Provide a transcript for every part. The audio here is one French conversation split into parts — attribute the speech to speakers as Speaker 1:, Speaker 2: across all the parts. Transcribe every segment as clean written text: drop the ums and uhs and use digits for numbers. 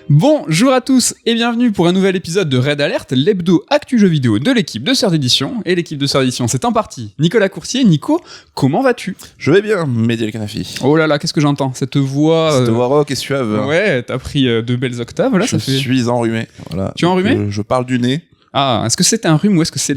Speaker 1: Bonjour à tous et bienvenue pour un nouvel épisode de Red Alert, l'hebdo actu jeux vidéo de l'équipe de Sœurs d'édition. Et l'équipe de Sœurs d'édition, c'est en partie Nicolas Coursier. Nico, comment vas-tu ?
Speaker 2: Je vais bien, Mehdi El Kanafi.
Speaker 1: Oh là là, qu'est-ce que j'entends ? Cette voix
Speaker 2: rock et suave.
Speaker 1: Ouais, t'as pris de belles octaves là,
Speaker 2: je suis enrhumé. Voilà.
Speaker 1: Tu es enrhumé ?
Speaker 2: Je parle du nez.
Speaker 1: Ah, est-ce que c'est un rhume ou est-ce que c'est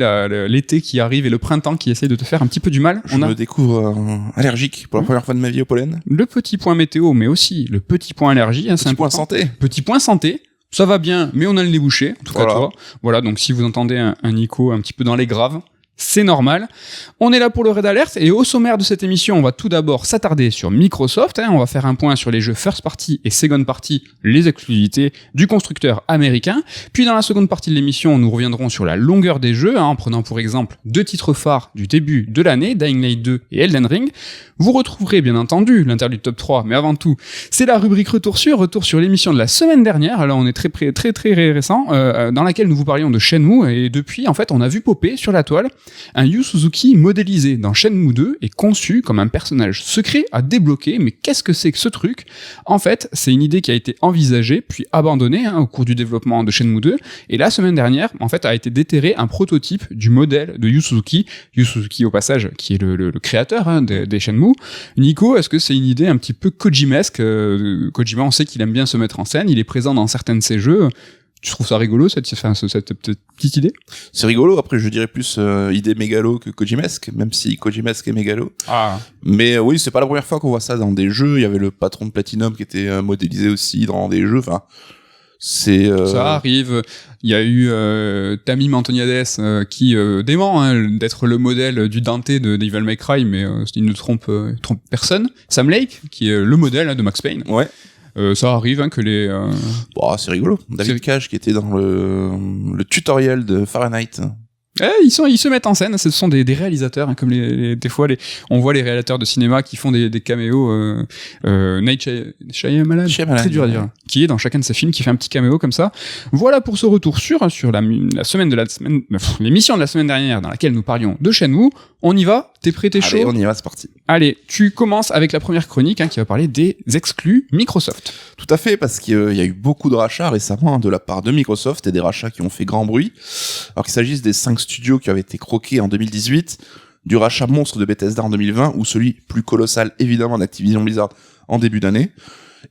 Speaker 1: l'été qui arrive et le printemps qui essaye de te faire un petit peu du mal ?
Speaker 2: Je me découvre allergique pour la première fois de ma vie au pollen.
Speaker 1: Le petit point météo, mais aussi le petit point allergie.
Speaker 2: Petit point santé.
Speaker 1: Petit point santé. Ça va bien, mais on a le nez bouché, en tout cas toi. Voilà, donc si vous entendez un Nico un petit peu dans les graves, c'est normal. On est là pour le Red Alert et au sommaire de cette émission, on va tout d'abord s'attarder sur Microsoft. On va faire un point sur les jeux First Party et Second Party, les exclusivités du constructeur américain. Puis dans la seconde partie de l'émission, nous reviendrons sur la longueur des jeux, en prenant pour exemple 2 titres phares du début de l'année, Dying Light 2 et Elden Ring. Vous retrouverez bien entendu l'interlude top 3, mais avant tout, c'est la rubrique retour sur l'émission de la semaine dernière. Alors on est très récent, dans laquelle nous vous parlions de Shenmue et depuis, en fait, on a vu popper sur la toile un Yu Suzuki modélisé dans Shenmue 2 et conçu comme un personnage secret à débloquer. Mais qu'est-ce que c'est que ce truc ? En fait, c'est une idée qui a été envisagée puis abandonnée au cours du développement de Shenmue 2. Et la semaine dernière, en fait, a été déterré un prototype du modèle de Yu Suzuki. Yu Suzuki, au passage, qui est le créateur des Shenmue. Nico, est-ce que c'est une idée un petit peu Kojimesque ? Kojima, on sait qu'il aime bien se mettre en scène. Il est présent dans certains de ses jeux. Tu trouves ça rigolo, cette petite idée ?
Speaker 2: C'est rigolo, après je dirais plus idée mégalo que Kojimesque, même si Kojimesque est mégalo.
Speaker 1: Ah.
Speaker 2: Mais oui, c'est pas la première fois qu'on voit ça dans des jeux. Il y avait le patron de Platinum qui était modélisé aussi dans des jeux, enfin...
Speaker 1: Ça arrive. Il y a eu Tamim Antoniades qui dément d'être le modèle du Dante de Devil May Cry, mais il ne trompe personne. Sam Lake, qui est le modèle de Max Payne.
Speaker 2: Ouais.
Speaker 1: Ça arrive que les...
Speaker 2: c'est rigolo. David Cage qui était dans le tutoriel de Fahrenheit.
Speaker 1: Ils se mettent en scène, ce sont des réalisateurs, comme des fois on voit les réalisateurs de cinéma qui font des caméos. Night Shyamalan, très dur à dire, qui est dans chacun de ses films, qui fait un petit caméo comme ça. Voilà pour ce retour sur l'émission de la semaine dernière dans laquelle nous parlions de Shenmue. On y va ? T'es prêt, t'es chaud ?
Speaker 2: Allez, on y va, c'est parti.
Speaker 1: Allez, tu commences avec la première chronique qui va parler des exclus Microsoft.
Speaker 2: Tout à fait, parce qu'il y a eu beaucoup de rachats récemment de la part de Microsoft et des rachats qui ont fait grand bruit. Alors qu'il s'agisse des 5 studios qui avaient été croqués en 2018, du rachat monstre de Bethesda en 2020 ou celui plus colossal évidemment d'Activision Blizzard en début d'année.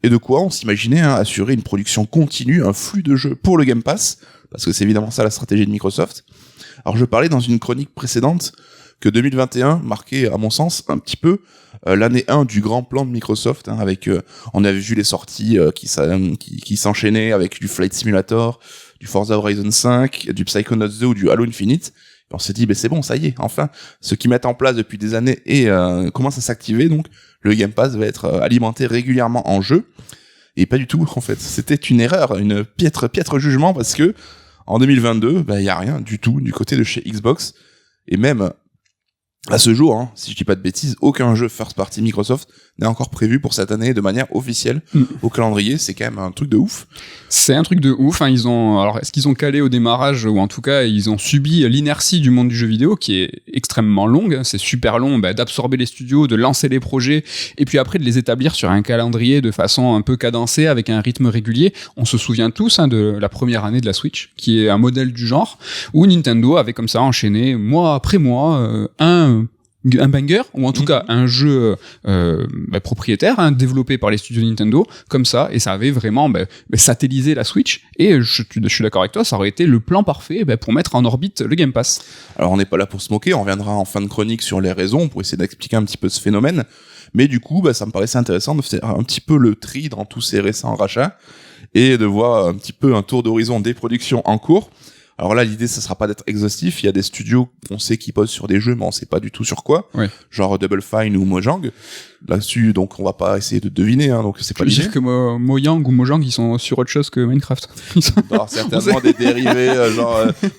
Speaker 2: Et de quoi on s'imaginait assurer une production continue, un flux de jeux pour le Game Pass, parce que c'est évidemment ça la stratégie de Microsoft. Alors je parlais dans une chronique précédente que 2021 marquait, à mon sens, un petit peu l'année 1 du grand plan de Microsoft, avec on avait vu les sorties qui s'enchaînaient avec du Flight Simulator, du Forza Horizon 5, du Psychonauts 2 ou du Halo Infinite. Et on s'est dit, c'est bon, ça y est, enfin, ce qu'ils mettent en place depuis des années et commence à s'activer, donc le Game Pass va être alimenté régulièrement en jeu. Et pas du tout, en fait. C'était une erreur, une piètre jugement, parce que en 2022, y a rien du tout du côté de chez Xbox. Et même à ce jour, si je dis pas de bêtises, aucun jeu first party Microsoft n'est encore prévu pour cette année de manière officielle au calendrier. C'est quand même un truc de ouf.
Speaker 1: C'est un truc de ouf. Alors, est-ce qu'ils ont calé au démarrage, ou en tout cas, ils ont subi l'inertie du monde du jeu vidéo, qui est extrêmement longue. C'est super long d'absorber les studios, de lancer les projets, et puis après de les établir sur un calendrier de façon un peu cadencée, avec un rythme régulier. On se souvient tous de la première année de la Switch, qui est un modèle du genre, où Nintendo avait comme ça enchaîné, mois après mois, un banger, ou en tout cas un jeu propriétaire, développé par les studios Nintendo, comme ça, et ça avait vraiment satellisé la Switch, et je suis d'accord avec toi, ça aurait été le plan parfait pour mettre en orbite le Game Pass.
Speaker 2: Alors on n'est pas là pour se moquer, on reviendra en fin de chronique sur les raisons, pour essayer d'expliquer un petit peu ce phénomène, mais du coup, ça me paraissait intéressant de faire un petit peu le tri dans tous ces récents rachats, et de voir un petit peu un tour d'horizon des productions en cours. Alors là, l'idée, ça sera pas d'être exhaustif. Il y a des studios, on sait qu'ils posent sur des jeux, mais on sait pas du tout sur quoi. Ouais. Genre Double Fine ou Mojang. Là-dessus, donc, on va pas essayer de deviner, donc c'est pas l'idée.
Speaker 1: Tu veux dire que Mojang ou Mojang, ils sont sur autre chose que Minecraft.
Speaker 2: Alors, certainement des dérivés,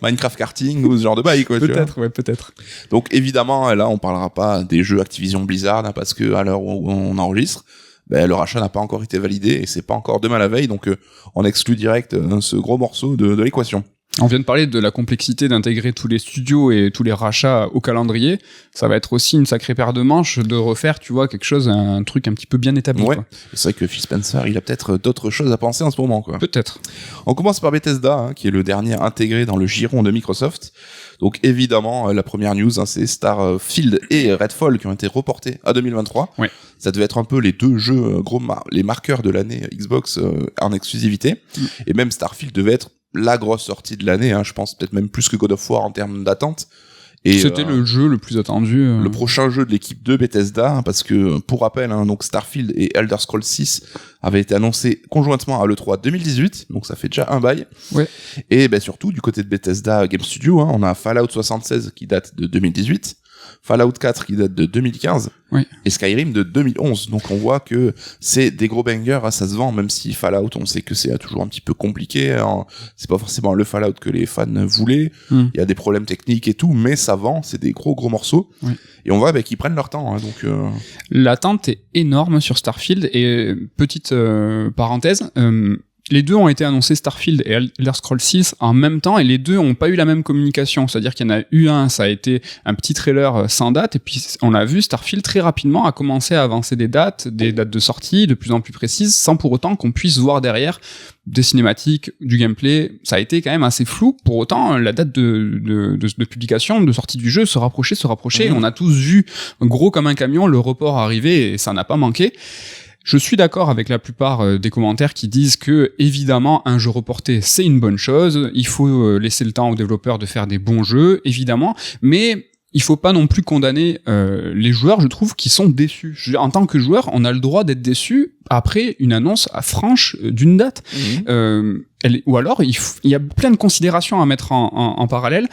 Speaker 2: Minecraft karting ou ce genre de bail, quoi.
Speaker 1: Peut-être, peut-être.
Speaker 2: Donc, évidemment, là, on parlera pas des jeux Activision Blizzard, parce que à l'heure où on enregistre, le rachat n'a pas encore été validé et c'est pas encore demain la veille, donc on exclut direct ce gros morceau de l'équation.
Speaker 1: On vient de parler de la complexité d'intégrer tous les studios et tous les rachats au calendrier. Ça va être aussi une sacrée paire de manches de refaire, tu vois, quelque chose, un truc un petit peu bien établi.
Speaker 2: Ouais.
Speaker 1: Quoi.
Speaker 2: C'est vrai que Phil Spencer, il a peut-être d'autres choses à penser en ce moment, quoi.
Speaker 1: Peut-être.
Speaker 2: On commence par Bethesda, hein, qui est le dernier intégré dans le giron de Microsoft. Donc évidemment, la première news, hein, c'est Starfield et Redfall qui ont été reportés à 2023.
Speaker 1: Ouais.
Speaker 2: Ça devait être un peu les deux jeux les marqueurs de l'année Xbox en exclusivité. Et même Starfield devait être la grosse sortie de l'année, hein, je pense peut-être même plus que God of War en termes d'attente. Et
Speaker 1: c'était le jeu le plus attendu.
Speaker 2: Le prochain jeu de l'équipe de Bethesda, hein, parce que pour rappel, hein, donc Starfield et Elder Scrolls 6 avaient été annoncés conjointement à l'E3 2018, donc ça fait déjà un bail.
Speaker 1: Ouais.
Speaker 2: Et ben surtout du côté de Bethesda Game Studio, hein, on a Fallout 76 qui date de 2018. Fallout 4 qui date de 2015
Speaker 1: oui.
Speaker 2: et Skyrim de 2011. Donc on voit que c'est des gros bangers, hein, ça se vend, même si Fallout, on sait que c'est toujours un petit peu compliqué, hein. C'est pas forcément le Fallout que les fans voulaient, il y a des problèmes techniques et tout, mais ça vend, c'est des gros morceaux. Oui. Et on voit qu'ils prennent leur temps. Hein, donc
Speaker 1: l'attente est énorme sur Starfield et petite parenthèse, les deux ont été annoncés, Starfield et Elder Scrolls 6, en même temps, et les deux ont pas eu la même communication. C'est-à-dire qu'il y en a eu un, ça a été un petit trailer sans date, et puis on l'a vu, Starfield très rapidement a commencé à avancer des dates de sortie de plus en plus précises, sans pour autant qu'on puisse voir derrière des cinématiques, du gameplay. Ça a été quand même assez flou. Pour autant, la date de publication, de sortie du jeu se rapprochait. On a tous vu, gros comme un camion, le report arriver, et ça n'a pas manqué. Je suis d'accord avec la plupart des commentaires qui disent que, évidemment, un jeu reporté, c'est une bonne chose. Il faut laisser le temps aux développeurs de faire des bons jeux, évidemment. Mais il faut pas non plus condamner les joueurs, je trouve, qui sont déçus. Je veux dire, en tant que joueur, on a le droit d'être déçu après une annonce franche d'une date. Ou alors, il y a plein de considérations à mettre en parallèle.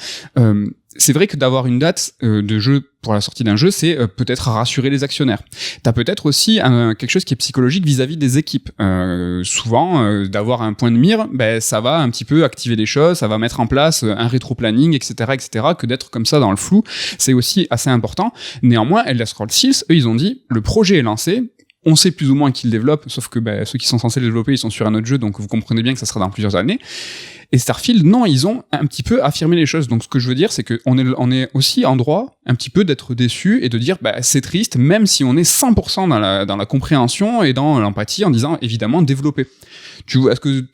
Speaker 1: C'est vrai que d'avoir une date de jeu pour la sortie d'un jeu, c'est peut-être rassurer les actionnaires. T'as peut-être aussi quelque chose qui est psychologique vis-à-vis des équipes. Souvent, d'avoir un point de mire, ça va un petit peu activer des choses, ça va mettre en place un rétro-planning, etc., que d'être comme ça dans le flou, c'est aussi assez important. Néanmoins, Elder Scrolls 6, eux, ils ont dit, le projet est lancé, on sait plus ou moins qui le développe, sauf que ceux qui sont censés le développer, ils sont sur un autre jeu, donc vous comprenez bien que ça sera dans plusieurs années. Et Starfield, non, ils ont un petit peu affirmé les choses. Donc ce que je veux dire, c'est qu'on est aussi en droit un petit peu d'être déçu et de dire c'est triste, même si on est 100% dans la compréhension et dans l'empathie en disant évidemment développer. Tu vois ce que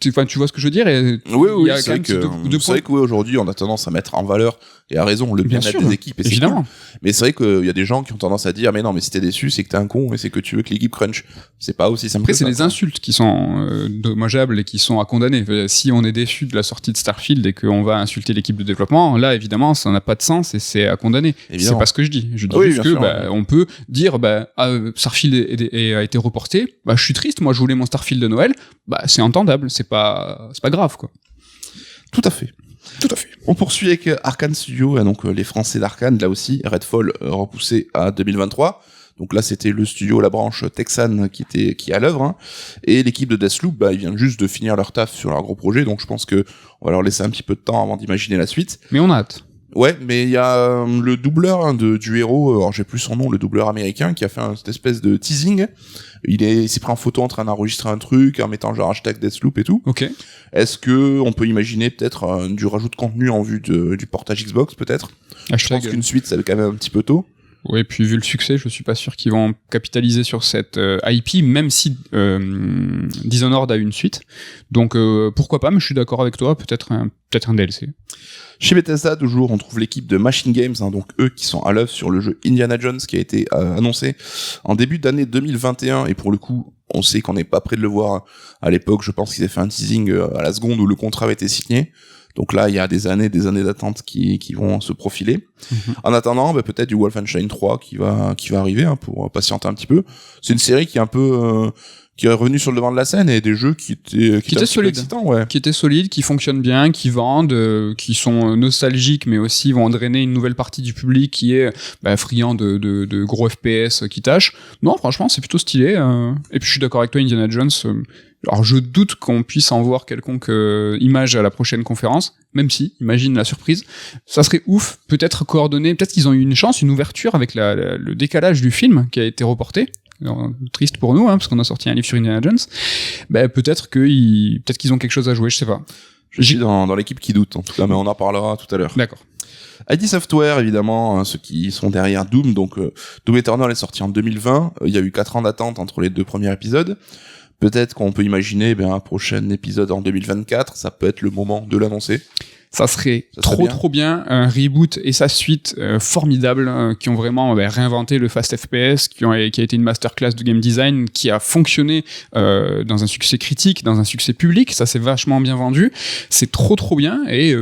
Speaker 1: je veux dire?
Speaker 2: Oui, c'est vrai que aujourd'hui on a tendance à mettre en valeur, et à raison, le bien-être des équipes, et
Speaker 1: évidemment.
Speaker 2: Cool. Mais c'est vrai qu'il y a des gens qui ont tendance à dire mais non, mais si t'es déçu, c'est que t'es un con et c'est que tu veux que l'équipe crunch. C'est pas aussi simple.
Speaker 1: Après, c'est les insultes qui sont dommageables et qui sont à condamner. Si on est déçu de la sortie de Starfield et qu'on va insulter l'équipe de développement, là évidemment ça n'a pas de sens et c'est à condamner. Évidemment. C'est pas ce que je dis. Je dis juste que on peut dire Starfield a été reporté. Je suis triste. Moi, je voulais mon Starfield de Noël. C'est entendable. C'est pas grave, quoi.
Speaker 2: Tout à fait. On poursuit avec Arkane Studio, donc les Français d'Arkane, là aussi, Redfall repoussé à 2023. Donc là, c'était le studio, la branche texane qui est à l'œuvre, hein. Et l'équipe de Deathloop, ils viennent juste de finir leur taf sur leur gros projet, donc je pense que on va leur laisser un petit peu de temps avant d'imaginer la suite.
Speaker 1: Mais on a hâte.
Speaker 2: Ouais, mais il y a le doubleur du héros, alors j'ai plus son nom, le doubleur américain, qui a fait cette espèce de teasing. Il s'est pris en photo en train d'enregistrer un truc, en mettant genre hashtag Deathloop et tout.
Speaker 1: Ok.
Speaker 2: Est-ce que on peut imaginer peut-être du rajout de contenu en vue du portage Xbox, peut-être? Je pense qu'une suite, ça va quand même un petit peu tôt.
Speaker 1: Oui, puis vu le succès, je suis pas sûr qu'ils vont capitaliser sur cette IP, même si Dishonored a eu une suite. Donc pourquoi pas, mais je suis d'accord avec toi, peut-être un DLC.
Speaker 2: Chez Bethesda, toujours, on trouve l'équipe de Machine Games, hein, donc eux qui sont à l'œuvre sur le jeu Indiana Jones, qui a été annoncé en début d'année 2021, et pour le coup, on sait qu'on n'est pas près de le voir. À l'époque, je pense qu'ils avaient fait un teasing à la seconde où le contrat avait été signé. Donc là, il y a des années d'attente qui vont se profiler. En attendant, peut-être du Wolfenstein 3 qui va arriver, hein, pour patienter un petit peu. C'est une série qui est un peu qui est revenu sur le devant de la scène, et des jeux qui étaient solides, qui étaient solides,
Speaker 1: qui fonctionnent bien, qui vendent, qui sont nostalgiques, mais aussi vont drainer une nouvelle partie du public qui est friand de gros FPS qui tâchent. Non, franchement, c'est plutôt stylé. Et puis je suis d'accord avec toi, Indiana Jones. Alors je doute qu'on puisse en voir quelconque image à la prochaine conférence, même si, imagine la surprise, ça serait ouf, peut-être coordonné, peut-être qu'ils ont eu une chance, une ouverture avec le décalage du film qui a été reporté. Alors, triste pour nous, hein, parce qu'on a sorti un livre sur Indiana Jones. Peut-être qu'ils ont quelque chose à jouer, je sais pas.
Speaker 2: Je suis dans l'équipe qui doute, en tout cas, mais on en parlera tout à l'heure.
Speaker 1: D'accord.
Speaker 2: ID Software, évidemment, hein, ceux qui sont derrière Doom. Donc, Doom Eternal est sorti en 2020. Il y a eu 4 ans d'attente entre les 2 premiers épisodes. Peut-être qu'on peut imaginer un prochain épisode en 2024. Ça peut être le moment de l'annoncer.
Speaker 1: Ça serait trop bien, un reboot et sa suite formidable, qui ont vraiment réinventé le fast FPS, qui a été une masterclass de game design, qui a fonctionné dans un succès critique, dans un succès public. Ça s'est vachement bien vendu. C'est trop bien et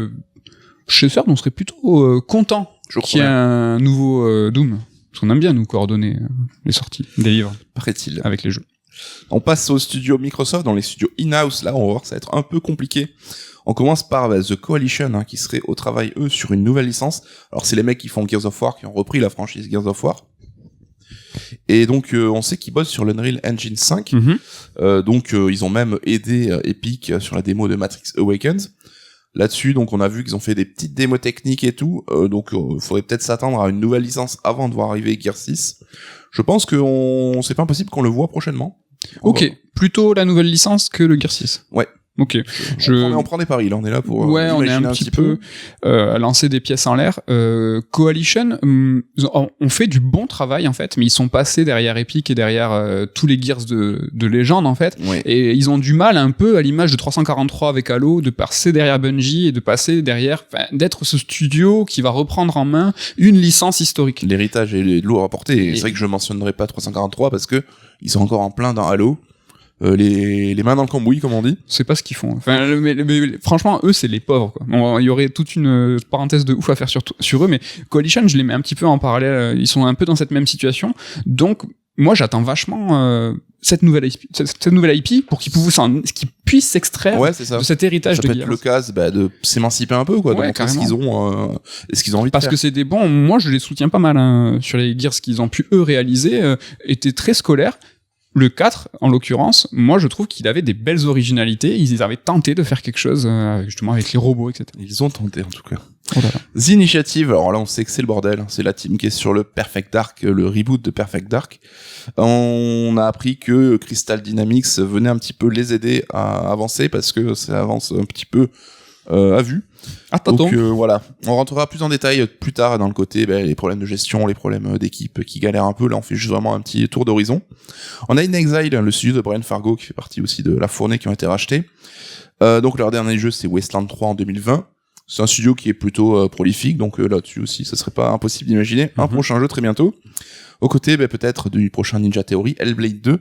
Speaker 1: chez Third, on serait plutôt content qu'il y ait un nouveau Doom. Parce qu'on aime bien nous coordonner les sorties des livres.
Speaker 2: Paraît-il.
Speaker 1: Avec les jeux.
Speaker 2: On passe aux studios Microsoft, dans les studios in-house. Là, on va voir, ça va être un peu compliqué. On commence par The Coalition, hein, qui serait au travail, eux, sur une nouvelle licence. Alors, c'est les mecs qui font Gears of War, qui ont repris la franchise Gears of War. Et donc, on sait qu'ils bossent sur l'Unreal Engine 5. Donc, ils ont même aidé Epic sur la démo de Matrix Awakens. Là-dessus, donc, on a vu qu'ils ont fait des petites démos techniques et tout. Donc, il faudrait peut-être s'attendre à une nouvelle licence avant de voir arriver Gears 6. Je pense que c'est pas impossible qu'on le voit prochainement.
Speaker 1: Ok, plutôt la nouvelle licence que le Gears 6.
Speaker 2: Ouais.
Speaker 1: Ok.
Speaker 2: On prend des paris, là, on est là pour
Speaker 1: ouais, on est un petit peu à lancer des pièces en l'air. Coalition, on fait du bon travail en fait, mais ils sont passés derrière Epic et derrière tous les Gears de légende en fait,
Speaker 2: ouais.
Speaker 1: Et ils ont du mal un peu à l'image de 343 avec Halo de passer derrière Bungie et de passer derrière, d'être ce studio qui va reprendre en main une licence historique.
Speaker 2: L'héritage est lourd à porter. Et c'est vrai que je mentionnerai pas 343 parce que ils sont encore en plein dans Halo. Les mains dans le cambouis, comme on dit.
Speaker 1: C'est pas ce qu'ils font. Enfin, mais franchement, eux, c'est les pauvres, quoi. Il y aurait toute une parenthèse de ouf à faire sur eux, mais Coalition, je les mets un petit peu en parallèle. Ils sont un peu dans cette même situation. Donc, moi, j'attends vachement cette nouvelle IP pour qu'ils puissent s'extraire de cet héritage
Speaker 2: ça
Speaker 1: de
Speaker 2: peut
Speaker 1: Gears.
Speaker 2: être l'occasion de s'émanciper un peu, quoi.
Speaker 1: Ouais,
Speaker 2: de montrer ce qu'ils ont envie de faire.
Speaker 1: Parce que c'est des bons. Moi, je les soutiens pas mal sur les Gears qu'ils ont pu eux réaliser. Étaient très scolaires. Le 4, en l'occurrence, moi je trouve qu'il avait des belles originalités, ils avaient tenté de faire quelque chose justement avec les robots, etc.
Speaker 2: Ils ont tenté en tout cas.
Speaker 1: Oh là là.
Speaker 2: The Initiative, alors là on sait que c'est le bordel, c'est la team qui est sur le Perfect Dark, le reboot de Perfect Dark. On a appris que Crystal Dynamics venait un petit peu les aider à avancer parce que ça avance un petit peu à vue. Donc voilà, on rentrera plus en détail plus tard dans le côté les problèmes de gestion, les problèmes d'équipe qui galèrent un peu. Là on fait juste vraiment un petit tour d'horizon. On a In Exile, le studio de Brian Fargo qui fait partie aussi de La Fournée qui ont été rachetés. Donc leur dernier jeu c'est Wasteland 3 en 2020. C'est un studio qui est plutôt prolifique, donc là-dessus aussi ça serait pas impossible d'imaginer un prochain jeu très bientôt. Aux côtés peut-être du prochain Ninja Theory, Hellblade 2,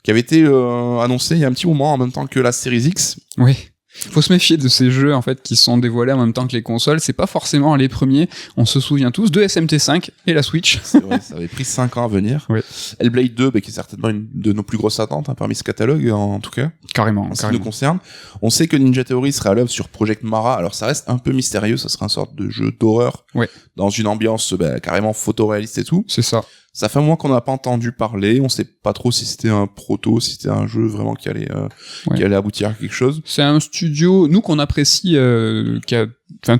Speaker 2: qui avait été annoncé il y a un petit moment en même temps que la Series X.
Speaker 1: Oui. Faut se méfier de ces jeux en fait qui sont dévoilés en même temps que les consoles, c'est pas forcément les premiers. On se souvient tous de SMT5 et la Switch.
Speaker 2: C'est vrai, ça avait pris 5 ans à venir.
Speaker 1: Oui.
Speaker 2: Hellblade 2 qui est certainement une de nos plus grosses attentes parmi ce catalogue en tout cas.
Speaker 1: Carrément.
Speaker 2: En ce qui nous concerne. On sait que Ninja Theory sera à l'œuvre sur Project Mara, alors ça reste un peu mystérieux, ça sera une sorte de jeu d'horreur dans une ambiance carrément photoréaliste et tout.
Speaker 1: C'est ça.
Speaker 2: Ça fait un mois qu'on n'a pas entendu parler, on sait pas trop si c'était un proto, si c'était un jeu vraiment qui allait aboutir à quelque chose.
Speaker 1: C'est un studio, nous qu'on apprécie,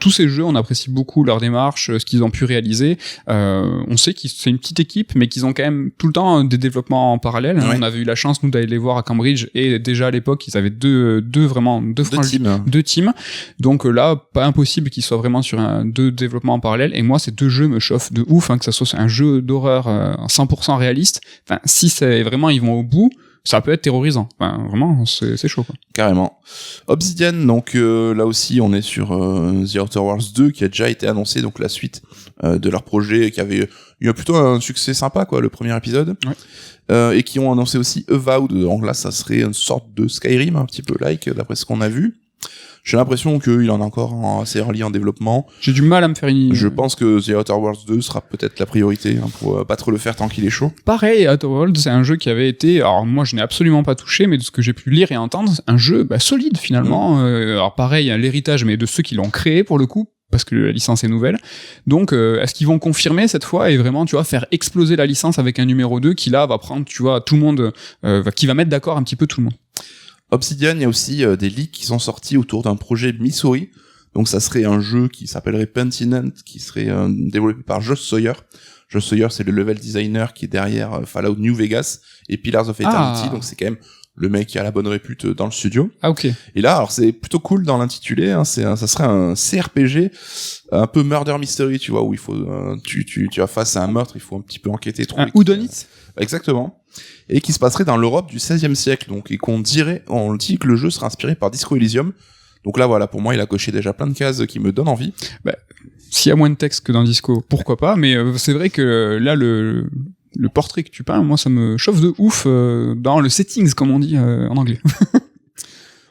Speaker 1: tous ces jeux, on apprécie beaucoup leur démarche, ce qu'ils ont pu réaliser. On sait que c'est une petite équipe, mais qu'ils ont quand même tout le temps des développements en parallèle. Ouais. On avait eu la chance, nous, d'aller les voir à Cambridge, et déjà à l'époque, ils avaient deux teams. Donc là, pas impossible qu'ils soient vraiment sur deux développements en parallèle. Et moi, ces deux jeux me chauffent de ouf, que ça soit un jeu d'horreur 100% réaliste. Enfin, si c'est vraiment, ils vont au bout, ça peut être terrorisant. Enfin, vraiment, c'est chaud, quoi.
Speaker 2: Carrément. Obsidian, donc là aussi, on est sur The Outer Worlds 2 qui a déjà été annoncé, donc la suite de leur projet qui avait eu plutôt un succès sympa, quoi, le premier épisode. Ouais. Et qui ont annoncé aussi Avowed. Donc là, ça serait une sorte de Skyrim, un petit peu d'après ce qu'on a vu. J'ai l'impression qu'il en a encore assez early en développement.
Speaker 1: J'ai du mal à me faire une...
Speaker 2: Je pense que The Outer Worlds 2 sera peut-être la priorité pour pas trop le faire tant qu'il est chaud.
Speaker 1: Pareil, Outer Worlds, c'est un jeu qui avait été... Alors moi, je n'ai absolument pas touché, mais de ce que j'ai pu lire et entendre, un jeu solide finalement. Alors pareil, l'héritage, mais de ceux qui l'ont créé pour le coup, parce que la licence est nouvelle. Donc, est-ce qu'ils vont confirmer cette fois et vraiment, tu vois, faire exploser la licence avec un numéro 2 qui là va prendre, tu vois, tout le monde, qui va mettre d'accord un petit peu tout le monde.
Speaker 2: Obsidian, il y a aussi des leaks qui sont sortis autour d'un projet Missouri. Donc ça serait un jeu qui s'appellerait Pentinent, qui serait développé par Josh Sawyer. Josh Sawyer, c'est le level designer qui est derrière Fallout New Vegas et Pillars of Eternity. Donc c'est quand même le mec qui a la bonne répute dans le studio.
Speaker 1: Ah, ok.
Speaker 2: Et là, alors c'est plutôt cool dans l'intitulé, hein, ça serait un CRPG, un peu murder mystery, tu vois, où il faut, tu as face à un meurtre, il faut un petit peu enquêter, trouver.
Speaker 1: Un whodunit.
Speaker 2: Exactement. Et qui se passerait dans l'Europe du XVIe siècle, donc, et on dit que le jeu serait inspiré par Disco Elysium. Donc là, voilà, pour moi, il a coché déjà plein de cases qui me donnent envie.
Speaker 1: Bah, s'il y a moins de texte que dans Disco, pourquoi pas, mais c'est vrai que là, le portrait que tu peins, moi, ça me chauffe de ouf dans le settings, comme on dit en anglais.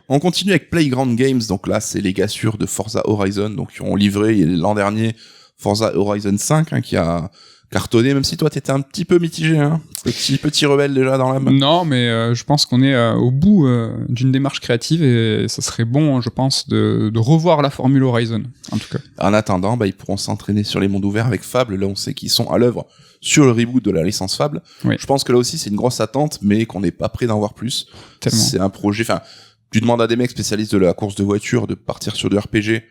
Speaker 2: On continue avec Playground Games, donc là, c'est les gars sûrs de Forza Horizon, donc qui ont livré l'an dernier Forza Horizon 5, hein, qui a cartonné, même si toi, t'étais un petit peu mitigé, hein. Petit rebelle déjà dans l'âme.
Speaker 1: Non, mais je pense qu'on est au bout d'une démarche créative et ça serait bon, je pense, de revoir la formule Horizon, en tout cas.
Speaker 2: En attendant, ils pourront s'entraîner sur les mondes ouverts avec Fable. Là, on sait qu'ils sont à l'œuvre sur le reboot de la licence Fable.
Speaker 1: Oui.
Speaker 2: Je pense que là aussi, c'est une grosse attente, mais qu'on n'est pas prêt d'en voir plus.
Speaker 1: Tellement.
Speaker 2: C'est un projet, tu demandes à des mecs spécialistes de la course de voiture de partir sur du RPG.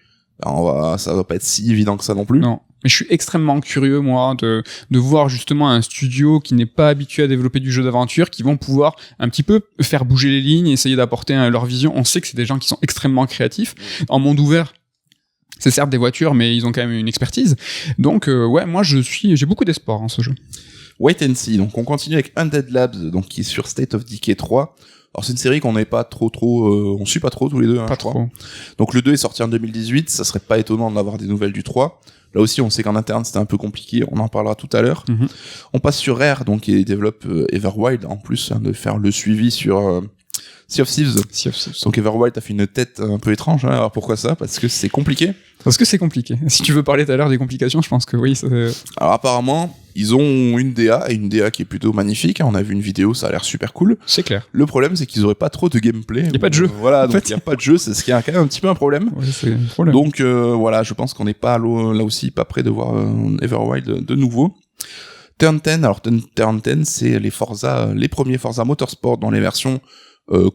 Speaker 2: Ça va pas être si évident que ça non plus.
Speaker 1: Non. Mais je suis extrêmement curieux, moi, de voir justement un studio qui n'est pas habitué à développer du jeu d'aventure, qui vont pouvoir un petit peu faire bouger les lignes, essayer d'apporter leur vision. On sait que c'est des gens qui sont extrêmement créatifs. En monde ouvert, c'est certes des voitures, mais ils ont quand même une expertise. Donc, ouais, moi, j'ai beaucoup d'espoir en ce jeu.
Speaker 2: Wait and See. Donc, on continue avec Undead Labs, donc qui est sur State of Decay 3. Alors, c'est une série qu'on n'est pas trop, on suit pas trop tous les deux, hein,
Speaker 1: pas
Speaker 2: je crois.
Speaker 1: trop.
Speaker 2: Donc, le 2 est sorti en 2018. Ça serait pas étonnant d'avoir des nouvelles du 3. Là aussi, on sait qu'en interne, c'était un peu compliqué. On en parlera tout à l'heure.
Speaker 1: Mm-hmm.
Speaker 2: On passe sur Rare, donc, qui développe Everwild, en plus, hein, de faire le suivi sur Sea of Thieves. Donc, Everwild a fait une tête un peu étrange, hein. Alors, pourquoi ça? Parce que c'est compliqué.
Speaker 1: Parce que c'est compliqué. Si tu veux parler tout à l'heure des complications, je pense que oui.
Speaker 2: Alors, apparemment, ils ont une DA qui est plutôt magnifique. On a vu une vidéo, ça a l'air super cool.
Speaker 1: C'est clair.
Speaker 2: Le problème, c'est qu'ils auraient pas trop de gameplay.
Speaker 1: Il y a pas de jeu.
Speaker 2: Voilà, donc il y a pas de jeu, c'est ce qui est quand même un petit peu un problème.
Speaker 1: Ouais, c'est un problème.
Speaker 2: Donc voilà, je pense qu'on n'est pas là aussi pas près de voir Everwild de nouveau. Turn 10, alors Turn 10, c'est les premiers Forza Motorsport dans les versions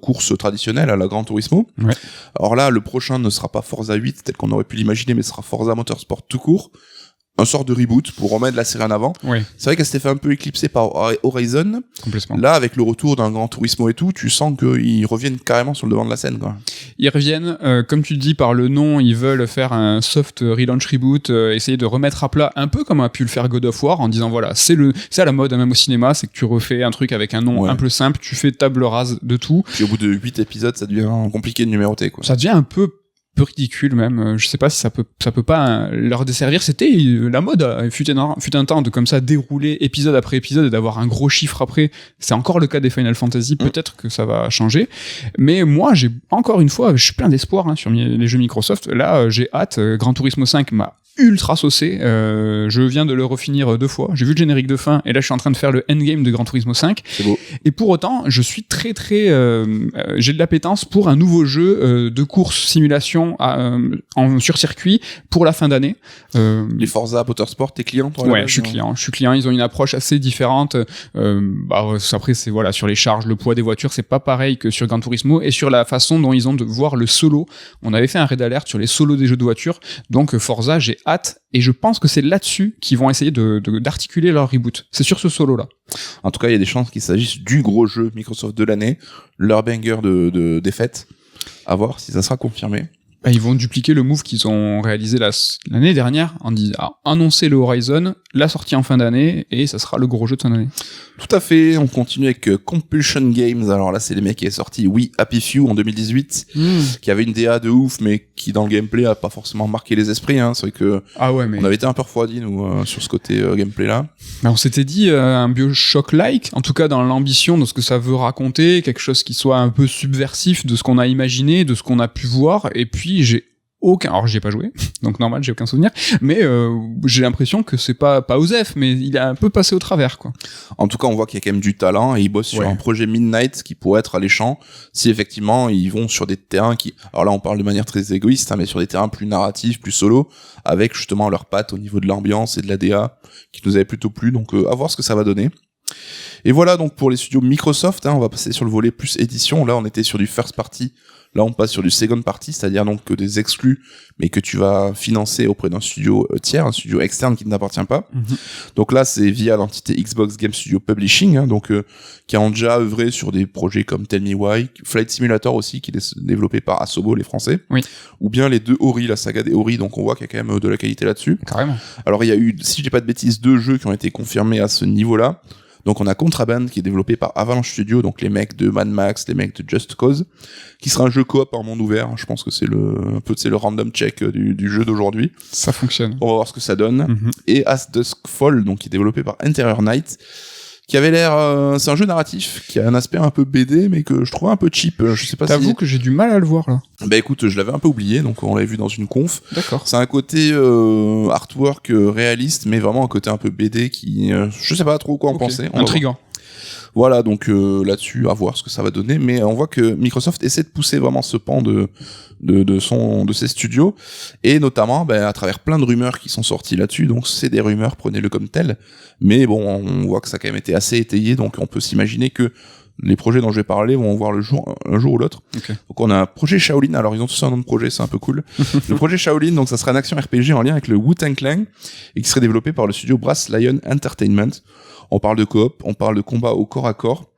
Speaker 2: course traditionnelle à la Gran Turismo.
Speaker 1: Ouais.
Speaker 2: Alors là, le prochain ne sera pas Forza 8 tel qu'on aurait pu l'imaginer, mais sera Forza Motorsport tout court. Un sort de reboot pour remettre la série en avant.
Speaker 1: Ouais.
Speaker 2: C'est vrai qu'elle s'était fait un peu éclipser par Horizon.
Speaker 1: Complètement.
Speaker 2: Là, avec le retour d'un Gran Turismo et tout, tu sens qu'ils reviennent carrément sur le devant de la scène, quoi.
Speaker 1: Ils reviennent, comme tu le dis par le nom, ils veulent faire un soft relaunch reboot, essayer de remettre à plat un peu comme a pu le faire God of War en disant voilà, c'est à la mode même au cinéma, c'est que tu refais un truc avec un nom un peu simple, tu fais table rase de tout.
Speaker 2: Puis au bout de 8 épisodes, ça devient compliqué de numéroter, quoi.
Speaker 1: Ça devient un peu ridicule même, je sais pas si ça peut pas leur desservir. C'était la mode, fut un temps de comme ça dérouler épisode après épisode et d'avoir un gros chiffre après. C'est encore le cas des Final Fantasy, peut-être que ça va changer, mais moi j'ai encore une fois, je suis plein d'espoir sur les jeux Microsoft. Là j'ai hâte. Gran Turismo 5 m'a ultra saucé, je viens de le refinir 2 fois, j'ai vu le générique de fin et là je suis en train de faire le endgame de Gran Turismo 5.
Speaker 2: C'est beau.
Speaker 1: Et pour autant je suis très j'ai de l'appétence pour un nouveau jeu de course simulation sur circuit pour la fin d'année.
Speaker 2: Les Forza Motorsport, t'es client, toi?
Speaker 1: Ouais, je suis client, ils ont une approche assez différente. Après c'est voilà, sur les charges, le poids des voitures, c'est pas pareil que sur Gran Turismo, et sur la façon dont ils ont de voir le solo. On avait fait un raid alert sur les solos des jeux de voitures, donc Forza, j'ai hâte, et je pense que c'est là-dessus qu'ils vont essayer d'articuler leur reboot. C'est sur ce solo-là.
Speaker 2: En tout cas, il y a des chances qu'il s'agisse du gros jeu Microsoft de l'année, leur banger des fêtes. À voir si ça sera confirmé.
Speaker 1: Ils vont dupliquer le move qu'ils ont réalisé l'année dernière, annoncer le Horizon, la sortie en fin d'année, et ça sera le gros jeu de fin d'année.
Speaker 2: Tout à fait, on continue avec Compulsion Games. Alors là, c'est les mecs qui est sorti Happy Few en 2018, qui avait une DA de ouf, mais qui dans le gameplay a pas forcément marqué les esprits, hein. C'est vrai que on avait été un peu refroidis, nous, sur ce côté gameplay là.
Speaker 1: Mais on s'était dit un BioShock-like, en tout cas dans l'ambition de ce que ça veut raconter, quelque chose qui soit un peu subversif de ce qu'on a imaginé, de ce qu'on a pu voir, et puis alors j'y ai pas joué, donc normal, j'ai aucun souvenir, mais j'ai l'impression que c'est pas Osef, mais il est un peu passé au travers, quoi.
Speaker 2: En tout cas, on voit qu'il y a quand même du talent, et ils bossent sur un projet Midnight qui pourrait être alléchant si effectivement ils vont sur des terrains alors là on parle de manière très égoïste, hein, mais sur des terrains plus narratifs, plus solo, avec justement leurs pattes au niveau de l'ambiance et de la DA qui nous avait plutôt plu, donc à voir ce que ça va donner. Et voilà donc pour les studios Microsoft, on va passer sur le volet plus édition. Là on était sur du first party, là on passe sur du second party, c'est-à-dire donc que des exclus, mais que tu vas financer auprès d'un studio tiers, un studio externe qui ne t'appartient pas. Donc là c'est via l'entité Xbox Game Studio Publishing, donc qui a déjà œuvré sur des projets comme Tell Me Why, Flight Simulator aussi, qui est développé par Asobo, les Français, ou bien les 2 Ori, la saga des Ori, donc on voit qu'il y a quand même de la qualité là-dessus.
Speaker 1: Carrément.
Speaker 2: Alors il y a eu, si je dis pas de bêtises, 2 jeux qui ont été confirmés à ce niveau-là. Donc on a Contraband qui est développé par Avalanche Studio, donc les mecs de Mad Max, les mecs de Just Cause, qui sera un jeu coop en monde ouvert. Je pense que c'est le random check du jeu d'aujourd'hui.
Speaker 1: Ça fonctionne.
Speaker 2: On va voir ce que ça donne. Et As Dusk Fall, donc qui est développé par Interior Night, qui avait l'air, c'est un jeu narratif qui a un aspect un peu BD, mais que je trouve un peu cheap. Je sais pas.
Speaker 1: T'avoues que j'ai du mal à le voir là.
Speaker 2: Bah écoute, je l'avais un peu oublié, donc on l'avait vu dans une conf.
Speaker 1: D'accord.
Speaker 2: C'est un côté artwork réaliste, mais vraiment un côté un peu BD qui, je sais pas trop quoi en penser.
Speaker 1: Intriguant.
Speaker 2: Voilà, donc là-dessus, à voir ce que ça va donner, mais on voit que Microsoft essaie de pousser vraiment ce pan de ses studios, et notamment à travers plein de rumeurs qui sont sorties là-dessus. Donc c'est des rumeurs, prenez-le comme tel, mais bon, on voit que ça a quand même été assez étayé, donc on peut s'imaginer que les projets dont je vais parler vont voir le jour un jour ou l'autre. Donc on a un projet Shaolin, alors ils ont tous un nom de projet, c'est un peu cool. Le projet Shaolin, donc ça sera une action RPG en lien avec le Wu-Tang Clan, et qui serait développé par le studio Brass Lion Entertainment. On parle de coop, on parle de combat au corps à corps.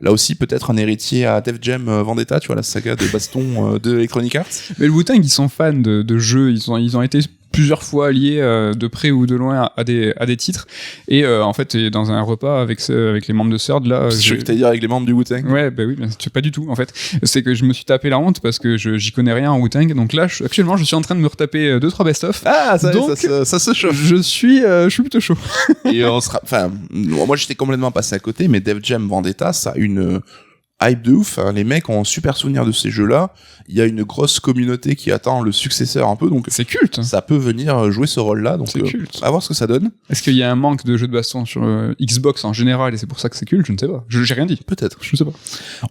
Speaker 2: Là aussi, peut-être un héritier à Def Jam Vendetta, tu vois, la saga de baston de Electronic Arts.
Speaker 1: Mais le Wu-Tang, ils sont fans de jeux, ils ont été plusieurs fois liés de près ou de loin à des titres, et en fait dans un repas avec les membres de Third là,
Speaker 2: je que t'allais dire avec les membres du Wu-Tang.
Speaker 1: Ouais, bah oui, mais c'est pas du tout en fait. C'est que je me suis tapé la honte parce que j'y connais rien en Wu-Tang, donc là actuellement je suis en train de me retaper 2-3 best-of.
Speaker 2: Ah, ça,
Speaker 1: donc,
Speaker 2: ça se chauffe.
Speaker 1: Je suis plutôt chaud.
Speaker 2: Et moi j'étais complètement passé à côté, mais Def Jam Vendetta, ça a une hype de ouf, les mecs ont un super souvenir de ces jeux-là, il y a une grosse communauté qui attend le successeur un peu, donc
Speaker 1: c'est culte.
Speaker 2: Ça peut venir jouer ce rôle-là, donc
Speaker 1: c'est culte.
Speaker 2: À voir ce que ça donne.
Speaker 1: Est-ce qu'il y a un manque de jeux de baston sur Xbox en général et c'est pour ça que c'est culte? Je ne sais pas. J'ai rien dit.
Speaker 2: Peut-être.
Speaker 1: Je ne sais pas.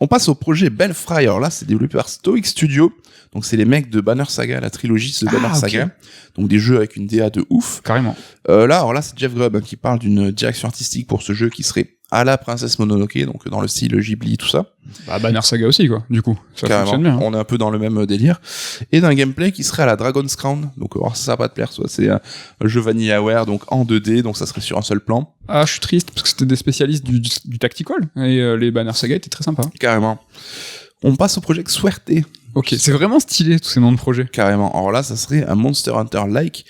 Speaker 2: On passe au projet Belfry. Alors là, c'est développé par Stoic Studio, donc c'est les mecs de Banner Saga, la trilogie de Banner Saga, donc des jeux avec une DA de ouf.
Speaker 1: Carrément.
Speaker 2: Là, c'est Jeff Grubb qui parle d'une direction artistique pour ce jeu qui serait à la Princesse Mononoke, donc dans le style Ghibli, tout ça.
Speaker 1: Banner Saga aussi, quoi, du coup. Ça fonctionne bien.
Speaker 2: On est un peu dans le même délire. Et d'un gameplay qui serait à la Dragon's Crown. Donc, ça va pas te plaire, soit c'est un jeu VanillaWare, donc en 2D, donc ça serait sur un seul plan.
Speaker 1: Ah, je suis triste, parce que c'était des spécialistes du tactical, et les Banner Saga étaient très sympas.
Speaker 2: Carrément. On passe au projet Swerte.
Speaker 1: Ok, c'est vraiment stylé, tous ces noms de projets.
Speaker 2: Carrément. Alors là, ça serait un Monster Hunter-like,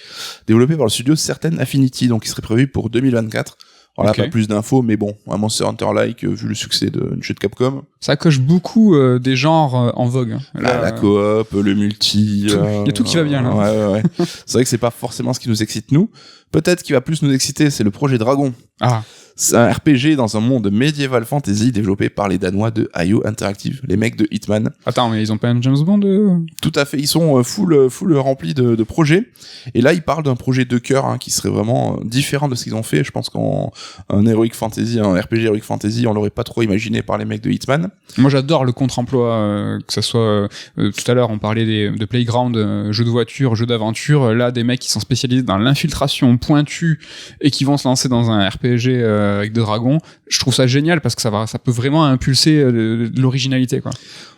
Speaker 2: développé par le studio Certain Affinity, donc qui serait prévu pour 2024. Alors là, pas plus d'infos, mais bon, un Monster Hunter-like, vu le succès du jeu de Capcom.
Speaker 1: Ça coche beaucoup des genres en vogue.
Speaker 2: Là, la coop, le multi...
Speaker 1: Il y a tout qui va bien, là.
Speaker 2: Ouais. C'est vrai que c'est pas forcément ce qui nous excite, nous. Peut-être qui va plus nous exciter, c'est le projet Dragon.
Speaker 1: Ah.
Speaker 2: C'est un RPG dans un monde médiéval fantasy développé par les Danois de IO Interactive, les mecs de Hitman.
Speaker 1: Attends, mais ils ont pas un James Bond
Speaker 2: Tout à fait, ils sont full remplis de projets. Et là, ils parlent d'un projet de cœur qui serait vraiment différent de ce qu'ils ont fait. Je pense qu'un Heroic Fantasy, un RPG Heroic Fantasy, on l'aurait pas trop imaginé par les mecs de Hitman.
Speaker 1: Moi, j'adore le contre-emploi, que ça soit... tout à l'heure, on parlait de Playground, jeux de voiture, jeux d'aventure. Là, des mecs qui sont spécialisés dans l'infiltration pointue et qui vont se lancer dans un RPG avec des dragons. Je trouve ça génial parce que ça peut vraiment impulser de l'originalité, quoi.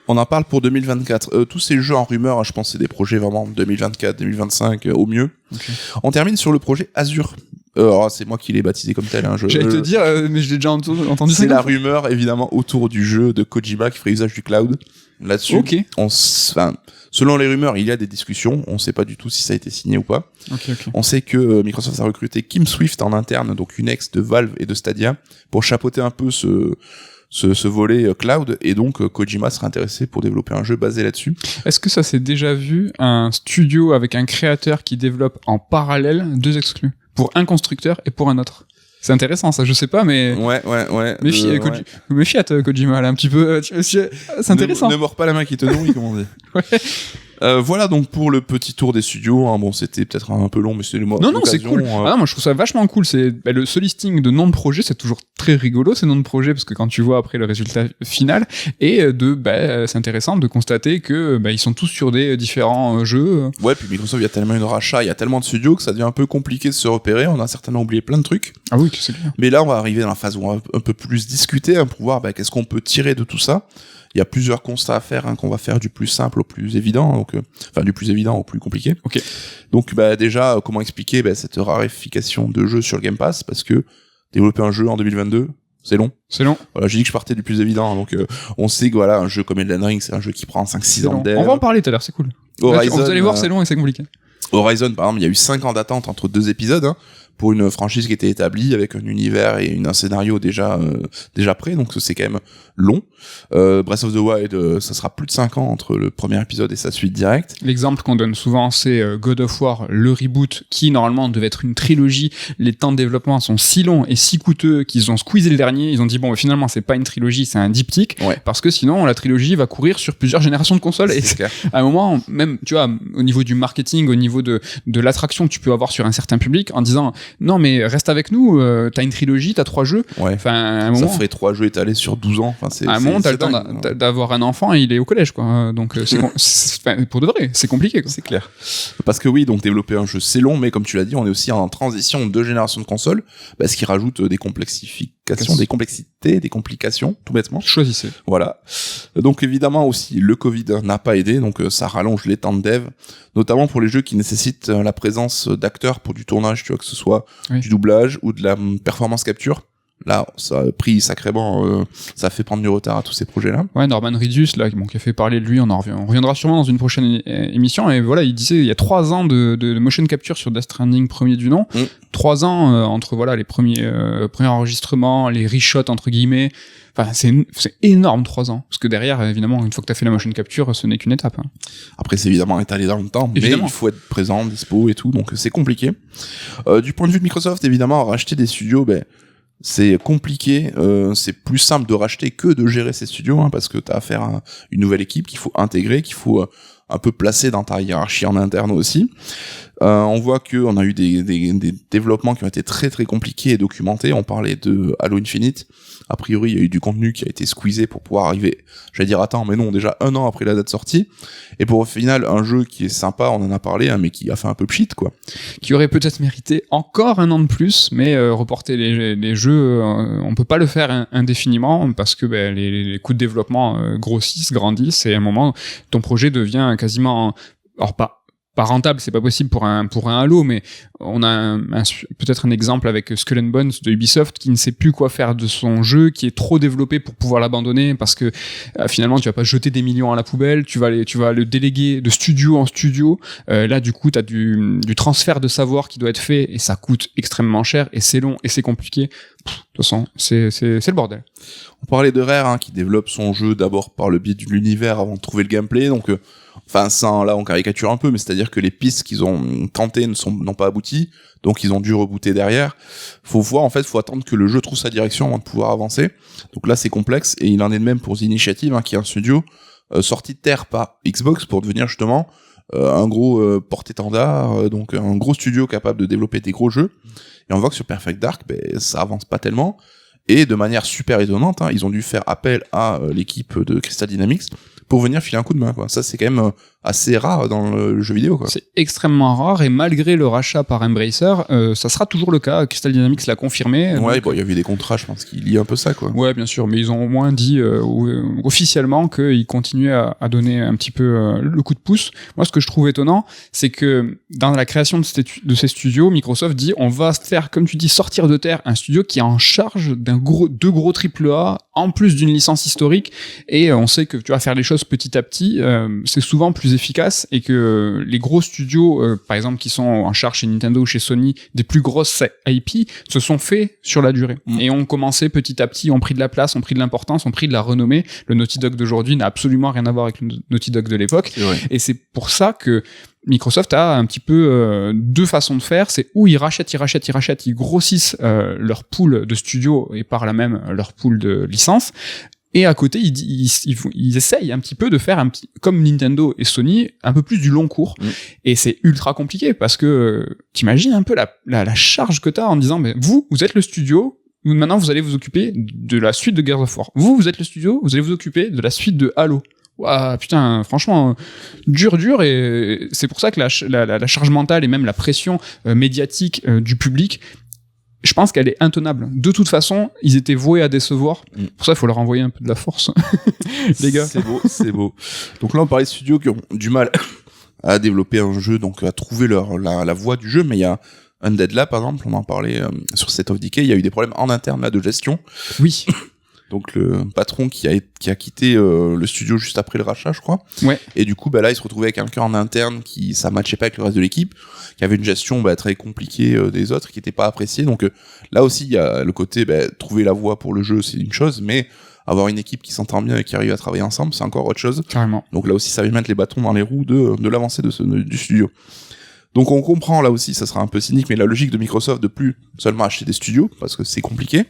Speaker 2: On en parle pour 2024. Tous ces jeux en rumeur, je pense que c'est des projets vraiment 2024, 2025 au mieux. Okay. On termine sur le projet Azure. C'est moi qui l'ai baptisé comme tel.
Speaker 1: J'allais te dire, mais je l'ai déjà entendu.
Speaker 2: C'est la rumeur, évidemment, autour du jeu de Kojima qui ferait usage du cloud. Là-dessus, selon les rumeurs, il y a des discussions. On ne sait pas du tout si ça a été signé ou pas. On sait que Microsoft a recruté Kim Swift en interne, donc une ex de Valve et de Stadia, pour chapeauter un peu ce volet cloud, et donc Kojima serait intéressé pour développer un jeu basé là-dessus.
Speaker 1: Est-ce que ça s'est déjà vu, un studio avec un créateur qui développe en parallèle 2 exclus, pour un constructeur et pour un autre? C'est intéressant, ça, je sais pas, mais...
Speaker 2: Ouais.
Speaker 1: Méfiate, Kojima, là, un petit peu... c'est intéressant.
Speaker 2: Ne mords pas la main qui te nourrit, comme on dit.
Speaker 1: Ouais.
Speaker 2: Voilà donc pour le petit tour des studios. Hein. Bon, c'était peut-être un peu long, mais c'est le
Speaker 1: Non, c'est cool. Ah non, moi je trouve ça vachement cool. C'est ce listing de noms de projets, c'est toujours très rigolo ces noms de projets parce que quand tu vois après le résultat final et c'est intéressant de constater que ils sont tous sur des différents jeux.
Speaker 2: Ouais, puis Microsoft, il y a tellement de rachats, il y a tellement de studios que ça devient un peu compliqué de se repérer. On a certainement oublié plein de trucs.
Speaker 1: Ah oui, c'est clair.
Speaker 2: Mais là, on va arriver dans la phase où on va un peu plus discuter pour voir qu'est-ce qu'on peut tirer de tout ça. Il y a plusieurs constats à faire, qu'on va faire du plus simple au plus évident, donc du plus évident au plus compliqué.
Speaker 1: Ok.
Speaker 2: Donc déjà, comment expliquer cette raréfication de jeux sur le Game Pass, parce que développer un jeu en 2022, c'est long.
Speaker 1: C'est long.
Speaker 2: Voilà, j'ai dit que je partais du plus évident, donc on sait que un jeu comme Elden Ring, c'est un jeu qui prend 5-6 ans de dev.
Speaker 1: On va en parler tout à l'heure, c'est cool.
Speaker 2: Horizon,
Speaker 1: vous allez voir, c'est long et c'est compliqué.
Speaker 2: Horizon, par exemple, il y a eu 5 ans d'attente entre 2 épisodes, pour une franchise qui était établie avec un univers et un scénario déjà prêt, donc c'est quand même long. Breath of the Wild, ça sera plus de 5 ans entre le premier épisode et sa suite directe.
Speaker 1: L'exemple qu'on donne souvent, c'est God of War, le reboot, qui normalement devait être une trilogie. Les temps de développement sont si longs et si coûteux qu'ils ont squeezé le dernier. Ils ont dit finalement c'est pas une trilogie, c'est un diptyque, parce que sinon la trilogie va courir sur plusieurs générations de consoles. Et
Speaker 2: clair.
Speaker 1: À un moment, même tu vois, au niveau du marketing, au niveau de l'attraction que tu peux avoir sur un certain public, en disant non mais reste avec nous, t'as une trilogie, t'as 3 jeux.
Speaker 2: Ouais.
Speaker 1: Enfin, à un moment,
Speaker 2: ça ferait 3 jeux étalés sur 12 ans. Enfin,
Speaker 1: à un moment, t'as le temps d'avoir un enfant et il est au collège, quoi. Donc, pour de vrai, c'est compliqué, quoi.
Speaker 2: C'est clair. Parce que oui, donc développer un jeu, c'est long, mais comme tu l'as dit, on est aussi en transition de 2 générations de consoles, ce qui rajoute des complexifications, des complexités, des complications, tout bêtement.
Speaker 1: Choisissez.
Speaker 2: Voilà. Donc évidemment aussi, le Covid n'a pas aidé, donc ça rallonge les temps de dev, notamment pour les jeux qui nécessitent la présence d'acteurs pour du tournage, tu vois, que ce soit du doublage ou de la performance capture. Là, ça a pris sacrément, ça a fait prendre du retard à tous ces projets-là.
Speaker 1: Ouais, Norman Reedus, là, qui a fait parler de lui, on reviendra sûrement dans une prochaine émission, et voilà, il disait, il y a 3 ans de motion capture sur Death Stranding, premier du nom, 3 ans entre, les premiers enregistrements, les reshots, entre guillemets, enfin, c'est énorme, 3 ans, parce que derrière, évidemment, une fois que t'as fait la motion capture, ce n'est qu'une étape.
Speaker 2: Après, c'est évidemment étalé dans le temps,
Speaker 1: évidemment.
Speaker 2: Mais il faut être présent, dispo et tout, donc c'est compliqué. Du point de vue de Microsoft, évidemment, racheter des studios, c'est compliqué, c'est plus simple de racheter que de gérer ces studios, parce que t'as affaire à une nouvelle équipe qu'il faut intégrer, qu'il faut un peu placer dans ta hiérarchie en interne aussi. On voit que on a eu des développements qui ont été très très compliqués et documentés. On parlait de Halo Infinite. A priori, il y a eu du contenu qui a été squeezé pour pouvoir arriver, j'allais dire attends, mais non, déjà 1 an après la date de sortie. Et pour au final, un jeu qui est sympa, on en a parlé, mais qui a fait un peu pchit, quoi.
Speaker 1: Qui aurait peut-être mérité encore 1 an de plus, mais reporter les jeux, on peut pas le faire indéfiniment parce que les coûts de développement grossissent, grandissent, et à un moment, ton projet devient quasiment, alors pas rentable, c'est pas possible pour un Halo, mais on a peut-être un exemple avec Skull and Bones de Ubisoft qui ne sait plus quoi faire de son jeu, qui est trop développé pour pouvoir l'abandonner, parce que finalement tu vas pas jeter des millions à la poubelle, tu vas le déléguer de studio en studio. Là du coup t'as du transfert de savoir qui doit être fait, et ça coûte extrêmement cher, et c'est long et c'est compliqué. De toute façon, c'est le bordel.
Speaker 2: On parlait de Rare, qui développe son jeu d'abord par le biais de l'univers avant de trouver le gameplay, donc là on caricature un peu, mais c'est-à-dire que les pistes qu'ils ont tentées n'ont pas abouti, donc ils ont dû rebooter derrière. Faut attendre que le jeu trouve sa direction avant de pouvoir avancer. Donc là c'est complexe, et il en est de même pour The Initiative, qui est un studio sorti de terre par Xbox pour devenir justement un gros porte-étendard, donc un gros studio capable de développer des gros jeux. Et on voit que sur Perfect Dark, ça avance pas tellement. Et de manière super étonnante, ils ont dû faire appel à l'équipe de Crystal Dynamics pour venir filer un coup de main, quoi. Ça, c'est quand même assez rare dans le jeu vidéo, quoi.
Speaker 1: C'est extrêmement rare, et malgré le rachat par Embracer, ça sera toujours le cas. Crystal Dynamics l'a confirmé.
Speaker 2: Ouais, il y avait des contrats, je pense, qui lient un peu ça, quoi.
Speaker 1: Ouais, bien sûr, mais ils ont au moins dit officiellement qu'ils continuaient à donner un petit peu le coup de pouce. Moi, ce que je trouve étonnant, c'est que dans la création de ces studios, Microsoft dit on va faire, comme tu dis, sortir de terre un studio qui est en charge de gros AAA, en plus d'une licence historique, et on sait que tu vas faire les choses petit à petit, c'est souvent plus efficace, et que les gros studios, par exemple, qui sont en charge chez Nintendo ou chez Sony, des plus grosses IP, se sont faits sur la durée, et ont commencé petit à petit, ont pris de la place, ont pris de l'importance, ont pris de la renommée. Le Naughty Dog d'aujourd'hui n'a absolument rien à voir avec le Naughty Dog de l'époque, et c'est pour ça que Microsoft a un petit peu 2 façons de faire. C'est où ils rachètent, ils grossissent leur pool de studios et par là même leur pool de licences, Et à côté, ils essayent un petit peu de faire comme Nintendo et Sony, un peu plus du long cours. Et c'est ultra compliqué parce que t'imagines un peu la charge que t'as en disant, mais vous êtes le studio, maintenant vous allez vous occuper de la suite de Gears of War. Vous êtes le studio, vous allez vous occuper de la suite de Halo. Ouah, putain, franchement, dur, et c'est pour ça que la charge mentale et même la pression médiatique du public, je pense qu'elle est intenable. De toute façon, ils étaient voués à décevoir. Pour ça, il faut leur envoyer un peu de la force, les gars.
Speaker 2: C'est beau. Donc là, on parlait de studios qui ont du mal à développer un jeu, donc à trouver la voie du jeu, mais il y a Undead Lab, par exemple, on en parlait sur State of Decay, il y a eu des problèmes en interne là de gestion.
Speaker 1: Oui.
Speaker 2: Donc le patron qui a quitté le studio juste après le rachat, je crois.
Speaker 1: Ouais.
Speaker 2: Et du coup, là, il se retrouvait avec quelqu'un en interne qui ça matchait pas avec le reste de l'équipe, qui avait une gestion très compliquée des autres, qui était pas appréciée. Donc là aussi, il y a le côté trouver la voie pour le jeu, c'est une chose, mais avoir une équipe qui s'entend bien et qui arrive à travailler ensemble, c'est encore autre chose.
Speaker 1: Carrément.
Speaker 2: Donc là aussi, ça vient mettre les bâtons dans les roues de l'avancée du studio. Donc on comprend là aussi, ça sera un peu cynique, mais la logique de Microsoft de plus seulement acheter des studios, parce que c'est compliqué,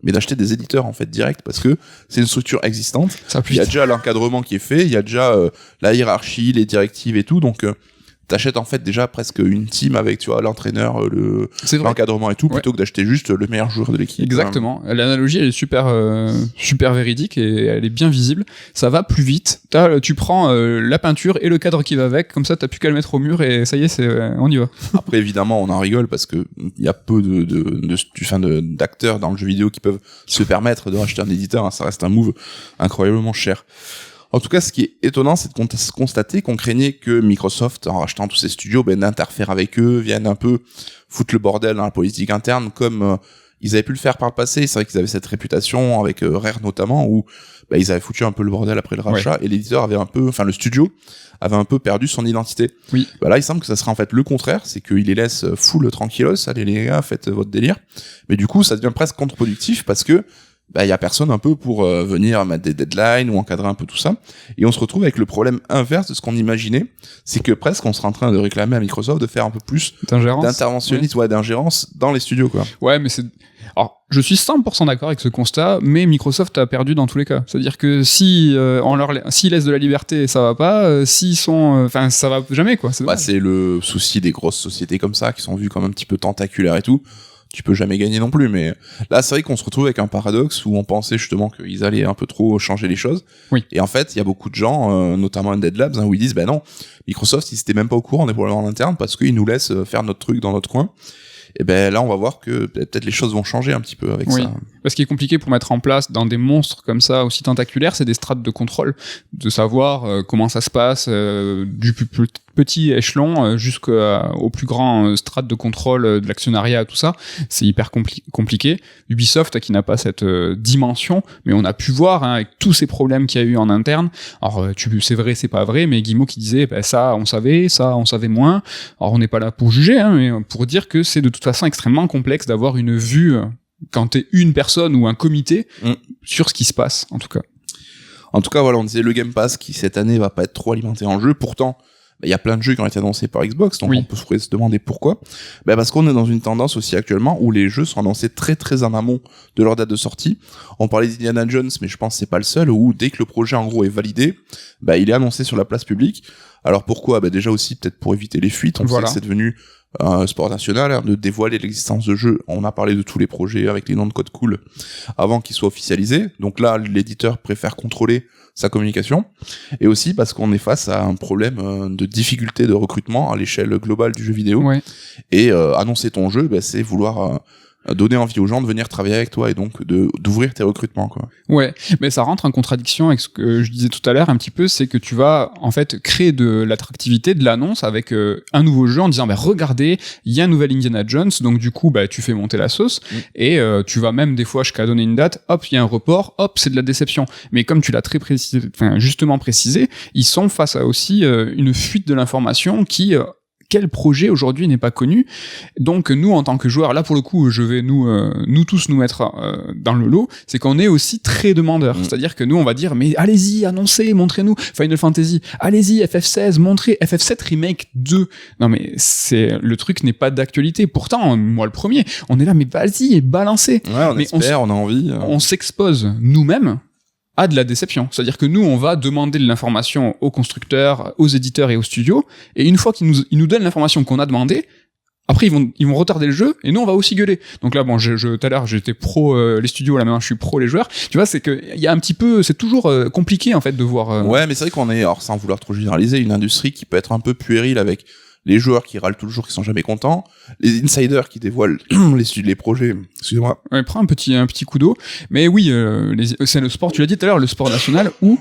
Speaker 2: mais d'acheter des éditeurs en fait direct, parce que c'est une structure existante. Il y a déjà l'encadrement qui est fait, il y a déjà la hiérarchie, les directives et tout, donc t'achètes en fait déjà presque une team avec, tu vois, l'entraîneur, l'encadrement et tout, plutôt que d'acheter juste le meilleur joueur de l'équipe.
Speaker 1: Exactement. L'analogie, elle est super véridique et elle est bien visible. Ça va plus vite. Tu prends la peinture et le cadre qui va avec, comme ça t'as plus qu'à le mettre au mur et ça y est, on y va.
Speaker 2: Après, évidemment, on en rigole parce que il y a peu d'acteurs dans le jeu vidéo qui peuvent se permettre de racheter un éditeur, hein. Ça reste un move incroyablement cher. En tout cas, ce qui est étonnant, c'est de constater qu'on craignait que Microsoft, en rachetant tous ces studios, n'interfère avec eux, vienne un peu foutre le bordel dans la politique interne, comme ils avaient pu le faire par le passé. C'est vrai qu'ils avaient cette réputation avec Rare notamment, où ils avaient foutu un peu le bordel après le rachat, et l'éditeur avait le studio avait un peu perdu son identité.
Speaker 1: Oui.
Speaker 2: Là, il semble que ça sera en fait le contraire, c'est qu'ils les laissent full tranquillos, allez les gars, faites votre délire. Mais du coup, ça devient presque contre-productif parce que y a personne un peu pour venir mettre des deadlines ou encadrer un peu tout ça, et on se retrouve avec le problème inverse de ce qu'on imaginait, c'est que presque on serait en train de réclamer à Microsoft de faire un peu plus d'interventionnisme, d'ingérence dans les studios, quoi.
Speaker 1: Ouais, mais alors, je suis 100% d'accord avec ce constat, mais Microsoft a perdu dans tous les cas. C'est-à-dire que s'ils laissent de la liberté, ça va pas. S'ils sont, ça va jamais, quoi.
Speaker 2: C'est le souci des grosses sociétés comme ça, qui sont vues comme un petit peu tentaculaires et tout. Tu peux jamais gagner non plus, mais là c'est vrai qu'on se retrouve avec un paradoxe où on pensait justement qu'ils allaient un peu trop changer les choses.
Speaker 1: Oui.
Speaker 2: Et en fait, il y a beaucoup de gens, notamment Undead Labs, où ils disent non, Microsoft ils étaient même pas au courant des problèmes en interne parce qu'ils nous laissent faire notre truc dans notre coin. Et là on va voir que peut-être les choses vont changer un petit peu avec ça.
Speaker 1: Ce qui est compliqué pour mettre en place dans des monstres comme ça aussi tentaculaires, c'est des strates de contrôle, de savoir comment ça se passe du plus petit échelon jusqu'au plus grand strate de contrôle de l'actionnariat, tout ça. C'est hyper compliqué. Ubisoft qui n'a pas cette dimension, mais on a pu voir avec tous ces problèmes qu'il y a eu en interne. Alors c'est vrai, c'est pas vrai, mais Guillemot qui disait ça on savait moins. Alors on n'est pas là pour juger, mais pour dire que c'est de toute façon extrêmement complexe d'avoir une vue quand t'es une personne ou un comité sur ce qui se passe, en tout cas.
Speaker 2: En tout cas, voilà, on disait le Game Pass qui cette année va pas être trop alimenté en jeu. Pourtant, il y a plein de jeux qui ont été annoncés par Xbox, donc on pourrait se demander pourquoi. Parce qu'on est dans une tendance aussi actuellement où les jeux sont annoncés très très en amont de leur date de sortie. On parlait d'Indiana Jones, mais je pense que c'est pas le seul, où dès que le projet en gros est validé, il est annoncé sur la place publique. Alors pourquoi ? Déjà aussi peut-être pour éviter les fuites. On sait que c'est devenu un sport national, de dévoiler l'existence de jeux. On a parlé de tous les projets avec les noms de code cool avant qu'ils soient officialisés. Donc là, l'éditeur préfère contrôler sa communication. Et aussi parce qu'on est face à un problème de difficulté de recrutement à l'échelle globale du jeu vidéo.
Speaker 1: Ouais.
Speaker 2: Et annoncer ton jeu, c'est vouloir donner envie aux gens de venir travailler avec toi et donc d'ouvrir tes recrutements, quoi.
Speaker 1: Ouais, mais ça rentre en contradiction avec ce que je disais tout à l'heure un petit peu, c'est que tu vas en fait créer de l'attractivité, de l'annonce avec un nouveau jeu en disant regardez, il y a un nouvel Indiana Jones, donc du coup tu fais monter la sauce et tu vas même des fois jusqu'à donner une date, hop, il y a un report, hop, c'est de la déception. Mais comme tu l'as très justement précisé, ils sont face à aussi une fuite de l'information qui quel projet aujourd'hui n'est pas connu. Donc nous en tant que joueurs, là pour le coup je vais nous tous nous mettre dans le lot, c'est qu'on est aussi très demandeurs. C'est-à-dire que nous on va dire mais allez-y, annoncez, montrez-nous Final Fantasy, allez-y FF16, montrez FF7 Remake 2. Non mais le truc n'est pas d'actualité. Pourtant moi le premier, on est là mais vas-y et balancez.
Speaker 2: Ouais, on espère, on a envie.
Speaker 1: On s'expose nous-mêmes à de la déception. C'est-à-dire que nous, on va demander de l'information aux constructeurs, aux éditeurs et aux studios, et une fois qu'ils nous donnent l'information qu'on a demandé, après, ils vont retarder le jeu, et nous, on va aussi gueuler. Donc là, bon, tout à l'heure, j'étais pro les studios, là maintenant, je suis pro les joueurs. Tu vois, c'est que il y a un petit peu, c'est toujours compliqué en fait de voir.
Speaker 2: Ouais, mais c'est vrai qu'on est, alors sans vouloir trop généraliser, une industrie qui peut être un peu puérile avec les joueurs qui râlent toujours, qui sont jamais contents, les insiders qui dévoilent les projets. Excusez-moi.
Speaker 1: Ouais, prends un petit coup d'eau. Mais oui, c'est le sport. Tu l'as dit tout à l'heure, le sport national où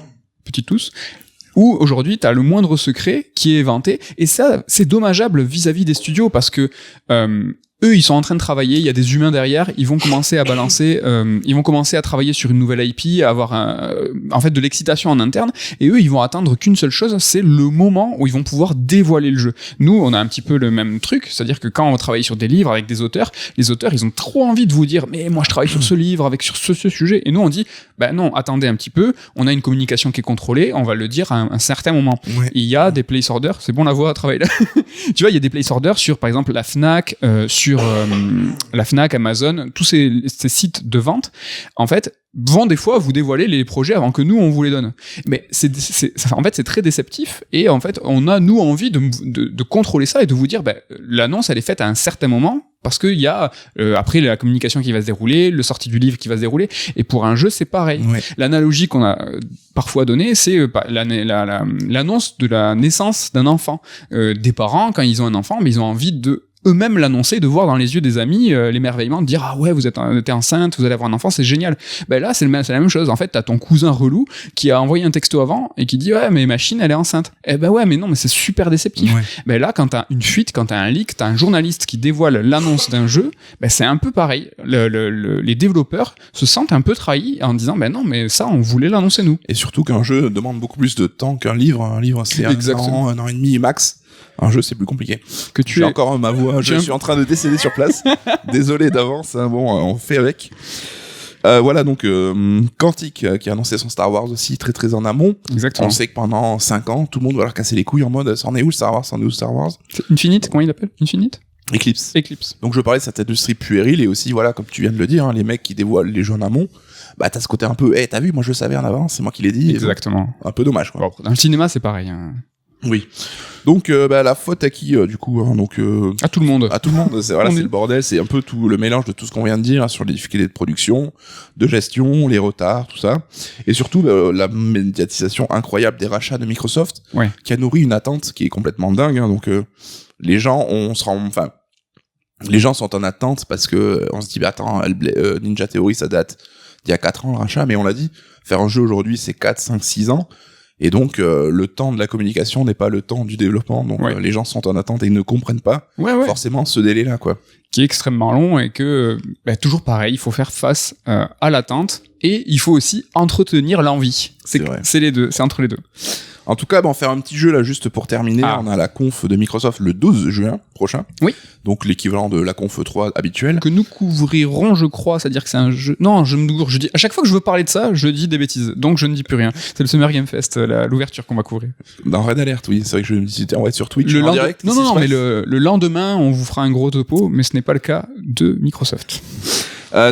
Speaker 1: où aujourd'hui t'as le moindre secret qui est vanté, et ça c'est dommageable vis-à-vis des studios parce que eux ils sont en train de travailler, il y a des humains derrière, ils vont commencer à balancer, ils vont commencer à travailler sur une nouvelle IP, à avoir en fait de l'excitation en interne, et eux ils vont attendre qu'une seule chose, c'est le moment où ils vont pouvoir dévoiler le jeu. Nous on a un petit peu le même truc, c'est-à-dire que quand on travaille sur des livres avec des auteurs, les auteurs ils ont trop envie de vous dire mais moi je travaille sur ce livre avec sur ce sujet, et nous on dit ben non, attendez un petit peu, on a une communication qui est contrôlée, on va le dire à un certain moment.
Speaker 2: Ouais.
Speaker 1: Il y a des place orders, c'est bon la voix à travailler là. Tu vois, il y a des place orders sur par exemple la Fnac, sur la Fnac, Amazon, tous ces sites de vente, en fait, vont des fois vous dévoiler les projets avant que nous on vous les donne. Mais en fait c'est très déceptif, et en fait on a nous envie de contrôler ça et de vous dire l'annonce elle est faite à un certain moment, parce qu'il y a après la communication qui va se dérouler, le sortie du livre qui va se dérouler, et pour un jeu c'est pareil.
Speaker 2: Ouais.
Speaker 1: L'analogie qu'on a parfois donnée, c'est l'annonce de la naissance d'un enfant. Des parents, quand ils ont un enfant, mais ils ont envie de eux-mêmes l'annoncer, de voir dans les yeux des amis l'émerveillement, de dire ah ouais vous êtes enceinte, vous allez avoir un enfant, c'est génial. Ben là c'est la même chose, en fait t'as ton cousin relou qui a envoyé un texto avant et qui dit ouais mais machine elle est enceinte. Eh ben ouais mais non, mais c'est super déceptif.
Speaker 2: Ouais.
Speaker 1: Ben là quand t'as une fuite, quand t'as un leak, t'as un journaliste qui dévoile l'annonce d'un jeu, ben c'est un peu pareil. Les développeurs se sentent un peu trahis en disant ben non mais ça on voulait l'annoncer nous.
Speaker 2: Et surtout qu'un jeu demande beaucoup plus de temps qu'un livre. Un livre c'est
Speaker 1: Exactement.
Speaker 2: un an et demi max. Un jeu c'est plus compliqué. J'ai encore ma voix, je suis en train de décéder sur place. Désolé d'avance, hein. Bon, on fait avec. Voilà, donc Quantic qui a annoncé son Star Wars aussi très très en amont.
Speaker 1: Exactement.
Speaker 2: On sait que pendant 5 ans, tout le monde va leur casser les couilles en mode c'en est où Star Wars, c'en est où Star Wars.
Speaker 1: Infinite, comment il appelle Infinite
Speaker 2: Eclipse.
Speaker 1: Donc
Speaker 2: je parlais de cette industrie puérile, et aussi voilà, comme tu viens de le dire, hein, les mecs qui dévoilent les jeux en amont, bah t'as ce côté un peu t'as vu, moi je le savais en avance, c'est moi qui l'ai dit.
Speaker 1: Exactement.
Speaker 2: Un peu dommage quoi.
Speaker 1: Bon, dans le cinéma c'est pareil. Hein.
Speaker 2: Oui. Donc la faute à qui du coup hein, donc
Speaker 1: à tout le monde.
Speaker 2: À tout le monde, c'est le bordel, c'est un peu tout le mélange de tout ce qu'on vient de dire, hein, sur les difficultés de production, de gestion, les retards, tout ça, et surtout la médiatisation incroyable des rachats de Microsoft,
Speaker 1: ouais,
Speaker 2: qui a nourri une attente qui est complètement dingue, hein, donc les gens les gens sont en attente parce que on se dit attends, Ninja Theory ça date d'il y a 4 ans le rachat, mais on l'a dit, faire un jeu aujourd'hui c'est 4, 5, 6 ans. Et donc, le temps de la communication n'est pas le temps du développement. Donc, les gens sont en attente et ils ne comprennent pas forcément ce délai-là, quoi.
Speaker 1: Qui est extrêmement long, et que, toujours pareil, il faut faire face à l'attente, et il faut aussi entretenir l'envie. C'est les deux, c'est entre les deux.
Speaker 2: En tout cas, on va faire un petit jeu là juste pour terminer. On a la conf de Microsoft le 12 juin prochain.
Speaker 1: Oui.
Speaker 2: Donc l'équivalent de la conf 3 habituelle.
Speaker 1: Que nous couvrirons, je crois, c'est-à-dire que c'est un jeu... Non, je dis... À chaque fois que je veux parler de ça, je dis des bêtises. Donc je ne dis plus rien. C'est le Summer Game Fest, l'ouverture qu'on va couvrir.
Speaker 2: Dans Red Alert, oui. C'est vrai que je me disais, on va être sur Twitch
Speaker 1: en
Speaker 2: direct.
Speaker 1: Non, mais le lendemain, on vous fera un gros topo, mais ce n'est pas le cas de Microsoft.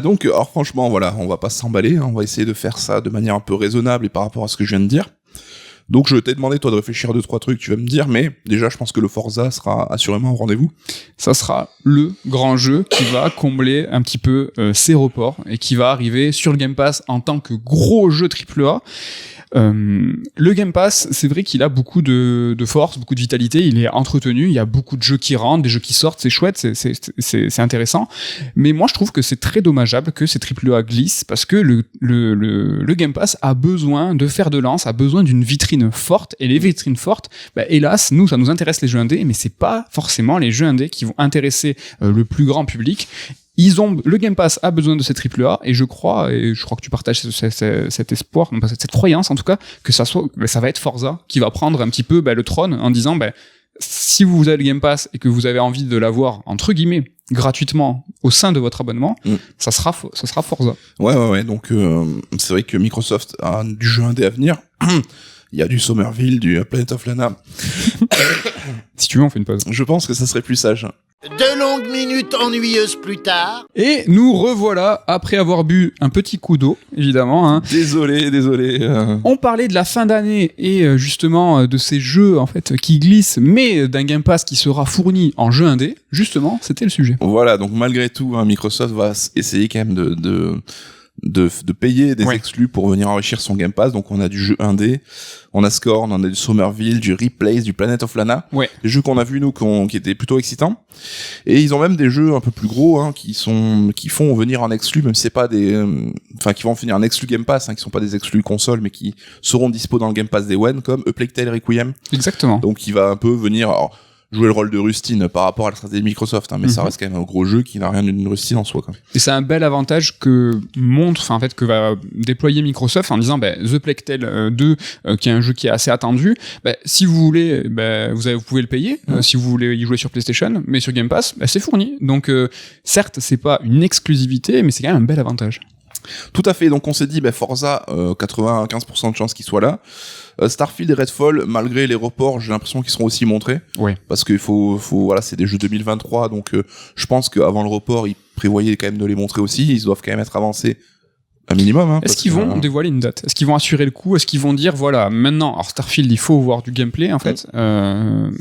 Speaker 2: Donc, alors franchement, voilà, on va pas s'emballer. On va essayer de faire ça de manière un peu raisonnable et par rapport à ce que je viens de dire. Donc je t'ai demandé toi de réfléchir à 2-3 trucs, tu vas me dire, mais déjà je pense que le Forza sera assurément au rendez-vous.
Speaker 1: Ça sera le grand jeu qui va combler un petit peu ces reports, et qui va arriver sur le Game Pass en tant que gros jeu AAA. Le Game Pass, c'est vrai qu'il a beaucoup de force, beaucoup de vitalité, il est entretenu, il y a beaucoup de jeux qui rentrent, des jeux qui sortent, c'est chouette, c'est intéressant, mais moi je trouve que c'est très dommageable que ces AAA glissent, parce que le Game Pass a besoin de fer de lance, a besoin d'une vitrine forte, et les vitrines fortes, hélas, nous ça nous intéresse les jeux indés, mais c'est pas forcément les jeux indés qui vont intéresser le plus grand public. Le Game Pass a besoin de ces AAA, et je crois que tu partages cet espoir, non pas cette croyance en tout cas, que ça va être Forza qui va prendre un petit peu le trône en disant si vous avez le Game Pass et que vous avez envie de l'avoir entre guillemets gratuitement au sein de votre abonnement, ça sera Forza.
Speaker 2: Ouais, donc c'est vrai que Microsoft a du jeu indé à venir. Il y a du Somerville, du Planet of Lana.
Speaker 1: Si tu veux, on fait une pause.
Speaker 2: Je pense que ça serait plus sage.
Speaker 3: 2 longues minutes ennuyeuses plus tard.
Speaker 1: Et nous revoilà après avoir bu un petit coup d'eau, évidemment. Hein.
Speaker 2: Désolé.
Speaker 1: On parlait de la fin d'année et justement de ces jeux en fait qui glissent, mais d'un Game Pass qui sera fourni en jeu indé. Justement, c'était le sujet.
Speaker 2: Voilà, donc malgré tout, hein, Microsoft va essayer quand même de payer des exclus pour venir enrichir son Game Pass. Donc on a du jeu indé, on a Scorn, on a du Somerville, du Replace, du Planet of Lana, des jeux qu'on a vus nous qui étaient plutôt excitants. Et ils ont même des jeux un peu plus gros hein, qui font venir en exclus, même si c'est pas qui vont venir en exclus Game Pass, hein, qui sont pas des exclus console, mais qui seront dispo dans le Game Pass Day One, comme A Plague Tale Requiem.
Speaker 1: Exactement.
Speaker 2: Donc il va un peu venir. Alors, jouer le rôle de Rustine par rapport à la stratégie de Microsoft, hein, mais ça reste quand même un gros jeu qui n'a rien d'une Rustine en soi. Quoi.
Speaker 1: Et c'est un bel avantage que va déployer Microsoft en disant The Plague Tale 2, qui est un jeu qui est assez attendu, si vous voulez, vous pouvez le payer, si vous voulez y jouer sur PlayStation, mais sur Game Pass, c'est fourni. Donc certes, c'est pas une exclusivité, mais c'est quand même un bel avantage.
Speaker 2: Tout à fait, donc on s'est dit Forza, 95% de chances qu'il soit là. Starfield et Redfall, malgré les reports, j'ai l'impression qu'ils seront aussi montrés.
Speaker 1: Oui.
Speaker 2: Parce qu'il voilà, c'est des jeux 2023, donc je pense qu'avant le report, ils prévoyaient quand même de les montrer aussi. Ils doivent quand même être avancés un minimum. Hein,
Speaker 1: Est-ce qu'ils vont dévoiler une date ? Est-ce qu'ils vont assurer le coup ? Est-ce qu'ils vont dire voilà, maintenant, alors Starfield, il faut voir du gameplay en fait.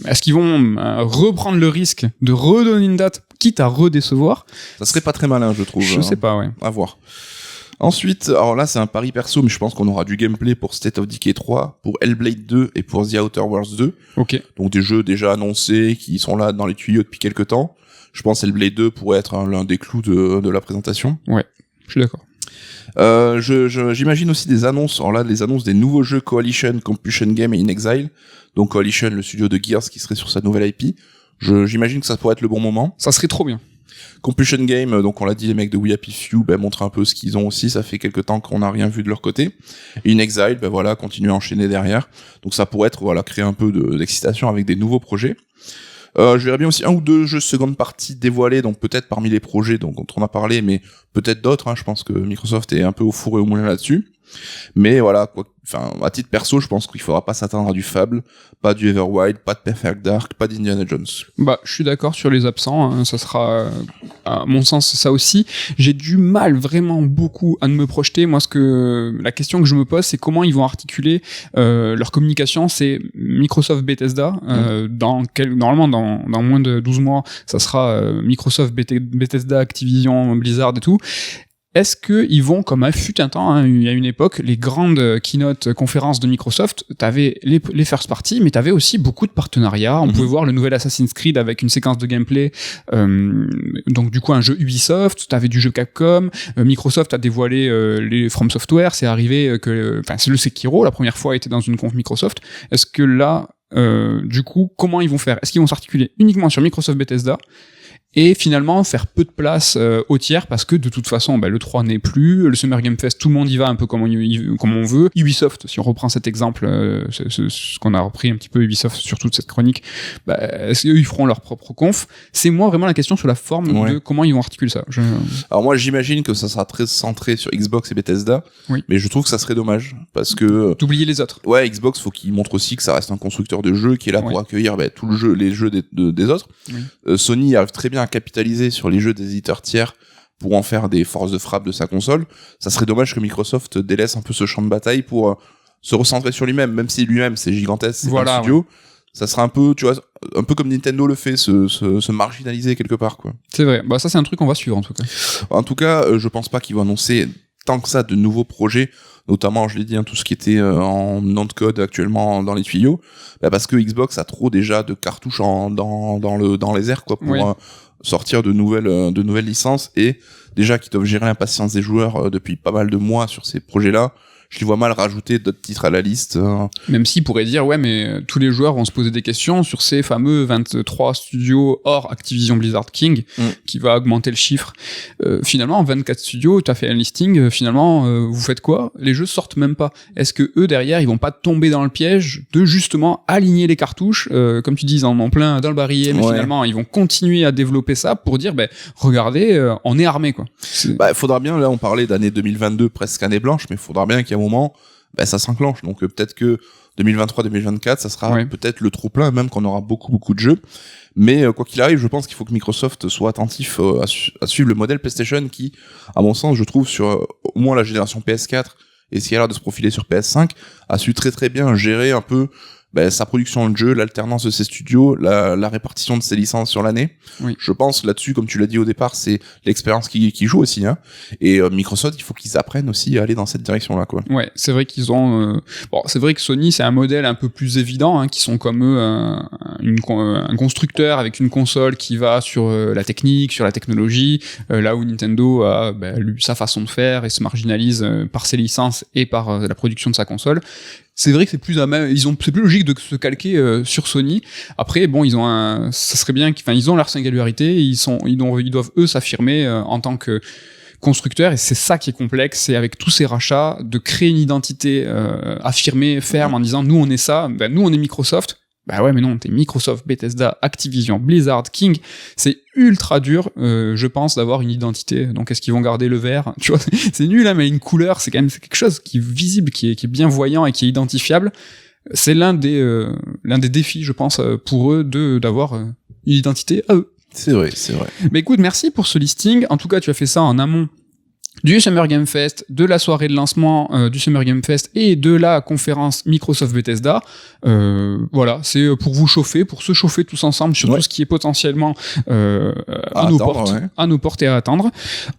Speaker 1: Est-ce qu'ils vont reprendre le risque de redonner une date, quitte à redécevoir ?
Speaker 2: Ça serait pas très malin, je trouve.
Speaker 1: Je sais pas, ouais.
Speaker 2: À voir. Ensuite, alors là c'est un pari perso, mais je pense qu'on aura du gameplay pour State of Decay 3, pour Hellblade 2 et pour The Outer Worlds 2.
Speaker 1: Ok. Donc
Speaker 2: des jeux déjà annoncés, qui sont là dans les tuyaux depuis quelques temps. Je pense Hellblade 2 pourrait être l'un des clous de la présentation.
Speaker 1: Ouais, je suis d'accord.
Speaker 2: J'imagine aussi des annonces, alors là les annonces des nouveaux jeux Coalition, Compulsion Game et In Exile. Donc Coalition, le studio de Gears qui serait sur sa nouvelle IP. J'imagine que ça pourrait être le bon moment.
Speaker 1: Ça serait trop bien.
Speaker 2: Compulsion Game, donc on l'a dit, les mecs de We Happy Few, montrent un peu ce qu'ils ont aussi, ça fait quelques temps qu'on n'a rien vu de leur côté. In Exile, voilà, continuer à enchaîner derrière. Donc ça pourrait être, voilà, créer un peu d'excitation avec des nouveaux projets. Je verrais bien aussi un ou deux jeux seconde partie dévoilés, donc peut-être parmi les projets dont on a parlé, mais peut-être d'autres, hein, je pense que Microsoft est un peu au four et au moulin là-dessus. Mais voilà, à titre perso, je pense qu'il faudra pas s'attendre à du Fable, pas du Everwild, pas de Perfect Dark, pas d'Indiana Jones.
Speaker 1: Je suis d'accord sur les absents, hein, ça sera, à mon sens, ça aussi. J'ai du mal vraiment beaucoup à me projeter. Moi, la question que je me pose, c'est comment ils vont articuler leur communication. C'est Microsoft Bethesda, normalement dans moins de 12 mois, ça sera Microsoft Bethesda, Activision, Blizzard et tout. Est-ce que ils vont, comme à fut un temps, hein, il y a une époque, les grandes keynote conférences de Microsoft, t'avais les first party, mais t'avais aussi beaucoup de partenariats. On pouvait voir le nouvel Assassin's Creed avec une séquence de gameplay, donc du coup un jeu Ubisoft, t'avais du jeu Capcom, Microsoft a dévoilé les From Software, c'est arrivé c'est le Sekiro, la première fois était dans une conf Microsoft. Est-ce que là, du coup, comment ils vont faire ? Est-ce qu'ils vont s'articuler uniquement sur Microsoft Bethesda ? Et finalement faire peu de place aux tiers parce que de toute façon le 3 n'est plus, le Summer Game Fest tout le monde y va un peu comme on veut. Ubisoft, si on reprend cet exemple, ce qu'on a repris un petit peu Ubisoft sur toute cette chronique, est-ce qu'eux ils feront leur propre conf ? C'est moi vraiment la question sur la forme de comment ils vont articuler ça.
Speaker 2: Alors moi j'imagine que ça sera très centré sur Xbox et Bethesda, mais je trouve que ça serait dommage parce que
Speaker 1: d'oublier les autres.
Speaker 2: Ouais, Xbox faut qu'ils montrent aussi que ça reste un constructeur de jeux qui est là pour accueillir tout le jeu, les jeux des autres. Sony arrive très bien à capitaliser sur les jeux des éditeurs tiers pour en faire des forces de frappe de sa console. Ça serait dommage que Microsoft délaisse un peu ce champ de bataille pour se recentrer sur lui-même, même si lui-même c'est gigantesque, c'est un studio. Ça sera un peu, tu vois, un peu comme Nintendo le fait, se marginaliser quelque part, quoi.
Speaker 1: C'est vrai. Ça c'est un truc qu'on va suivre en tout cas.
Speaker 2: En tout cas, je pense pas qu'ils vont annoncer tant que ça de nouveaux projets, notamment, je l'ai dit, tout ce qui était en nom de code actuellement dans les tuyaux, parce que Xbox a trop déjà de cartouches dans les airs, quoi, pour sortir de nouvelles licences, et déjà qu'ils doivent gérer l'impatience des joueurs depuis pas mal de mois sur ces projets-là. Je les vois mal rajouter d'autres titres à la liste.
Speaker 1: Même s'ils pourraient dire, mais tous les joueurs vont se poser des questions sur ces fameux 23 studios hors Activision Blizzard King, qui va augmenter le chiffre. Finalement, 24 studios, t'as fait un listing, finalement, vous faites quoi ? Les jeux sortent même pas. Est-ce que eux, derrière, ils vont pas tomber dans le piège de justement aligner les cartouches, comme tu dis, ils en ont plein dans le barillet, mais finalement, ils vont continuer à développer ça pour dire, regardez, on est armé, quoi.
Speaker 2: Faudra bien, là, on parlait d'année 2022, presque année blanche, mais faudra bien qu'il y ait un moment, ça s'enclenche. Donc peut-être que 2023-2024, ça sera peut-être le trop-plein, même qu'on aura beaucoup de jeux. Mais quoi qu'il arrive, je pense qu'il faut que Microsoft soit attentif à suivre le modèle PlayStation qui, à mon sens, je trouve, sur au moins la génération PS4 et ce qui a l'air de se profiler sur PS5, a su très bien gérer un peu sa production de jeu, l'alternance de ses studios, la répartition de ses licences sur l'année.
Speaker 1: Oui.
Speaker 2: Je pense là-dessus, comme tu l'as dit au départ, c'est l'expérience qui joue aussi, hein. Et Microsoft, il faut qu'ils apprennent aussi à aller dans cette direction-là, quoi.
Speaker 1: Ouais, c'est vrai qu'ils ont. Bon, c'est vrai que Sony, c'est un modèle un peu plus évident, hein, qui sont comme eux un constructeur avec une console qui va sur la technique, sur la technologie, là où Nintendo a sa façon de faire et se marginalise par ses licences et par la production de sa console. C'est vrai que c'est plus logique de se calquer sur Sony. Après, bon, ça serait bien ils ont leur singularité, ils doivent eux s'affirmer en tant que constructeurs, et c'est ça qui est complexe, c'est avec tous ces rachats de créer une identité affirmée, ferme, en disant nous on est ça, nous on est Microsoft. Bah ouais, mais non, t'es Microsoft, Bethesda, Activision, Blizzard, King. C'est ultra dur, je pense, d'avoir une identité. Donc, est-ce qu'ils vont garder le vert? Tu vois, c'est nul, hein, mais une couleur, c'est quand même quelque chose qui est visible, qui est bien voyant et qui est identifiable. C'est l'un des défis, je pense, pour eux, d'avoir une identité à eux.
Speaker 2: C'est vrai.
Speaker 1: Mais écoute, merci pour ce listing. En tout cas, tu as fait ça en amont du Summer Game Fest, de la soirée de lancement du Summer Game Fest et de la conférence Microsoft Bethesda. Voilà, c'est pour vous chauffer, pour se chauffer tous ensemble sur tout ce qui est potentiellement à nos portes et à attendre.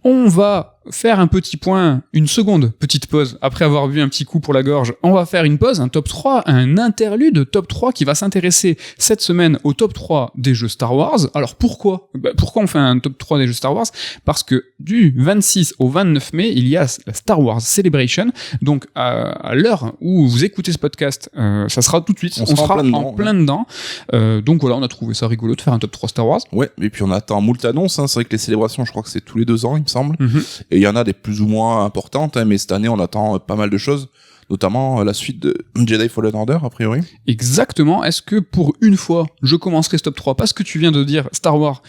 Speaker 1: On va faire un petit point, une seconde petite pause, après avoir bu un petit coup pour la gorge. On va faire une pause, un top 3, un interlude top 3 qui va s'intéresser cette semaine au top 3 des jeux Star Wars. Alors pourquoi on fait un top 3 des jeux Star Wars? Parce que du 26 au 29 mai, il y a la Star Wars Celebration. Donc à l'heure où vous écoutez ce podcast, ça sera tout de suite, on sera en plein dedans. Donc voilà, on a trouvé ça rigolo de faire un top 3 Star Wars.
Speaker 2: Ouais, et puis on attend moult annonces, hein. C'est vrai que les célébrations, je crois que c'est tous les 2 ans, il me semble.
Speaker 1: Mm-hmm.
Speaker 2: Et il y en a des plus ou moins importantes, hein, mais cette année, on attend pas mal de choses, notamment la suite de Jedi Fallen Order, a priori.
Speaker 1: Exactement. Est-ce que pour une fois, je commencerai ce top 3 parce que tu viens de dire Star Wars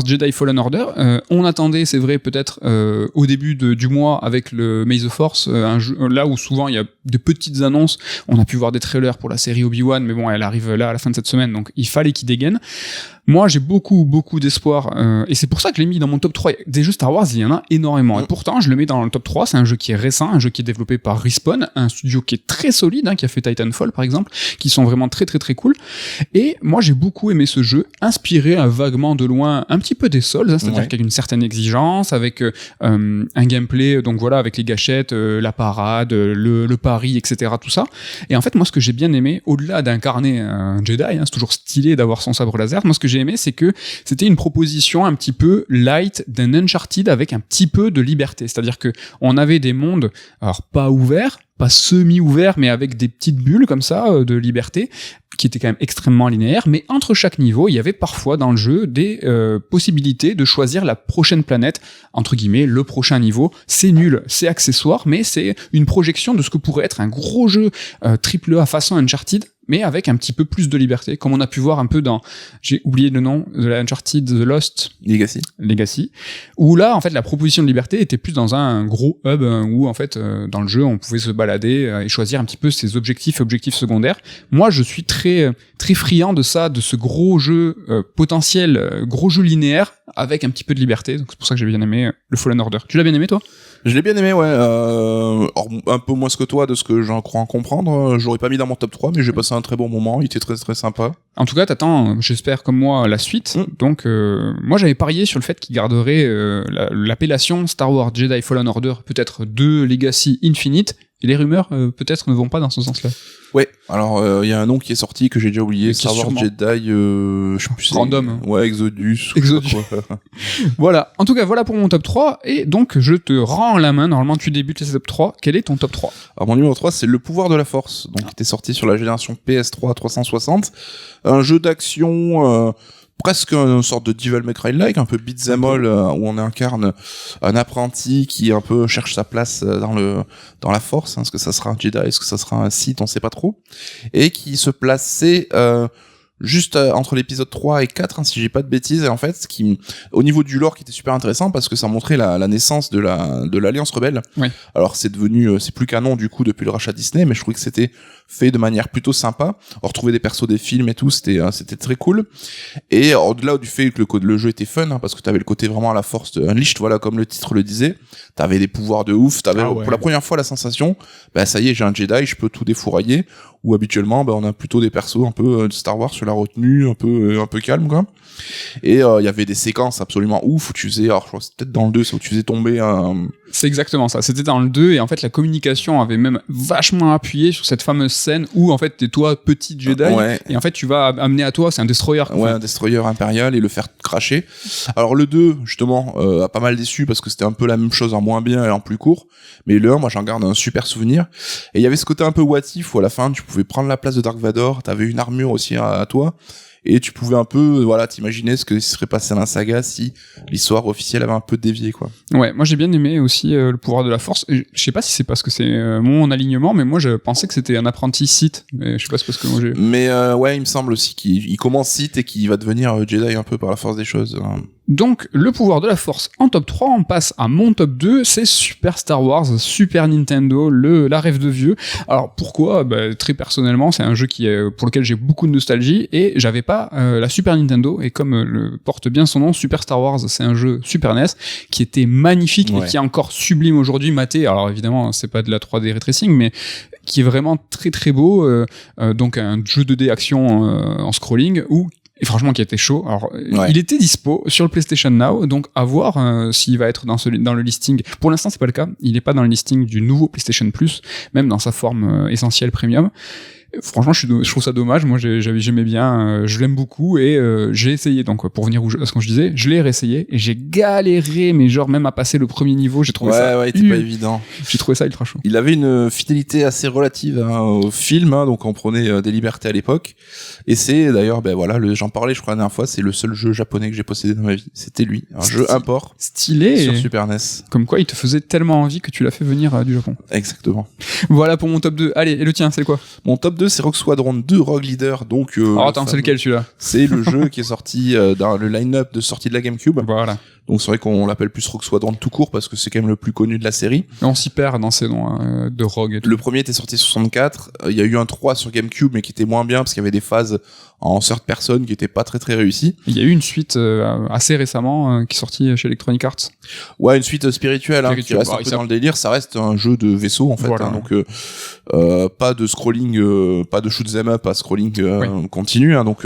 Speaker 1: Jedi Fallen Order. On attendait, c'est vrai, peut-être au début du mois avec le May the Force, un jeu, là où souvent il y a des petites annonces. On a pu voir des trailers pour la série Obi-Wan, mais bon, elle arrive là à la fin de cette semaine, donc il fallait qu'il dégaine. Moi, j'ai beaucoup d'espoir, et c'est pour ça que je l'ai mis dans mon top 3. Des jeux Star Wars, il y en a énormément. Et pourtant, je le mets dans le top 3. C'est un jeu qui est récent, un jeu qui est développé par Respawn, un studio qui est très solide, hein, qui a fait Titanfall, par exemple, qui sont vraiment très cool. Et moi, j'ai beaucoup aimé ce jeu, inspiré vaguement de loin, un petit peu des Souls, hein, c'est-à-dire qu'il y a une certaine exigence, avec un gameplay, donc voilà, avec les gâchettes, la parade, le pari, etc., tout ça. Et en fait, moi, ce que j'ai bien aimé, au-delà d'incarner un Jedi, hein, c'est toujours stylé d'avoir son sabre laser, moi, ce que j'ai aimé, c'est que c'était une proposition un petit peu light d'un Uncharted avec un petit peu de liberté. C'est-à-dire que on avait des mondes, alors pas ouverts, pas semi-ouverts, mais avec des petites bulles comme ça de liberté, qui étaient quand même extrêmement linéaires, mais entre chaque niveau, il y avait parfois dans le jeu des possibilités de choisir la prochaine planète, entre guillemets, le prochain niveau. C'est nul, c'est accessoire, mais c'est une projection de ce que pourrait être un gros jeu AAA façon Uncharted, mais avec un petit peu plus de liberté, comme on a pu voir un peu dans, j'ai oublié le nom de la Uncharted The Lost Legacy, où là, en fait, la proposition de liberté était plus dans un gros hub où, en fait, dans le jeu, on pouvait se balader et choisir un petit peu ses objectifs secondaires. Moi, je suis très friand de ça, de ce gros jeu potentiel, gros jeu linéaire, avec un petit peu de liberté. Donc c'est pour ça que j'ai bien aimé le Fallen Order. Tu l'as bien aimé, toi?
Speaker 2: Je l'ai bien aimé, ouais. Un peu moins que toi, de ce que j'en crois en comprendre. J'aurais pas mis dans mon top 3, mais j'ai passé un très bon moment. Il était très sympa.
Speaker 1: En tout cas, t'attends, j'espère comme moi, la suite. Donc, moi, j'avais parié sur le fait qu'il garderait l'appellation Star Wars Jedi Fallen Order, peut-être 2 Legacy Infinite. Et les rumeurs, peut-être, ne vont pas dans ce sens-là.
Speaker 2: Ouais, alors il y a un nom qui est sorti que j'ai déjà oublié, Star Wars Jedi, je sais plus.
Speaker 1: Random.
Speaker 2: Ouais, Exodus.
Speaker 1: Voilà. En tout cas, voilà pour mon top 3. Et donc, je te rends la main. Normalement, tu débutes les top 3. Quel est ton top 3?
Speaker 2: Alors, mon numéro 3, c'est Le Pouvoir de la Force. Donc, qui était sorti sur la génération PS3 360. Un jeu d'action, presque une sorte de Devil May Cry-like, un peu beat'em all, où on incarne un apprenti qui un peu cherche sa place dans la force. Hein. Est-ce que ça sera un Jedi, est-ce que ça sera un Sith, on sait pas trop. Et qui se plaçait juste entre l'épisode 3 et 4, hein, si j'ai pas de bêtises. Et en fait, ce qui, au niveau du lore, qui était super intéressant parce que ça montrait la naissance de l'Alliance Rebelle.
Speaker 1: Oui.
Speaker 2: Alors c'est devenu, c'est plus canon du coup depuis le rachat Disney, mais je trouvais que c'était fait de manière plutôt sympa. On retrouvait des persos des films et tout, c'était très cool. Et au-delà du fait que le jeu était fun, hein, parce que t'avais le côté vraiment à la force de Unleashed, voilà, comme le titre le disait, t'avais des pouvoirs de ouf, t'avais pour la première fois la sensation, bah ça y est, j'ai un Jedi, je peux tout défourailler. Où habituellement, bah on a plutôt des persos un peu de Star Wars sur la retenue, un peu calme quoi. Et il y avait des séquences absolument ouf où tu faisais, alors je crois que c'était peut-être dans le 2, c'est où tu faisais tomber un...
Speaker 1: C'est exactement ça, c'était dans le 2 et en fait la communication avait même vachement appuyé sur cette fameuse scène où en fait t'es toi petit Jedi et en fait tu vas amener à toi, c'est un destroyer.
Speaker 2: Ouais, un destroyer impérial et le faire cracher. Alors le 2 justement a pas mal déçu parce que c'était un peu la même chose en moins bien et en plus court, mais le 1 moi j'en garde un super souvenir. Et il y avait ce côté un peu what if où à la fin tu pouvais prendre la place de Dark Vador, t'avais une armure aussi à toi. Et tu pouvais un peu, voilà, t'imaginer ce que serait passé dans la saga si l'histoire officielle avait un peu dévié, quoi.
Speaker 1: Ouais, moi j'ai bien aimé aussi le pouvoir de la force. Je sais pas si c'est parce que c'est mon alignement, mais moi je pensais que c'était un apprenti Sith. Mais je sais pas si c'est parce que moi j'ai...
Speaker 2: Mais ouais, il me semble aussi qu'il commence Sith et qu'il va devenir Jedi un peu par la force des choses.
Speaker 1: Donc, le pouvoir de la force en top 3, on passe à mon top 2, c'est Super Star Wars, Super Nintendo, la rêve de vieux. Alors, pourquoi? Bah, très personnellement, c'est un jeu pour lequel j'ai beaucoup de nostalgie, et j'avais pas la Super Nintendo, et comme le porte bien son nom, Super Star Wars, c'est un jeu Super NES, qui était magnifique, et qui est encore sublime aujourd'hui, maté. Alors, évidemment, c'est pas de la 3D ray tracing, mais qui est vraiment très très beau, donc un jeu 2D action en scrolling, et franchement qui était chaud. Alors il était dispo sur le PlayStation Now, donc à voir s'il va être dans le listing. Pour l'instant c'est pas le cas, il est pas dans le listing du nouveau PlayStation Plus, même dans sa forme essentielle premium. Franchement, je trouve ça dommage. Moi, j'aimais bien, je l'aime beaucoup et j'ai essayé. Donc, pour venir à ce que je disais, je l'ai réessayé et j'ai galéré, mais genre même à passer le premier niveau, j'ai trouvé ça.
Speaker 2: Ouais, c'était pas évident.
Speaker 1: J'ai trouvé ça ultra chaud.
Speaker 2: Il avait une fidélité assez relative au film, hein, donc on prenait des libertés à l'époque. Et c'est d'ailleurs, ben voilà, j'en parlais, je crois la dernière fois, c'est le seul jeu japonais que j'ai possédé dans ma vie. C'était lui, un jeu import,
Speaker 1: stylé,
Speaker 2: sur Super NES.
Speaker 1: Comme quoi, il te faisait tellement envie que tu l'as fait venir du Japon.
Speaker 2: Exactement.
Speaker 1: Voilà pour mon top 2. Allez, et le tien, c'est quoi?
Speaker 2: Mon top 2, c'est Rogue Squadron 2 Rogue Leader, donc...
Speaker 1: attends, c'est lequel celui-là?
Speaker 2: C'est le jeu qui est sorti dans le line-up de sortie de la GameCube.
Speaker 1: Voilà.
Speaker 2: Donc c'est vrai qu'on l'appelle plus Rogue Squadron tout court parce que c'est quand même le plus connu de la série.
Speaker 1: Et on s'y perd dans ces noms de Rogue et tout.
Speaker 2: Le premier était sorti 64, il y a eu un 3 sur GameCube mais qui était moins bien parce qu'il y avait des phases en third person qui étaient pas très très réussies.
Speaker 1: Il y a eu une suite assez récemment qui est sortie chez Electronic Arts.
Speaker 2: Ouais, une suite spirituelle qui reste un peu dans le délire, ça reste un jeu de vaisseau en fait,
Speaker 1: voilà.
Speaker 2: Donc pas de scrolling, pas de shoot 'em up à scrolling continu, hein, donc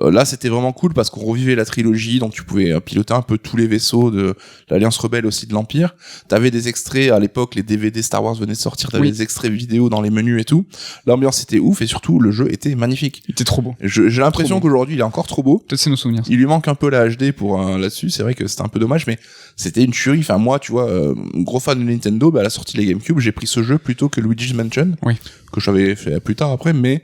Speaker 2: là c'était vraiment cool parce qu'on revivait la trilogie, donc tu pouvais piloter un peu tous les vaisseaux de l'Alliance Rebelle, aussi de l'Empire. T'avais des extraits, à l'époque les DVD Star Wars venaient de sortir, t'avais des extraits vidéo dans les menus et tout. L'ambiance était ouf et surtout le jeu était magnifique.
Speaker 1: Il était trop beau.
Speaker 2: J'ai l'impression qu'aujourd'hui il est encore trop beau.
Speaker 1: Peut-être c'est nos souvenirs.
Speaker 2: Il lui manque un peu la HD pour là-dessus, c'est vrai que c'était un peu dommage, mais c'était une tuerie. Enfin moi, tu vois, gros fan de Nintendo, à la sortie de la GameCube, j'ai pris ce jeu plutôt que Luigi's Mansion, que j'avais fait plus tard après, mais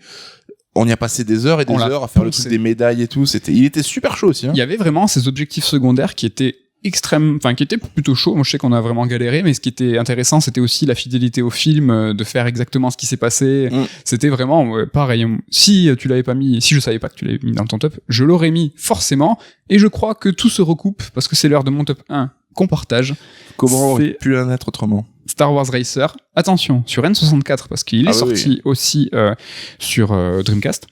Speaker 2: on y a passé des heures et des heures à faire le truc des médailles et tout. Il était super chaud aussi. Hein.
Speaker 1: Il y avait vraiment ces objectifs secondaires qui étaient qui étaient plutôt chauds. Moi, je sais qu'on a vraiment galéré, mais ce qui était intéressant, c'était aussi la fidélité au film, de faire exactement ce qui s'est passé. C'était vraiment pareil. Si tu l'avais pas mis, si je savais pas que tu l'avais mis dans ton top, je l'aurais mis forcément. Et je crois que tout se recoupe parce que c'est l'heure de mon top 1 qu'on partage.
Speaker 2: Comment aurait pu en être autrement?
Speaker 1: Star Wars Racer, attention, sur N64 parce qu'il est sorti aussi sur Dreamcast.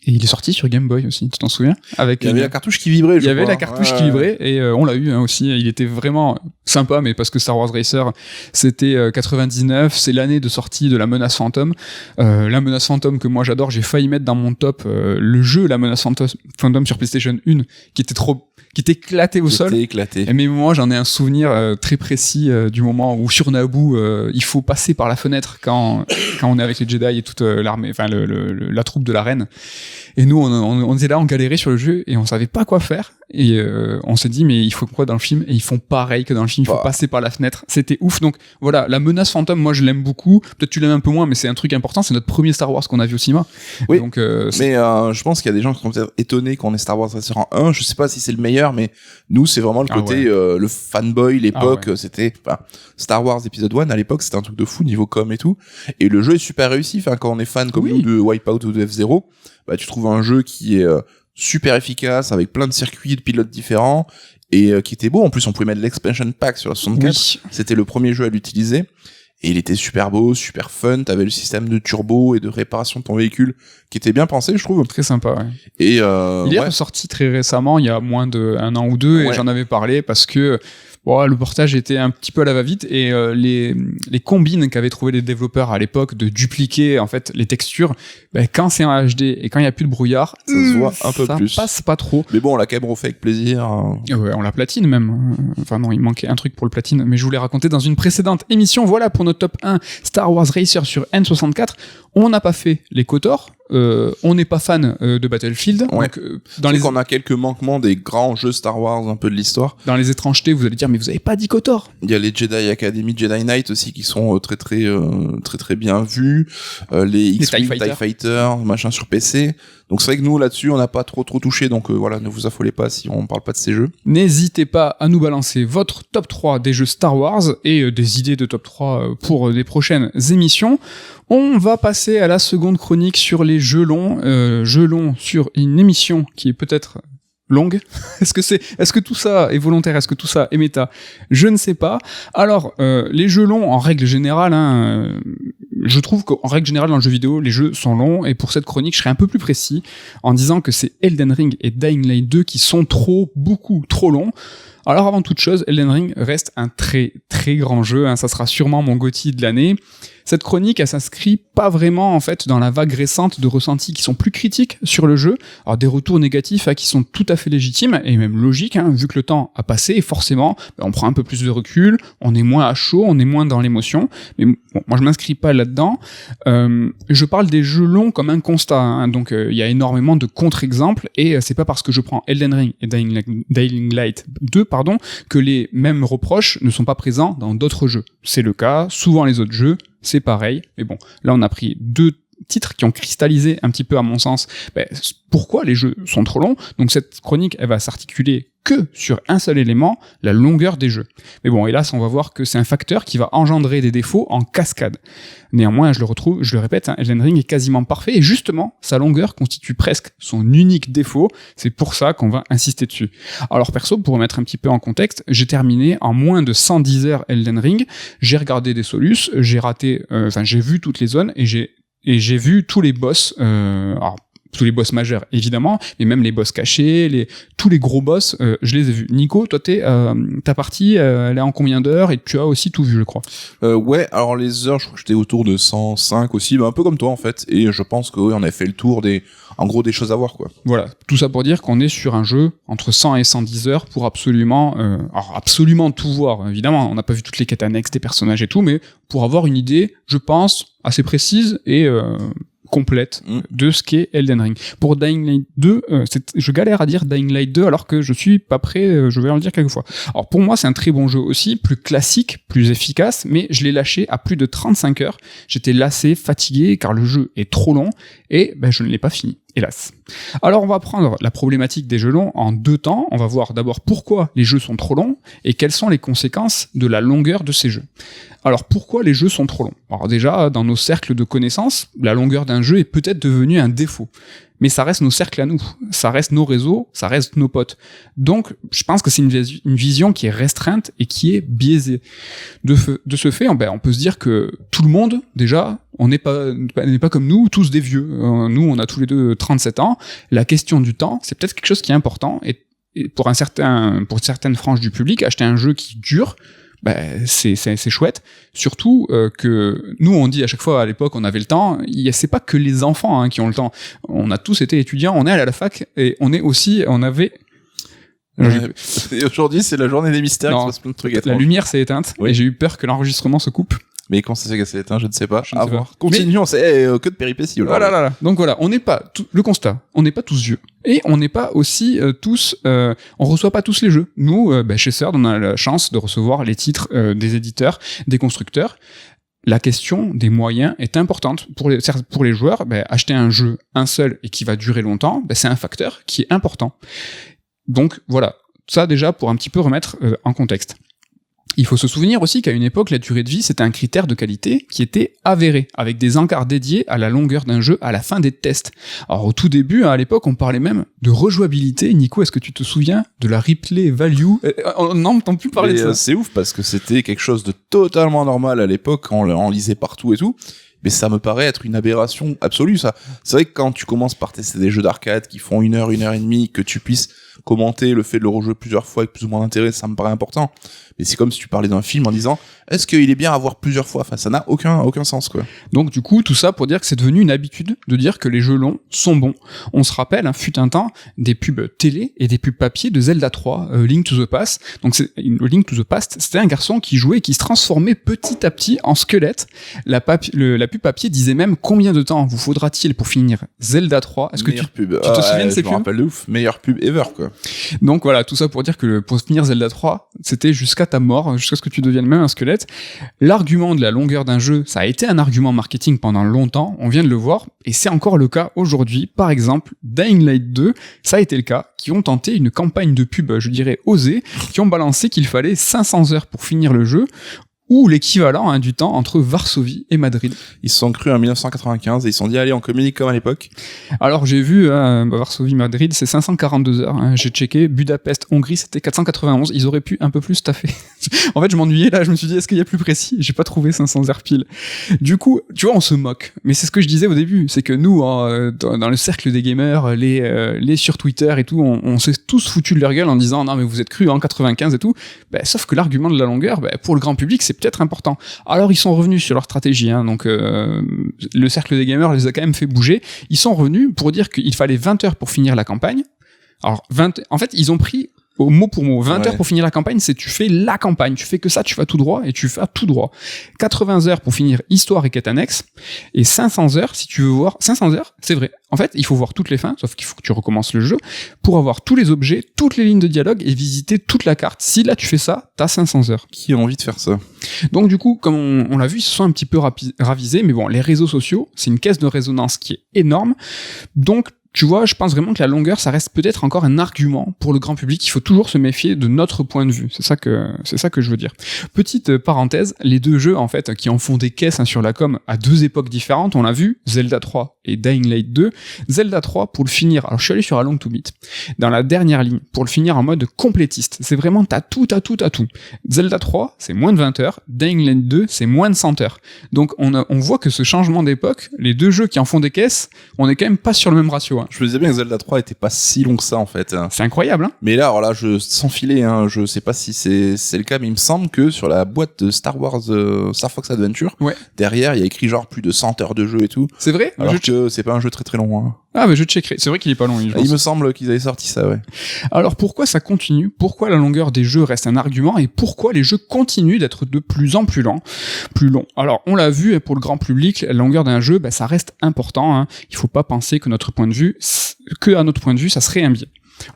Speaker 1: Et il est sorti sur Game Boy aussi, tu t'en souviens?
Speaker 2: Il y avait la cartouche qui vibrait,
Speaker 1: Il y avait la cartouche qui vibrait, et on l'a eu aussi. Il était vraiment sympa, mais parce que Star Wars Racer, c'était 99, c'est l'année de sortie de La Menace Fantôme. La Menace Fantôme que moi j'adore, j'ai failli mettre dans mon top le jeu La Menace Fantôme sur PlayStation 1, qui était éclaté au sol.
Speaker 2: Éclaté.
Speaker 1: Mais moi, j'en ai un souvenir très précis du moment où sur Naboo, il faut passer par la fenêtre quand on est avec les Jedi et toute l'armée, enfin la troupe de la reine. Et nous, on était là, on galérait sur le jeu et on savait pas quoi faire. Et on s'est dit, mais il faut quoi dans le film? Et ils font pareil que dans le film, il faut passer par la fenêtre. C'était ouf. Donc voilà, La Menace Fantôme, moi je l'aime beaucoup. Peut-être tu l'aimes un peu moins, mais c'est un truc important. C'est notre premier Star Wars qu'on a vu au cinéma.
Speaker 2: Oui,
Speaker 1: donc,
Speaker 2: mais je pense qu'il y a des gens qui sont peut-être étonnés qu'on ait Star Wars Racer en 1. Je sais pas si c'est le meilleur, mais nous, c'est vraiment le côté le fanboy, l'époque. C'était Star Wars épisode 1 à l'époque, c'était un truc de fou niveau com et tout. Et le jeu est super réussi. Enfin, quand on est fan comme nous de Wipeout ou de F-Zero, tu trouves un jeu qui est super efficace, avec plein de circuits, de pilotes différents, et qui était beau. En plus, on pouvait mettre l'expansion pack sur la 64. C'était le premier jeu à l'utiliser. Et il était super beau, super fun, t'avais le système de turbo et de réparation de ton véhicule qui était bien pensé, je trouve.
Speaker 1: Très sympa, ouais.
Speaker 2: Et
Speaker 1: il est ressorti très récemment, il y a moins d'1 an ou deux, et j'en avais parlé parce que le portage était un petit peu à la va-vite, et les combines qu'avaient trouvé les développeurs à l'époque de dupliquer en fait les textures, quand c'est en HD et quand il y a plus de brouillard,
Speaker 2: ça se voit un peu plus.
Speaker 1: Ça passe pas trop.
Speaker 2: Mais bon, on l'a quand même refait avec plaisir.
Speaker 1: Ouais, on la platine même. Enfin non, il manquait un truc pour le platine, mais je vous l'ai raconté dans une précédente émission. Voilà pour notre top 1 Star Wars Racer sur N64. On n'a pas fait les KOTOR. On n'est pas fan de Battlefield.
Speaker 2: Ouais.
Speaker 1: Donc,
Speaker 2: on a quelques manquements des grands jeux Star Wars, un peu de l'histoire.
Speaker 1: Dans les étrangetés, vous allez dire, mais vous avez pas dit KOTOR.
Speaker 2: Il y a les Jedi Academy, Jedi Knight aussi, qui sont très bien vus. Les X-Wing, TIE Fighter, machin sur PC. Donc c'est vrai que nous, là-dessus, on n'a pas trop touché. Donc voilà, ne vous affolez pas si on parle pas de ces jeux.
Speaker 1: N'hésitez pas à nous balancer votre top 3 des jeux Star Wars et des idées de top 3 pour des prochaines émissions. On va passer à la seconde chronique sur les jeux longs. Jeux longs sur une émission qui est peut-être longue. Est-ce que tout ça est volontaire? Est-ce que tout ça est méta? Je ne sais pas. Alors, les jeux longs, en règle générale, je trouve qu'en règle générale dans le jeu vidéo, les jeux sont longs, et pour cette chronique, je serai un peu plus précis en disant que c'est Elden Ring et Dying Light 2 qui sont beaucoup trop longs. Alors avant toute chose, Elden Ring reste un très très grand jeu, ça sera sûrement mon GOTY de l'année. Cette chronique, elle s'inscrit pas vraiment en fait dans la vague récente de ressentis qui sont plus critiques sur le jeu. Alors des retours négatifs qui sont tout à fait légitimes et même logiques, vu que le temps a passé, et forcément on prend un peu plus de recul, on est moins à chaud, on est moins dans l'émotion. Mais bon, moi je m'inscris pas là-dedans. Je parle des jeux longs comme un constat, donc il y a énormément de contre-exemples, et c'est pas parce que je prends Elden Ring et Dying Light 2 que les mêmes reproches ne sont pas présents dans d'autres jeux. C'est le cas, souvent les autres jeux, c'est pareil, mais bon, là on a pris 2 titres qui ont cristallisé un petit peu à mon sens pourquoi les jeux sont trop longs. Donc cette chronique, elle va s'articuler que sur un seul élément, la longueur des jeux. Mais bon, hélas, on va voir que c'est un facteur qui va engendrer des défauts en cascade. Néanmoins, je le répète, Elden Ring est quasiment parfait, et justement, sa longueur constitue presque son unique défaut. C'est pour ça qu'on va insister dessus. Alors perso, pour remettre un petit peu en contexte, j'ai terminé en moins de 110 heures Elden Ring, j'ai regardé des solus, j'ai vu toutes les zones, et j'ai vu tous les boss, tous les boss majeurs évidemment, mais même les boss cachés, tous les gros boss, je les ai vus. Nico, toi ta partie, elle est en combien d'heures, et tu as aussi tout vu, je crois.
Speaker 2: Ouais, alors les heures, je crois que j'étais autour de 105 aussi, un peu comme toi en fait, et je pense qu'on a fait le tour des choses à voir, quoi.
Speaker 1: Voilà, tout ça pour dire qu'on est sur un jeu entre 100 et 110 heures pour absolument tout voir. Évidemment, on n'a pas vu toutes les quêtes annexes des personnages et tout, mais pour avoir une idée, je pense, assez précise et complète de ce qu'est Elden Ring. Pour Dying Light 2, je galère à dire Dying Light 2 alors que je suis pas prêt, je vais en le dire quelques fois. Alors pour moi, c'est un très bon jeu aussi, plus classique, plus efficace, mais je l'ai lâché à plus de 35 heures. J'étais lassé, fatigué, car le jeu est trop long, et je ne l'ai pas fini, hélas. Alors on va prendre la problématique des jeux longs en 2 temps. On va voir d'abord pourquoi les jeux sont trop longs, et quelles sont les conséquences de la longueur de ces jeux. Alors pourquoi les jeux sont trop longs? Alors déjà, dans nos cercles de connaissances, la longueur d'un jeu est peut-être devenue un défaut. Mais ça reste nos cercles à nous, ça reste nos réseaux, ça reste nos potes. Donc je pense que c'est une vision qui est restreinte et qui est biaisée. De ce fait, on peut se dire que tout le monde, déjà, on n'est pas comme nous, tous des vieux. Nous, on a tous les deux 37 ans. La question du temps, c'est peut-être quelque chose qui est important, et pour certaines franges du public, acheter un jeu qui dure, c'est chouette, surtout que nous on dit à chaque fois, à l'époque on avait le temps, c'est pas que les enfants qui ont le temps, on a tous été étudiants, on est allé à la fac, et on avait
Speaker 2: et aujourd'hui c'est la journée des mystères, il se passe plein de trucs étranges.
Speaker 1: La lumière s'est éteinte, et j'ai eu peur que l'enregistrement se coupe.
Speaker 2: Mais quand ça s'est cassé l'éteint, je ne sais pas.
Speaker 1: À voir.
Speaker 2: Continuons, c'est que de péripéties.
Speaker 1: Voilà. Donc voilà, on n'est pas le constat, on n'est pas tous vieux, et on n'est pas aussi tous, on reçoit pas tous les jeux. Nous, chez Third, on a la chance de recevoir les titres des éditeurs, des constructeurs. La question des moyens est importante pour les joueurs. Acheter un jeu, un seul, et qui va durer longtemps, c'est un facteur qui est important. Donc voilà, ça déjà pour un petit peu remettre en contexte. Il faut se souvenir aussi qu'à une époque, la durée de vie, c'était un critère de qualité qui était avéré, avec des encarts dédiés à la longueur d'un jeu à la fin des tests. Alors au tout début, à l'époque, on parlait même de rejouabilité. Nico, est-ce que tu te souviens de la replay value? On n'entend plus parler de ça.
Speaker 2: C'est ouf parce que c'était quelque chose de totalement normal à l'époque, on lisait partout et tout. Mais ça me paraît être une aberration absolue, ça. C'est vrai que quand tu commences par tester des jeux d'arcade qui font 1 heure et demie, que tu puisses commenter le fait de le rejouer plusieurs fois avec plus ou moins d'intérêt, ça me paraît important. Mais c'est comme si tu parlais d'un film en disant, est-ce qu'il est bien à voir plusieurs fois? Enfin, ça n'a aucun sens, quoi.
Speaker 1: Donc du coup, tout ça pour dire que c'est devenu une habitude de dire que les jeux longs sont bons. On se rappelle, fut un temps, des pubs télé et des pubs papier de Zelda 3, Link to the Past. Donc Link to the Past, c'était un garçon qui jouait et qui se transformait petit à petit en squelette. La pub papier disait même combien de temps vous faudra-t-il pour finir Zelda 3. Est-ce que tu te souviens de ces pubs?
Speaker 2: Je me rappelle de ouf, meilleure pub ever, quoi.
Speaker 1: Donc voilà, tout ça pour dire que pour finir Zelda 3, c'était jusqu'à ta mort, jusqu'à ce que tu deviennes même un squelette. L'argument de la longueur d'un jeu, ça a été un argument marketing pendant longtemps, on vient de le voir, et c'est encore le cas aujourd'hui. Par exemple, Dying Light 2, ça a été le cas, qui ont tenté une campagne de pub, je dirais osée, qui ont balancé qu'il fallait 500 heures pour finir le jeu, ou l'équivalent du temps entre Varsovie et Madrid.
Speaker 2: Ils se sont crus en 1995 et ils se sont dit allez, on communique comme à l'époque.
Speaker 1: Alors j'ai vu Varsovie-Madrid, c'est 542 heures. J'ai checké. Budapest-Hongrie, c'était 491. Ils auraient pu un peu plus taffer. En fait, je m'ennuyais là. Je me suis dit est-ce qu'il y a plus précis? J'ai pas trouvé 500 heures pile. Du coup, tu vois, on se moque. Mais c'est ce que je disais au début, c'est que nous, dans le cercle des gamers, les sur Twitter et tout, on s'est tous foutus de leur gueule en disant non mais vous êtes crus en 95 et tout. Sauf que l'argument de la longueur, pour le grand public, c'est peut-être important. Alors ils sont revenus sur leur stratégie, donc le cercle des gamers les a quand même fait bouger. Ils sont revenus pour dire qu'il fallait 20 heures pour finir la campagne. Alors en fait, ils ont pris au mot pour mot 20 heures pour finir la campagne, c'est tu fais la campagne, tu fais que ça, tu vas tout droit et tu vas tout droit. 80 heures pour finir histoire et quête annexe et 500 heures si tu veux voir 500 heures, c'est vrai. En fait, il faut voir toutes les fins, sauf qu'il faut que tu recommences le jeu pour avoir tous les objets, toutes les lignes de dialogue et visiter toute la carte. Si là tu fais ça, t'as 500 heures.
Speaker 2: Qui a envie de faire ça?
Speaker 1: Donc du coup, comme on l'a vu, ils se sont un petit peu ravisés, mais bon, les réseaux sociaux, c'est une caisse de résonance qui est énorme. Donc tu vois, je pense vraiment que la longueur, ça reste peut-être encore un argument pour le grand public. Il faut toujours se méfier de notre point de vue. C'est ça que je veux dire. Petite parenthèse, les deux jeux, en fait, qui en font des caisses sur la com à deux époques différentes, on l'a vu, Zelda 3 et Dying Light 2. Zelda 3, pour le finir, alors je suis allé sur A Long to Beat, dans la dernière ligne, pour le finir en mode complétiste. C'est vraiment, t'as tout. Zelda 3, c'est moins de 20 heures. Dying Light 2, c'est moins de 100 heures. Donc on voit que ce changement d'époque, les deux jeux qui en font des caisses, on est quand même pas sur le même ratio.
Speaker 2: Je me disais bien que Zelda 3 était pas si long que ça en fait.
Speaker 1: C'est incroyable, hein.
Speaker 2: Mais là, alors là, sans filer, je sais pas si c'est le cas, mais il me semble que sur la boîte de Star Fox Adventure, derrière, il y a écrit genre plus de 100 heures de jeu et tout.
Speaker 1: C'est vrai?
Speaker 2: Alors que c'est pas un jeu très très long. Hein.
Speaker 1: Ah, mais je checkerai. C'est vrai qu'il est pas long.
Speaker 2: Il me semble qu'ils avaient sorti ça, ouais.
Speaker 1: Alors pourquoi ça continue? Pourquoi la longueur des jeux reste un argument? Et pourquoi les jeux continuent d'être de plus en plus longs? Alors, on l'a vu, pour le grand public, la longueur d'un jeu, ça reste important. Hein. Il faut pas penser que à notre point de vue, ça serait un biais.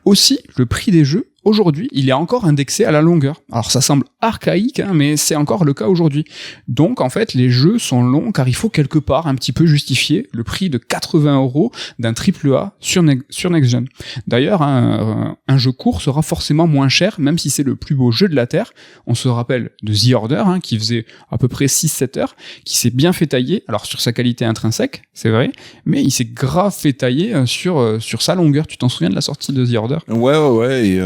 Speaker 1: Aussi, le prix des jeux, aujourd'hui, il est encore indexé à la longueur. Alors ça semble archaïque, mais c'est encore le cas aujourd'hui. Donc en fait, les jeux sont longs car il faut quelque part un petit peu justifier le prix de 80€ d'un AAA sur Next Gen. D'ailleurs, un jeu court sera forcément moins cher, même si c'est le plus beau jeu de la Terre. On se rappelle de The Order, qui faisait à peu près 6-7 heures, qui s'est bien fait tailler, alors sur sa qualité intrinsèque, c'est vrai, mais il s'est grave fait tailler sur sa longueur. Tu t'en souviens de la sortie de The Order?
Speaker 2: Ouais, et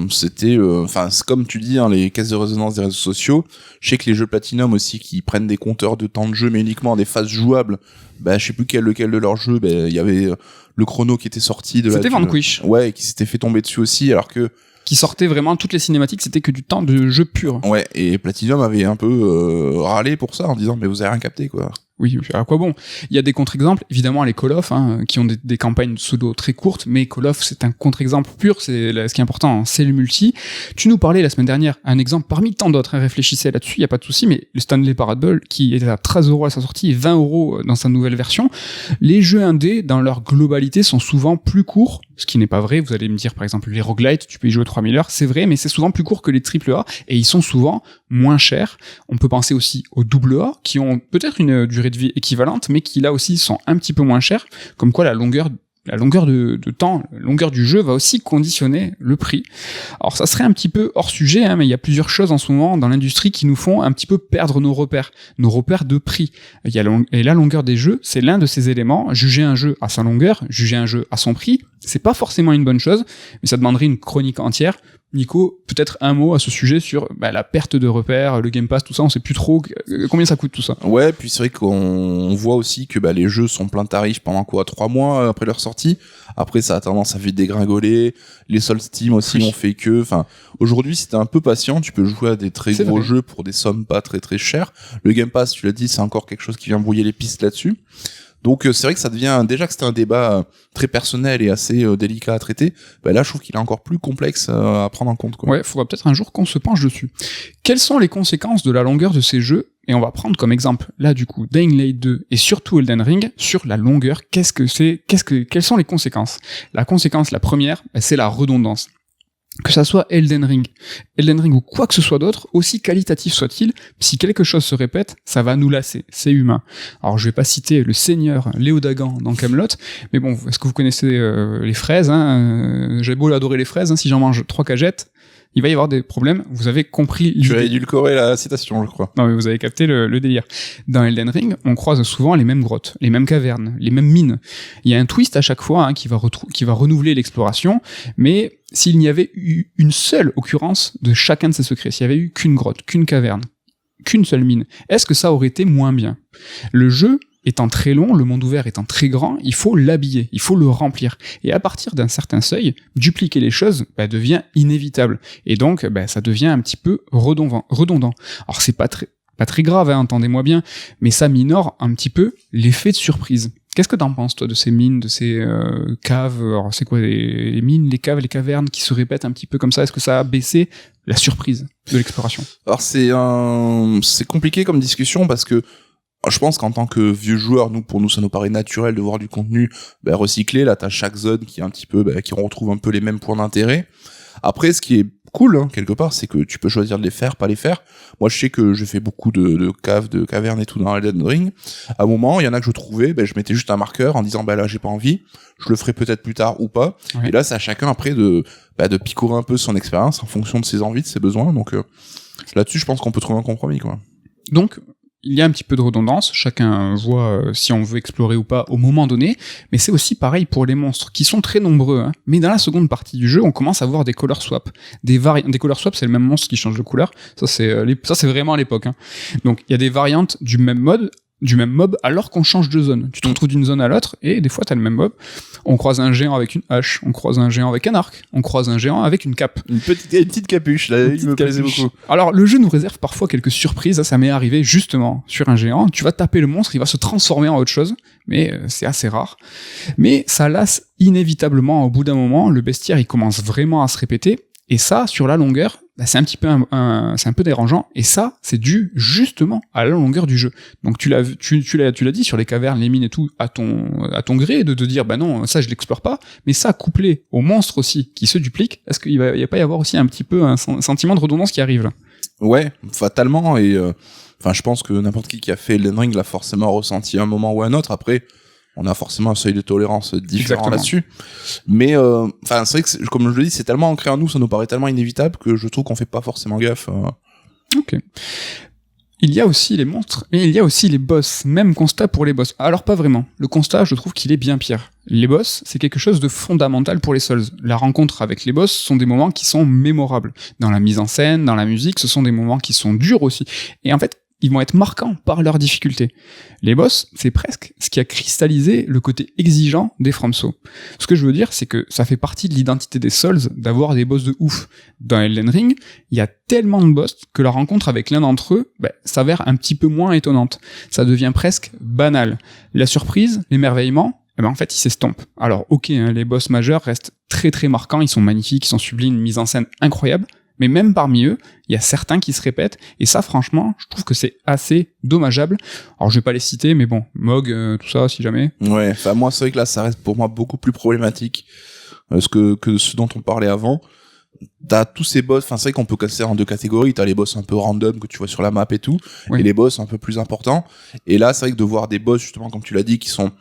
Speaker 2: c'était c'est comme tu dis, les caisses de résonance des réseaux sociaux. Je sais que les jeux Platinum aussi qui prennent des compteurs de temps de jeu mais uniquement des phases jouables, je sais plus lequel de leurs jeux, il y avait le chrono qui était sorti de
Speaker 1: c'était Vanquish,
Speaker 2: et qui s'était fait tomber dessus aussi, alors que
Speaker 1: qui sortait vraiment toutes les cinématiques, c'était que du temps de jeu pur.
Speaker 2: Ouais, et Platinum avait un peu râlé pour ça en disant mais vous avez rien capté quoi.
Speaker 1: Oui, à quoi bon? Il y a des contre-exemples, évidemment les Call of, qui ont des campagnes pseudo très courtes, mais Call of c'est un contre-exemple pur, ce qui est important, c'est le multi. Tu nous parlais la semaine dernière, un exemple parmi tant d'autres, réfléchissez là-dessus, il y a pas de souci, mais le Stanley Parable, qui était à 13€ à sa sortie et 20€ dans sa nouvelle version, les jeux indés, dans leur globalité, sont souvent plus courts, ce qui n'est pas vrai, vous allez me dire par exemple les roguelites, tu peux y jouer 3000 heures, c'est vrai, mais c'est souvent plus court que les AAA, et ils sont souvent moins chers. On peut penser aussi aux AA, qui ont peut-être une durée de vie équivalente, mais qui là aussi sont un petit peu moins chers, comme quoi la longueur la longueur de temps, la longueur du jeu va aussi conditionner le prix. Alors ça serait un petit peu hors sujet, hein, mais il y a plusieurs choses en ce moment dans l'industrie qui nous font un petit peu perdre nos repères de prix. Et la longueur des jeux, c'est l'un de ces éléments. Juger un jeu à sa longueur, juger un jeu à son prix, c'est pas forcément une bonne chose, mais ça demanderait une chronique entière. Nico, peut-être un mot à ce sujet sur la perte de repères, le Game Pass, tout ça, on sait plus trop combien ça coûte tout ça.
Speaker 2: Ouais, puis c'est vrai qu'on voit aussi que les jeux sont plein tarif pendant 3 mois après leur sortie. Après, ça a tendance à vite dégringoler. Les soldes Steam aussi ont fait que, aujourd'hui, si t'es un peu patient, tu peux jouer à des très gros jeux pour des sommes pas très très chères. Le Game Pass, tu l'as dit, c'est encore quelque chose qui vient brouiller les pistes là-dessus. Donc c'est vrai que ça devient, déjà que c'était un débat très personnel et assez délicat à traiter, là je trouve qu'il est encore plus complexe à prendre en compte, quoi.
Speaker 1: Ouais, faudra peut-être un jour qu'on se penche dessus. Quelles sont les conséquences de la longueur de ces jeux? Et on va prendre comme exemple, là du coup, Dying Light 2 et surtout Elden Ring, sur la longueur, quelles sont les conséquences? La conséquence, la première, c'est la redondance. Que ça soit Elden Ring ou quoi que ce soit d'autre, aussi qualitatif soit-il, si quelque chose se répète, ça va nous lasser, c'est humain. Alors je vais pas citer le seigneur Léodagan dans Camelot, mais bon, est-ce que vous connaissez les fraises, hein, j'ai beau adorer les fraises, si j'en mange 3 cagettes, il va y avoir des problèmes, vous avez compris l'idée.
Speaker 2: Tu as édulcoré la citation, je crois.
Speaker 1: Non, mais vous avez capté le délire. Dans Elden Ring, on croise souvent les mêmes grottes, les mêmes cavernes, les mêmes mines. Il y a un twist à chaque fois qui va renouveler l'exploration, mais s'il n'y avait eu une seule occurrence de chacun de ces secrets, s'il n'y avait eu qu'une grotte, qu'une caverne, qu'une seule mine, est-ce que ça aurait été moins bien? Le jeu étant très long, le monde ouvert étant très grand, il faut l'habiller, il faut le remplir. Et à partir d'un certain seuil, dupliquer les choses devient inévitable. Et donc, ça devient un petit peu redondant. Alors c'est pas très grave, hein, entendez-moi bien, mais ça minore un petit peu l'effet de surprise. Qu'est-ce que t'en penses, toi, de ces mines, de ces caves? Alors, c'est quoi les mines, les caves, les cavernes qui se répètent un petit peu comme ça? Est-ce que ça a baissé la surprise de l'exploration?
Speaker 2: Alors c'est compliqué comme discussion parce que je pense qu'en tant que vieux joueur, pour nous, ça nous paraît naturel de voir du contenu recyclé. Là, t'as chaque zone qui est un petit peu, qui retrouve un peu les mêmes points d'intérêt. Après, ce qui est cool, hein, quelque part, c'est que tu peux choisir de les faire, pas les faire. Moi, je sais que j'ai fait beaucoup de caves, de cavernes et tout dans Elden Ring. À un moment, il y en a que je trouvais, je mettais juste un marqueur en disant, là, j'ai pas envie. Je le ferai peut-être plus tard ou pas. Ouais. Et là, c'est à chacun après de picorer un peu son expérience en fonction de ses envies, de ses besoins. Donc, là-dessus, je pense qu'on peut trouver un compromis, quoi.
Speaker 1: Donc, il y a un petit peu de redondance, chacun voit si on veut explorer ou pas au moment donné, mais c'est aussi pareil pour les monstres, qui sont très nombreux, hein. Mais dans la seconde partie du jeu, on commence à voir des color swaps. Des color swaps, c'est le même monstre qui change de couleur, ça c'est vraiment à l'époque, hein. Donc il y a des variantes du même mob alors qu'on change de zone. Tu te retrouves d'une zone à l'autre et des fois t'as le même mob. On croise un géant avec une hache, on croise un géant avec un arc, on croise un géant avec une cape.
Speaker 2: Une petite capuche, là, il me plaisait beaucoup.
Speaker 1: Alors le jeu nous réserve parfois quelques surprises, ça m'est arrivé justement sur un géant. Tu vas taper le monstre, il va se transformer en autre chose, mais c'est assez rare. Mais ça lasse inévitablement au bout d'un moment, le bestiaire il commence vraiment à se répéter. Et ça, sur la longueur, c'est un petit peu c'est un peu dérangeant. Et ça, c'est dû justement à la longueur du jeu. Donc tu l'as dit sur les cavernes, les mines et tout, à ton gré, de te dire non, ça je l'explore pas. Mais ça, couplé aux monstres aussi qui se dupliquent, est-ce qu'il va pas y avoir aussi un petit peu un sentiment de redondance qui arrive là?
Speaker 2: Ouais, fatalement. Et je pense que n'importe qui a fait Elden Ring l'a forcément ressenti à un moment ou à un autre. Après, on a forcément un seuil de tolérance différent là-dessus. Mais c'est vrai que comme je le dis, c'est tellement ancré en nous, ça nous paraît tellement inévitable que je trouve qu'on fait pas forcément gaffe.
Speaker 1: Ok. Il y a aussi les monstres, et il y a aussi les boss. Même constat pour les boss. Alors pas vraiment. Le constat, je trouve qu'il est bien pire. Les boss, c'est quelque chose de fondamental pour les Souls. La rencontre avec les boss sont des moments qui sont mémorables. Dans la mise en scène, dans la musique, ce sont des moments qui sont durs aussi. Et en fait, ils vont être marquants par leur difficulté. Les boss, c'est presque ce qui a cristallisé le côté exigeant des FromSo. Ce que je veux dire, c'est que ça fait partie de l'identité des Souls d'avoir des boss de ouf. Dans Elden Ring, il y a tellement de boss que la rencontre avec l'un d'entre eux s'avère un petit peu moins étonnante. Ça devient presque banal. La surprise, l'émerveillement, en fait, ils s'estompent. Alors, ok, les boss majeurs restent très très marquants, ils sont magnifiques, ils sont sublimes, une mise en scène incroyable. Mais même parmi eux, il y a certains qui se répètent, et ça, franchement, je trouve que c'est assez dommageable. Alors, je vais pas les citer, mais bon, Mog, tout ça, si jamais.
Speaker 2: Ouais, moi, c'est vrai que là, ça reste pour moi beaucoup plus problématique que ce dont on parlait avant. t'as tous ces boss, enfin c'est vrai qu'on peut casser en deux catégories, t'as les boss un peu random que tu vois sur la map et tout,
Speaker 1: Oui.
Speaker 2: et les boss un peu plus importants, et là c'est vrai que de voir des boss justement comme tu l'as dit qui sont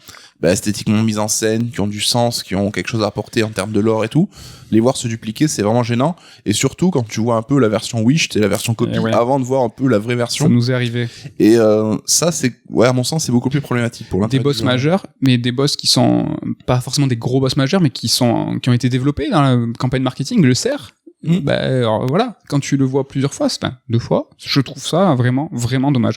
Speaker 2: esthétiquement mis en scène, qui ont du sens, qui ont quelque chose à apporter en termes de lore et tout, les voir se dupliquer c'est vraiment gênant, et surtout quand tu vois un peu la version Wish, c'est la version copie, avant de voir un peu la vraie version.
Speaker 1: Ça nous est arrivé.
Speaker 2: Et ça c'est, à mon sens c'est beaucoup plus problématique pour
Speaker 1: des boss majeurs, mais des boss qui sont pas forcément des gros boss majeurs, mais qui ont été développés dans la campagne marketing, le cerf. Alors, voilà, quand tu le vois plusieurs fois, deux fois, je trouve ça vraiment, vraiment dommage.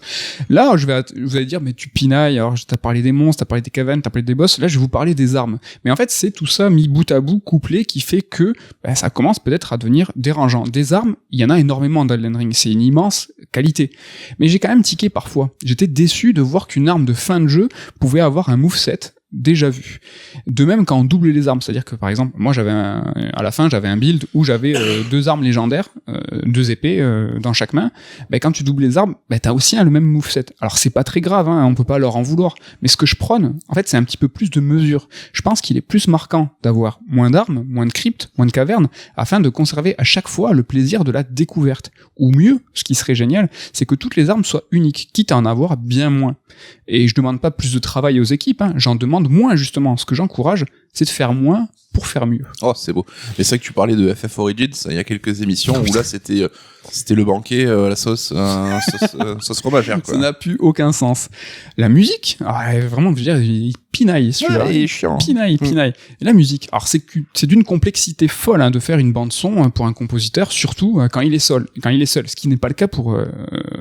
Speaker 1: Là, vous allez dire, mais tu pinailles, alors t'as parlé des monstres, t'as parlé des cavernes, t'as parlé des boss, là je vais vous parler des armes. Mais en fait, c'est tout ça mis bout à bout, couplé, qui fait que ça commence peut-être à devenir dérangeant. Des armes, il y en a énormément dans Elden Ring, c'est une immense qualité. Mais j'ai quand même tiqué parfois. J'étais déçu de voir qu'une arme de fin de jeu pouvait avoir un moveset déjà vu. De même quand on doublait les armes, c'est-à-dire que par exemple, moi à la fin j'avais un build où j'avais deux armes légendaires, deux épées dans chaque main. Quand tu doubles les armes, t'as aussi le même moveset. Alors c'est pas très grave, on peut pas leur en vouloir. Mais ce que je prône, en fait, c'est un petit peu plus de mesure. Je pense qu'il est plus marquant d'avoir moins d'armes, moins de cryptes, moins de cavernes, afin de conserver à chaque fois le plaisir de la découverte. Ou mieux, ce qui serait génial, c'est que toutes les armes soient uniques, quitte à en avoir bien moins. Et je demande pas plus de travail aux équipes, j'en demande moins justement. Ce que j'encourage, c'est de faire moins pour faire mieux.
Speaker 2: Oh, c'est beau. Mais c'est vrai que tu parlais de FF Origins, il y a quelques émissions où là c'était le banquet, la sauce fromagère, quoi.
Speaker 1: Ça n'a plus aucun sens. La musique, vraiment, je veux dire, il pinaille celui-là.
Speaker 2: Il est chiant.
Speaker 1: Pinaille. Et la musique, alors c'est d'une complexité folle de faire une bande son pour un compositeur, surtout quand il est seul, ce qui n'est pas le cas pour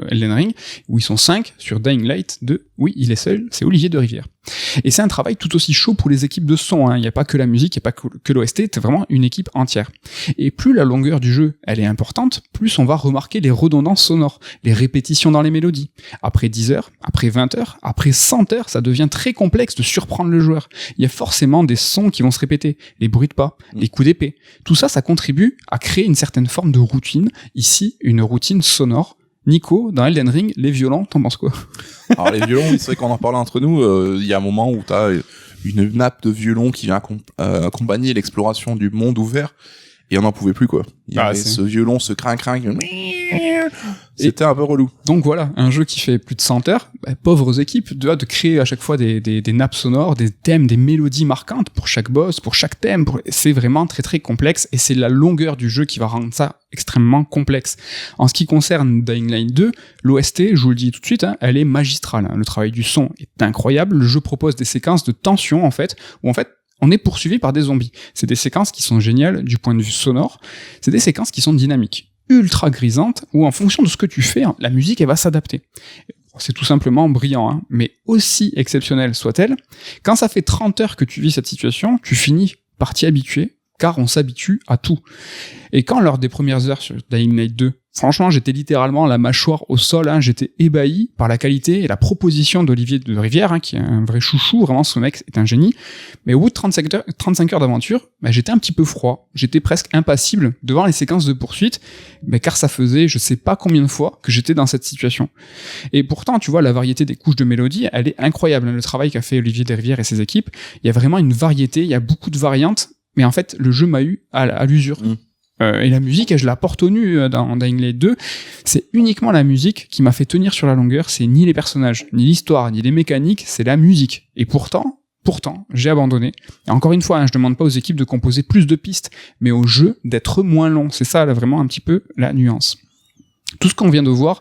Speaker 1: Elden Ring, où ils sont 5 sur Dying Light 2. Oui, il est seul, c'est Olivier de Rivière. Et c'est un travail tout aussi chaud pour les équipes de son, il n'y a pas que la musique, il n'y a pas que l'OST, c'est vraiment une équipe entière. Et plus la longueur du jeu, elle est importante, plus on va remarquer les redondances sonores, les répétitions dans les mélodies. Après 10 heures, après 20 heures, après 100 heures, ça devient très complexe de surprendre le joueur. Il y a forcément des sons qui vont se répéter, les bruits de pas, les coups d'épée. Tout ça, ça contribue à créer une certaine forme de routine, ici une routine sonore. Nico, dans Elden Ring, les violons, t'en penses quoi?
Speaker 2: Alors les violons, c'est vrai qu'on en parlait entre nous, il y a un moment où t'as une nappe de violon qui vient accompagner l'exploration du monde ouvert, et on n'en pouvait plus, quoi. Il y avait ce violon, ce crin-crin, c'était un peu relou.
Speaker 1: Donc voilà, un jeu qui fait plus de 100 heures, pauvres équipes, de créer à chaque fois des nappes sonores, des thèmes, des mélodies marquantes pour chaque boss, pour chaque thème, c'est vraiment très très complexe, et c'est la longueur du jeu qui va rendre ça extrêmement complexe. En ce qui concerne Dying Light 2, l'OST, je vous le dis tout de suite, elle est magistrale. Le travail du son est incroyable, le jeu propose des séquences de tension où on est poursuivi par des zombies. C'est des séquences qui sont géniales du point de vue sonore, c'est des séquences qui sont dynamiques, ultra grisantes, où en fonction de ce que tu fais, la musique elle va s'adapter. C'est tout simplement brillant, mais aussi exceptionnelle soit-elle, quand ça fait 30 heures que tu vis cette situation, tu finis par t'y habituer, car on s'habitue à tout. Et quand lors des premières heures sur Dying Light 2, franchement, j'étais littéralement la mâchoire au sol, j'étais ébahi par la qualité et la proposition d'Olivier de Rivière, qui est un vrai chouchou, vraiment ce mec est un génie. Mais au bout de 35 heures d'aventure, j'étais un petit peu froid, j'étais presque impassible devant les séquences de poursuite, car ça faisait je sais pas combien de fois que j'étais dans cette situation. Et pourtant, tu vois, la variété des couches de mélodie, elle est incroyable. Le travail qu'a fait Olivier de Rivière et ses équipes, il y a vraiment une variété, il y a beaucoup de variantes, mais en fait, le jeu m'a eu à l'usure. Et la musique, je la porte au nu dans Dying Light 2. C'est uniquement la musique qui m'a fait tenir sur la longueur. C'est ni les personnages, ni l'histoire, ni les mécaniques, c'est la musique. Et pourtant, j'ai abandonné. Et encore une fois, je demande pas aux équipes de composer plus de pistes, mais au jeu d'être moins long. C'est ça, là, vraiment un petit peu la nuance. Tout ce qu'on vient de voir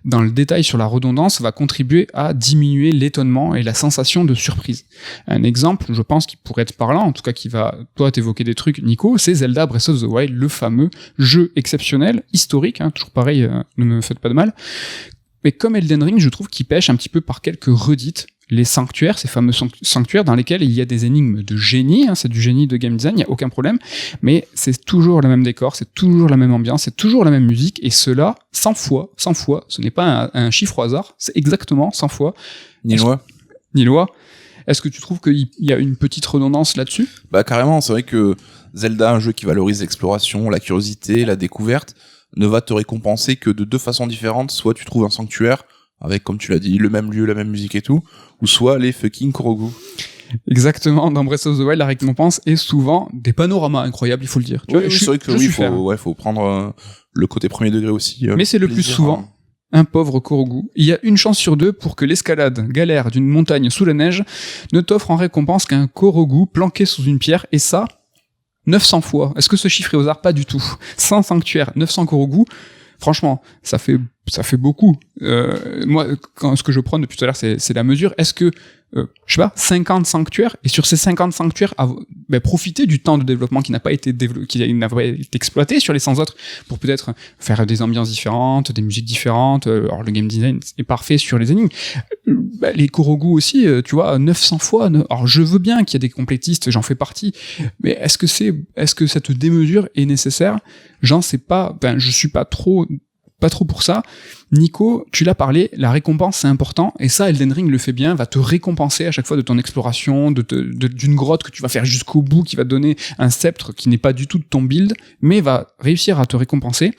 Speaker 1: dans le détail sur la redondance va contribuer à diminuer l'étonnement et la sensation de surprise. Un exemple, je pense, qui pourrait être parlant, en tout cas qui va, toi, t'évoquer des trucs, Nico, c'est Zelda Breath of the Wild, le fameux jeu exceptionnel, historique, toujours pareil, ne me faites pas de mal. Mais comme Elden Ring, je trouve qu'il pêche un petit peu par quelques redites. Les sanctuaires, ces fameux sanctuaires dans lesquels il y a des énigmes de génie, c'est du génie de game design, il n'y a aucun problème, mais c'est toujours le même décor, c'est toujours la même ambiance, c'est toujours la même musique, et cela 100 fois, ce n'est pas un chiffre au hasard, c'est exactement 100 fois.
Speaker 2: Ni
Speaker 1: loi. Est-ce que tu trouves qu'il y a une petite redondance là-dessus?
Speaker 2: Carrément, c'est vrai que Zelda, un jeu qui valorise l'exploration, la curiosité, la découverte, ne va te récompenser que de deux façons différentes. Soit tu trouves un sanctuaire avec, comme tu l'as dit, le même lieu, la même musique et tout, ou soit les fucking Korogu.
Speaker 1: Exactement, dans Breath of the Wild, la récompense est souvent des panoramas incroyables, il faut le dire. Tu vois,
Speaker 2: c'est vrai que faut prendre le côté premier degré aussi.
Speaker 1: Mais c'est le plus souvent un pauvre Korogu. Il y a une chance sur deux pour que l'escalade galère d'une montagne sous la neige ne t'offre en récompense qu'un Korogu planqué sous une pierre, et ça, 900 fois. Est-ce que ce chiffre est au hasard? Pas du tout. 100 sanctuaires, 900 Korogu. Franchement, ça fait beaucoup. Moi, ce que je prends depuis tout à l'heure, c'est la mesure. Est-ce que, 50 sanctuaires, et sur ces 50 sanctuaires, profiter du temps de développement qui n'a pas été exploité sur les 100 autres, pour peut-être faire des ambiances différentes, des musiques différentes. Alors le game design est parfait sur les énigmes. Les Korogu aussi, tu vois, 900 fois. Alors je veux bien qu'il y ait des complétistes, j'en fais partie, mais est-ce que cette démesure est nécessaire? J'en sais pas. Je suis pas trop pour ça. Nico, tu l'as parlé, la récompense c'est important, et ça Elden Ring le fait bien, va te récompenser à chaque fois de ton exploration, d'une grotte que tu vas faire jusqu'au bout, qui va te donner un sceptre qui n'est pas du tout de ton build, mais va réussir à te récompenser.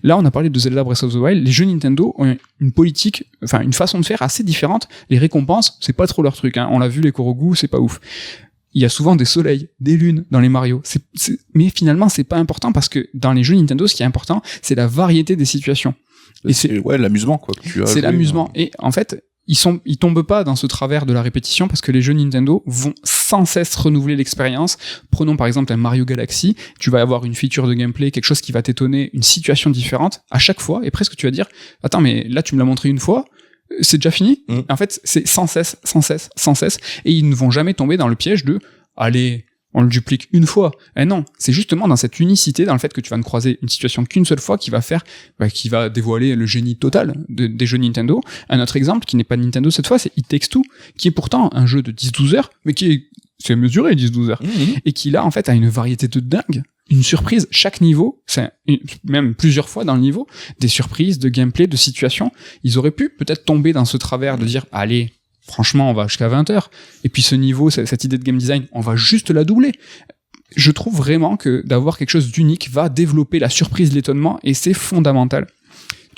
Speaker 1: Là on a parlé de Zelda Breath of the Wild, les jeux Nintendo ont une politique, une façon de faire assez différente. Les récompenses, c'est pas trop leur truc, hein. On l'a vu, les Korogu, c'est pas ouf. Il y a souvent des soleils, des lunes dans les Mario. Mais finalement, c'est pas important, parce que dans les jeux Nintendo, ce qui est important, c'est la variété des situations.
Speaker 2: Et c'est l'amusement, quoi.
Speaker 1: C'est l'amusement. Et en fait, ils tombent pas dans ce travers de la répétition, parce que les jeux Nintendo vont sans cesse renouveler l'expérience. Prenons par exemple un Mario Galaxy. Tu vas avoir une feature de gameplay, quelque chose qui va t'étonner, une situation différente à chaque fois, et presque tu vas dire, attends, mais là tu me l'as montré une fois, c'est déjà fini. En fait, c'est sans cesse, et ils ne vont jamais tomber dans le piège de allez, on le duplique une fois. Non, c'est justement dans cette unicité, dans le fait que tu vas ne croiser une situation qu'une seule fois, qui va dévoiler le génie total des jeux Nintendo. Un autre exemple qui n'est pas Nintendo cette fois, c'est It Takes Two, qui est pourtant un jeu de 10-12 heures, mais c'est mesuré 10-12 heures, et qui là en fait a une variété de dingue. Une surprise, chaque niveau, même plusieurs fois dans le niveau, des surprises de gameplay, de situation. Ils auraient pu peut-être tomber dans ce travers de dire, allez, franchement, on va jusqu'à 20 heures. Et puis ce niveau, cette idée de game design, on va juste la doubler. Je trouve vraiment que d'avoir quelque chose d'unique va développer la surprise, l'étonnement, et c'est fondamental.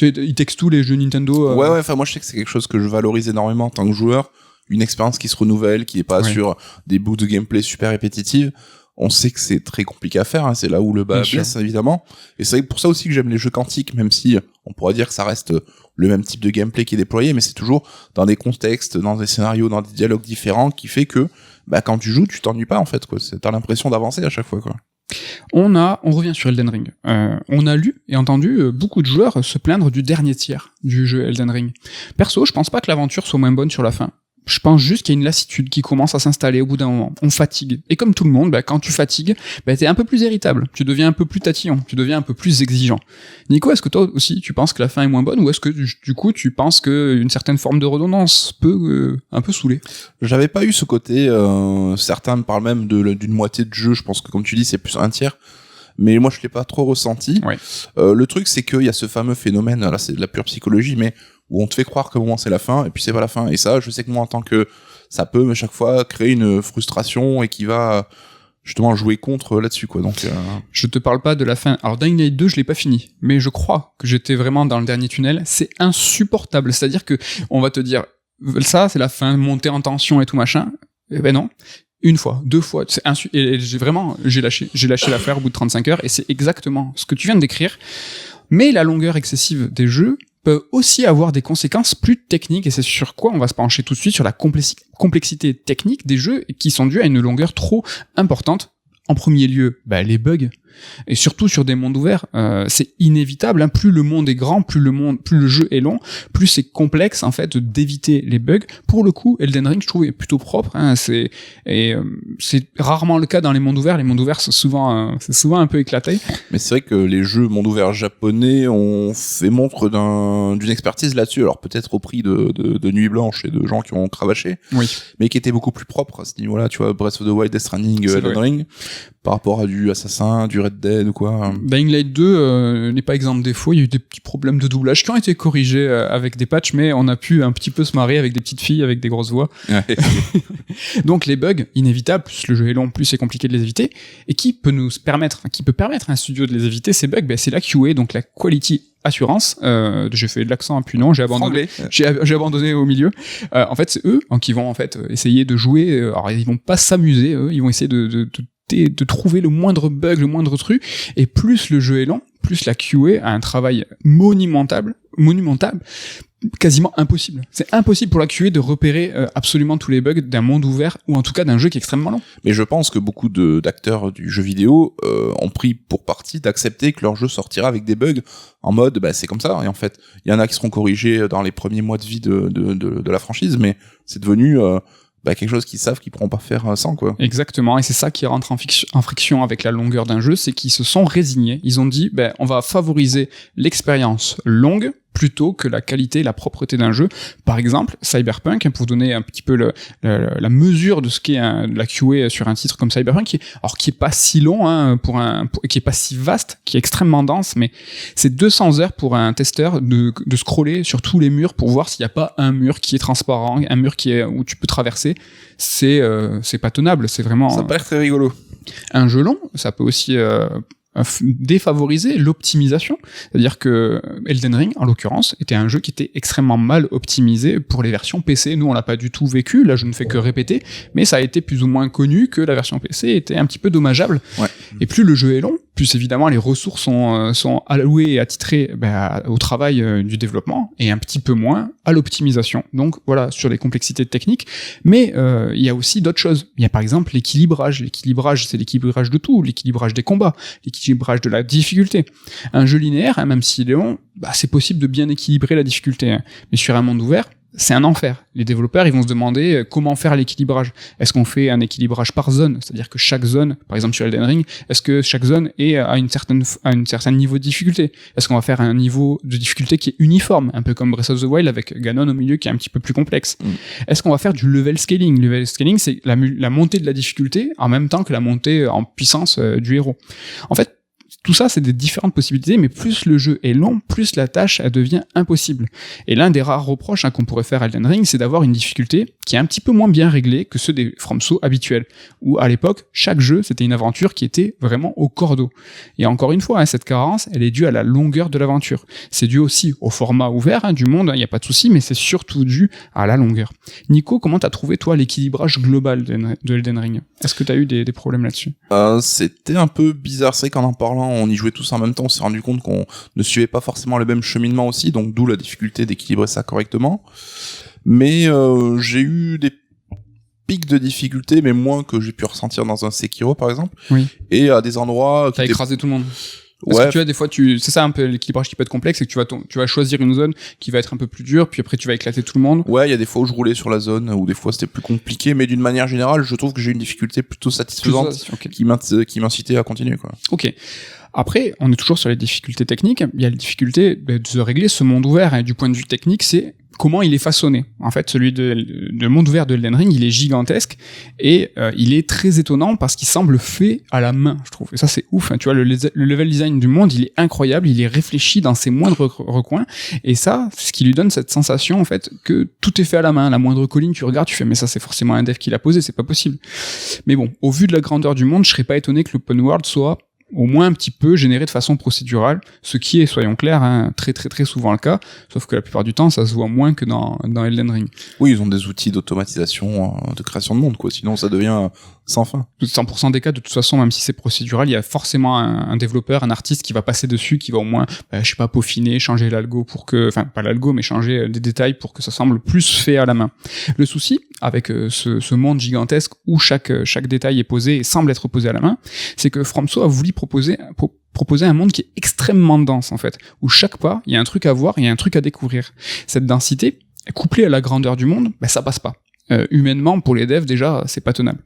Speaker 1: It Takes Two, les jeux Nintendo...
Speaker 2: Ouais, moi je sais que c'est quelque chose que je valorise énormément en tant que joueur. Une expérience qui se renouvelle, qui est pas sur des bouts de gameplay super répétitives. On sait que c'est très compliqué à faire, hein. C'est là où le bas blesse, évidemment. Et c'est pour ça aussi que j'aime les jeux quantiques, même si on pourrait dire que ça reste le même type de gameplay qui est déployé, mais c'est toujours dans des contextes, dans des scénarios, dans des dialogues différents, qui fait que, quand tu joues, tu t'ennuies pas, en fait, quoi. T'as l'impression d'avancer à chaque fois, quoi.
Speaker 1: On revient sur Elden Ring. On a lu et entendu beaucoup de joueurs se plaindre du dernier tiers du jeu Elden Ring. Perso, je pense pas que l'aventure soit moins bonne sur la fin. Je pense juste qu'il y a une lassitude qui commence à s'installer au bout d'un moment. On fatigue. Et comme tout le monde, quand tu fatigues, t'es un peu plus irritable. Tu deviens un peu plus tatillon. Tu deviens un peu plus exigeant. Nico, est-ce que toi aussi, tu penses que la fin est moins bonne, ou est-ce que, du coup, tu penses qu'une certaine forme de redondance peut un peu saouler?
Speaker 2: J'avais pas eu ce côté, certains me parlent même d'une moitié de jeu. Je pense que, comme tu dis, c'est plus un tiers. Mais moi, je l'ai pas trop ressenti.
Speaker 1: Ouais.
Speaker 2: Le truc, c'est qu'il y a ce fameux phénomène, là, c'est de la pure psychologie, mais où on te fait croire qu'au moment c'est la fin, et puis c'est pas la fin. Et ça, je sais que moi, en tant que, ça peut, à chaque fois, créer une frustration, et qui va, justement, jouer contre là-dessus, quoi. Donc,
Speaker 1: Je te parle pas de la fin. Alors, Dying Light 2, je l'ai pas fini. Mais je crois que j'étais vraiment dans le dernier tunnel. C'est insupportable. C'est-à-dire que, on va te dire, ça, c'est la fin, montée en tension et tout machin. Non. Une fois, 2 fois, et j'ai lâché l'affaire au bout de 35 heures, et c'est exactement ce que tu viens de décrire. Mais la longueur excessive des jeux peut aussi avoir des conséquences plus techniques, et c'est sur quoi on va se pencher tout de suite, sur la complexité technique des jeux qui sont dues à une longueur trop importante. En premier lieu, les bugs. Et surtout sur des mondes ouverts, c'est inévitable, hein. Plus le monde est grand, plus le jeu est long, plus c'est complexe en fait d'éviter les bugs. Pour le coup, Elden Ring, je trouve, est plutôt propre, hein. C'est rarement le cas dans les mondes ouverts. Les mondes ouverts c'est souvent un peu éclaté.
Speaker 2: Mais c'est vrai que les jeux mondes ouverts japonais ont fait montre d'une expertise là-dessus. Alors peut-être au prix de nuit blanche et de gens qui ont cravaché, mais qui étaient beaucoup plus propres à ce niveau-là. Tu vois, Breath of the Wild, Death Stranding, Elden Ring, par rapport à du Assassin, du Red Dead ou quoi.
Speaker 1: Dying Light 2 n'est pas exempt de défauts. Il y a eu des petits problèmes de doublage qui ont été corrigés avec des patchs, mais on a pu un petit peu se marrer avec des petites filles avec des grosses voix. Donc les bugs inévitables, plus le jeu est long, plus c'est compliqué de les éviter. Et qui peut permettre à un studio de les éviter, ces bugs, c'est la QA, donc la Quality Assurance. J'ai fait de l'accent puis non, j'ai abandonné.
Speaker 2: Franglais.
Speaker 1: J'ai abandonné au milieu. En fait, c'est eux qui vont en fait essayer de jouer. Alors ils vont pas s'amuser, eux, ils vont essayer de trouver le moindre bug, le moindre truc. Et plus le jeu est long, plus la QA a un travail monumental, quasiment impossible. C'est impossible pour la QA de repérer absolument tous les bugs d'un monde ouvert ou en tout cas d'un jeu qui est extrêmement long.
Speaker 2: Mais je pense que beaucoup d'acteurs du jeu vidéo ont pris pour partie d'accepter que leur jeu sortira avec des bugs en mode bah c'est comme ça. Et en fait, il y en a qui seront corrigés dans les premiers mois de vie de la franchise, mais c'est devenu quelque chose qu'ils savent qu'ils pourront pas faire sans, quoi.
Speaker 1: Exactement, et c'est ça qui rentre en friction avec la longueur d'un jeu, c'est qu'ils se sont résignés. Ils ont dit, on va favoriser l'expérience longue plutôt que la qualité et la propreté d'un jeu. Par exemple, Cyberpunk, pour vous donner un petit peu la mesure de ce qu'est la QA sur un titre comme Cyberpunk, qui est pas si long, qui est pas si vaste, qui est extrêmement dense, mais c'est 200 heures pour un testeur de scroller sur tous les murs pour voir s'il n'y a pas un mur qui est transparent, un mur où tu peux traverser. C'est pas tenable, c'est vraiment...
Speaker 2: Ça a pas l'air très rigolo.
Speaker 1: Un jeu long, ça peut aussi défavoriser l'optimisation, c'est-à-dire que Elden Ring en l'occurrence était un jeu qui était extrêmement mal optimisé pour les versions PC. Nous on l'a pas du tout vécu, là je ne fais que répéter, mais ça a été plus ou moins connu que la version PC était un petit peu dommageable.
Speaker 2: Ouais.
Speaker 1: Et plus le jeu est long, plus évidemment les ressources sont allouées et attitrées au travail du développement et un petit peu moins à l'optimisation. Donc voilà, sur les complexités techniques, mais il y a aussi d'autres choses. Il y a par exemple l'équilibrage. L'équilibrage, c'est l'équilibrage de tout, l'équilibrage des combats, l'équilibrage de la difficulté. Un jeu linéaire, même s'il est long, c'est possible de bien équilibrer la difficulté. Mais sur un monde ouvert, c'est un enfer. Les développeurs, ils vont se demander comment faire l'équilibrage. Est-ce qu'on fait un équilibrage par zone? C'est-à-dire que chaque zone, par exemple sur Elden Ring, est-ce que chaque zone est à un certain niveau de difficulté? Est-ce qu'on va faire un niveau de difficulté qui est uniforme, un peu comme Breath of the Wild avec Ganon au milieu qui est un petit peu plus complexe? Est-ce qu'on va faire du level scaling? Le level scaling, c'est la montée de la difficulté en même temps que la montée en puissance du héros. En fait, tout ça, c'est des différentes possibilités, mais plus le jeu est long, plus la tâche, elle devient impossible. Et l'un des rares reproches qu'on pourrait faire à Elden Ring, c'est d'avoir une difficulté qui est un petit peu moins bien réglée que ceux des FromSo habituels, où à l'époque, chaque jeu, c'était une aventure qui était vraiment au cordeau. Et encore une fois, cette carence, elle est due à la longueur de l'aventure. C'est dû aussi au format ouvert du monde, il n'y a pas de souci, mais c'est surtout dû à la longueur. Nico, comment t'as trouvé, toi, l'équilibrage global de Elden Ring? Est-ce que t'as eu des problèmes là-dessus?
Speaker 2: C'était un peu bizarre, c'est qu'en parlant, on y jouait tous en même temps, on s'est rendu compte qu'on ne suivait pas forcément le même cheminement aussi, donc d'où la difficulté d'équilibrer ça correctement. Mais j'ai eu des pics de difficulté, mais moins que j'ai pu ressentir dans un Sekiro par exemple.
Speaker 1: Oui.
Speaker 2: Et à des endroits...
Speaker 1: T'as écrasé tout le monde. Parce que tu vois, des fois, c'est ça un peu l'équilibrage qui peut être complexe, c'est que tu vas choisir une zone qui va être un peu plus dure, puis après tu vas éclater tout le monde.
Speaker 2: Ouais, il y a des fois où je roulais sur la zone, ou des fois c'était plus compliqué, mais d'une manière générale, je trouve que j'ai une difficulté plutôt satisfaisante
Speaker 1: okay.
Speaker 2: qui m'incitait à continuer, quoi.
Speaker 1: Ok. Après, on est toujours sur les difficultés techniques. Il y a la difficulté de se régler ce monde ouvert. Et du point de vue technique, c'est comment il est façonné. En fait, celui de monde ouvert de Elden Ring, il est gigantesque et il est très étonnant parce qu'il semble fait à la main, je trouve. Et ça, c'est ouf. Tu vois, le level design du monde, il est incroyable. Il est réfléchi dans ses moindres recoins. Et ça, c'est ce qui lui donne cette sensation, en fait, que tout est fait à la main. La moindre colline, tu regardes, tu fais, mais ça, c'est forcément un dev qui l'a posé. C'est pas possible. Mais bon, au vu de la grandeur du monde, je serais pas étonné que l'open world soit au moins un petit peu généré de façon procédurale, ce qui est, soyons clairs, très très très souvent le cas, sauf que la plupart du temps, ça se voit moins que dans Elden Ring.
Speaker 2: Oui, ils ont des outils d'automatisation, de création de monde, quoi, sinon ça devient sans fin.
Speaker 1: 100% des cas, de toute façon, même si c'est procédural, il y a forcément un développeur, un artiste qui va passer dessus, qui va au moins, je sais pas, peaufiner, changer l'algo pour que, enfin, pas l'algo, mais changer des détails pour que ça semble plus fait à la main. Le souci, avec ce monde gigantesque où chaque détail est posé et semble être posé à la main, c'est que FromSo a voulu proposer un monde qui est extrêmement dense, en fait, où chaque pas, il y a un truc à voir, il y a un truc à découvrir. Cette densité, couplée à la grandeur du monde, ça passe pas. Humainement, pour les devs, déjà, c'est pas tenable.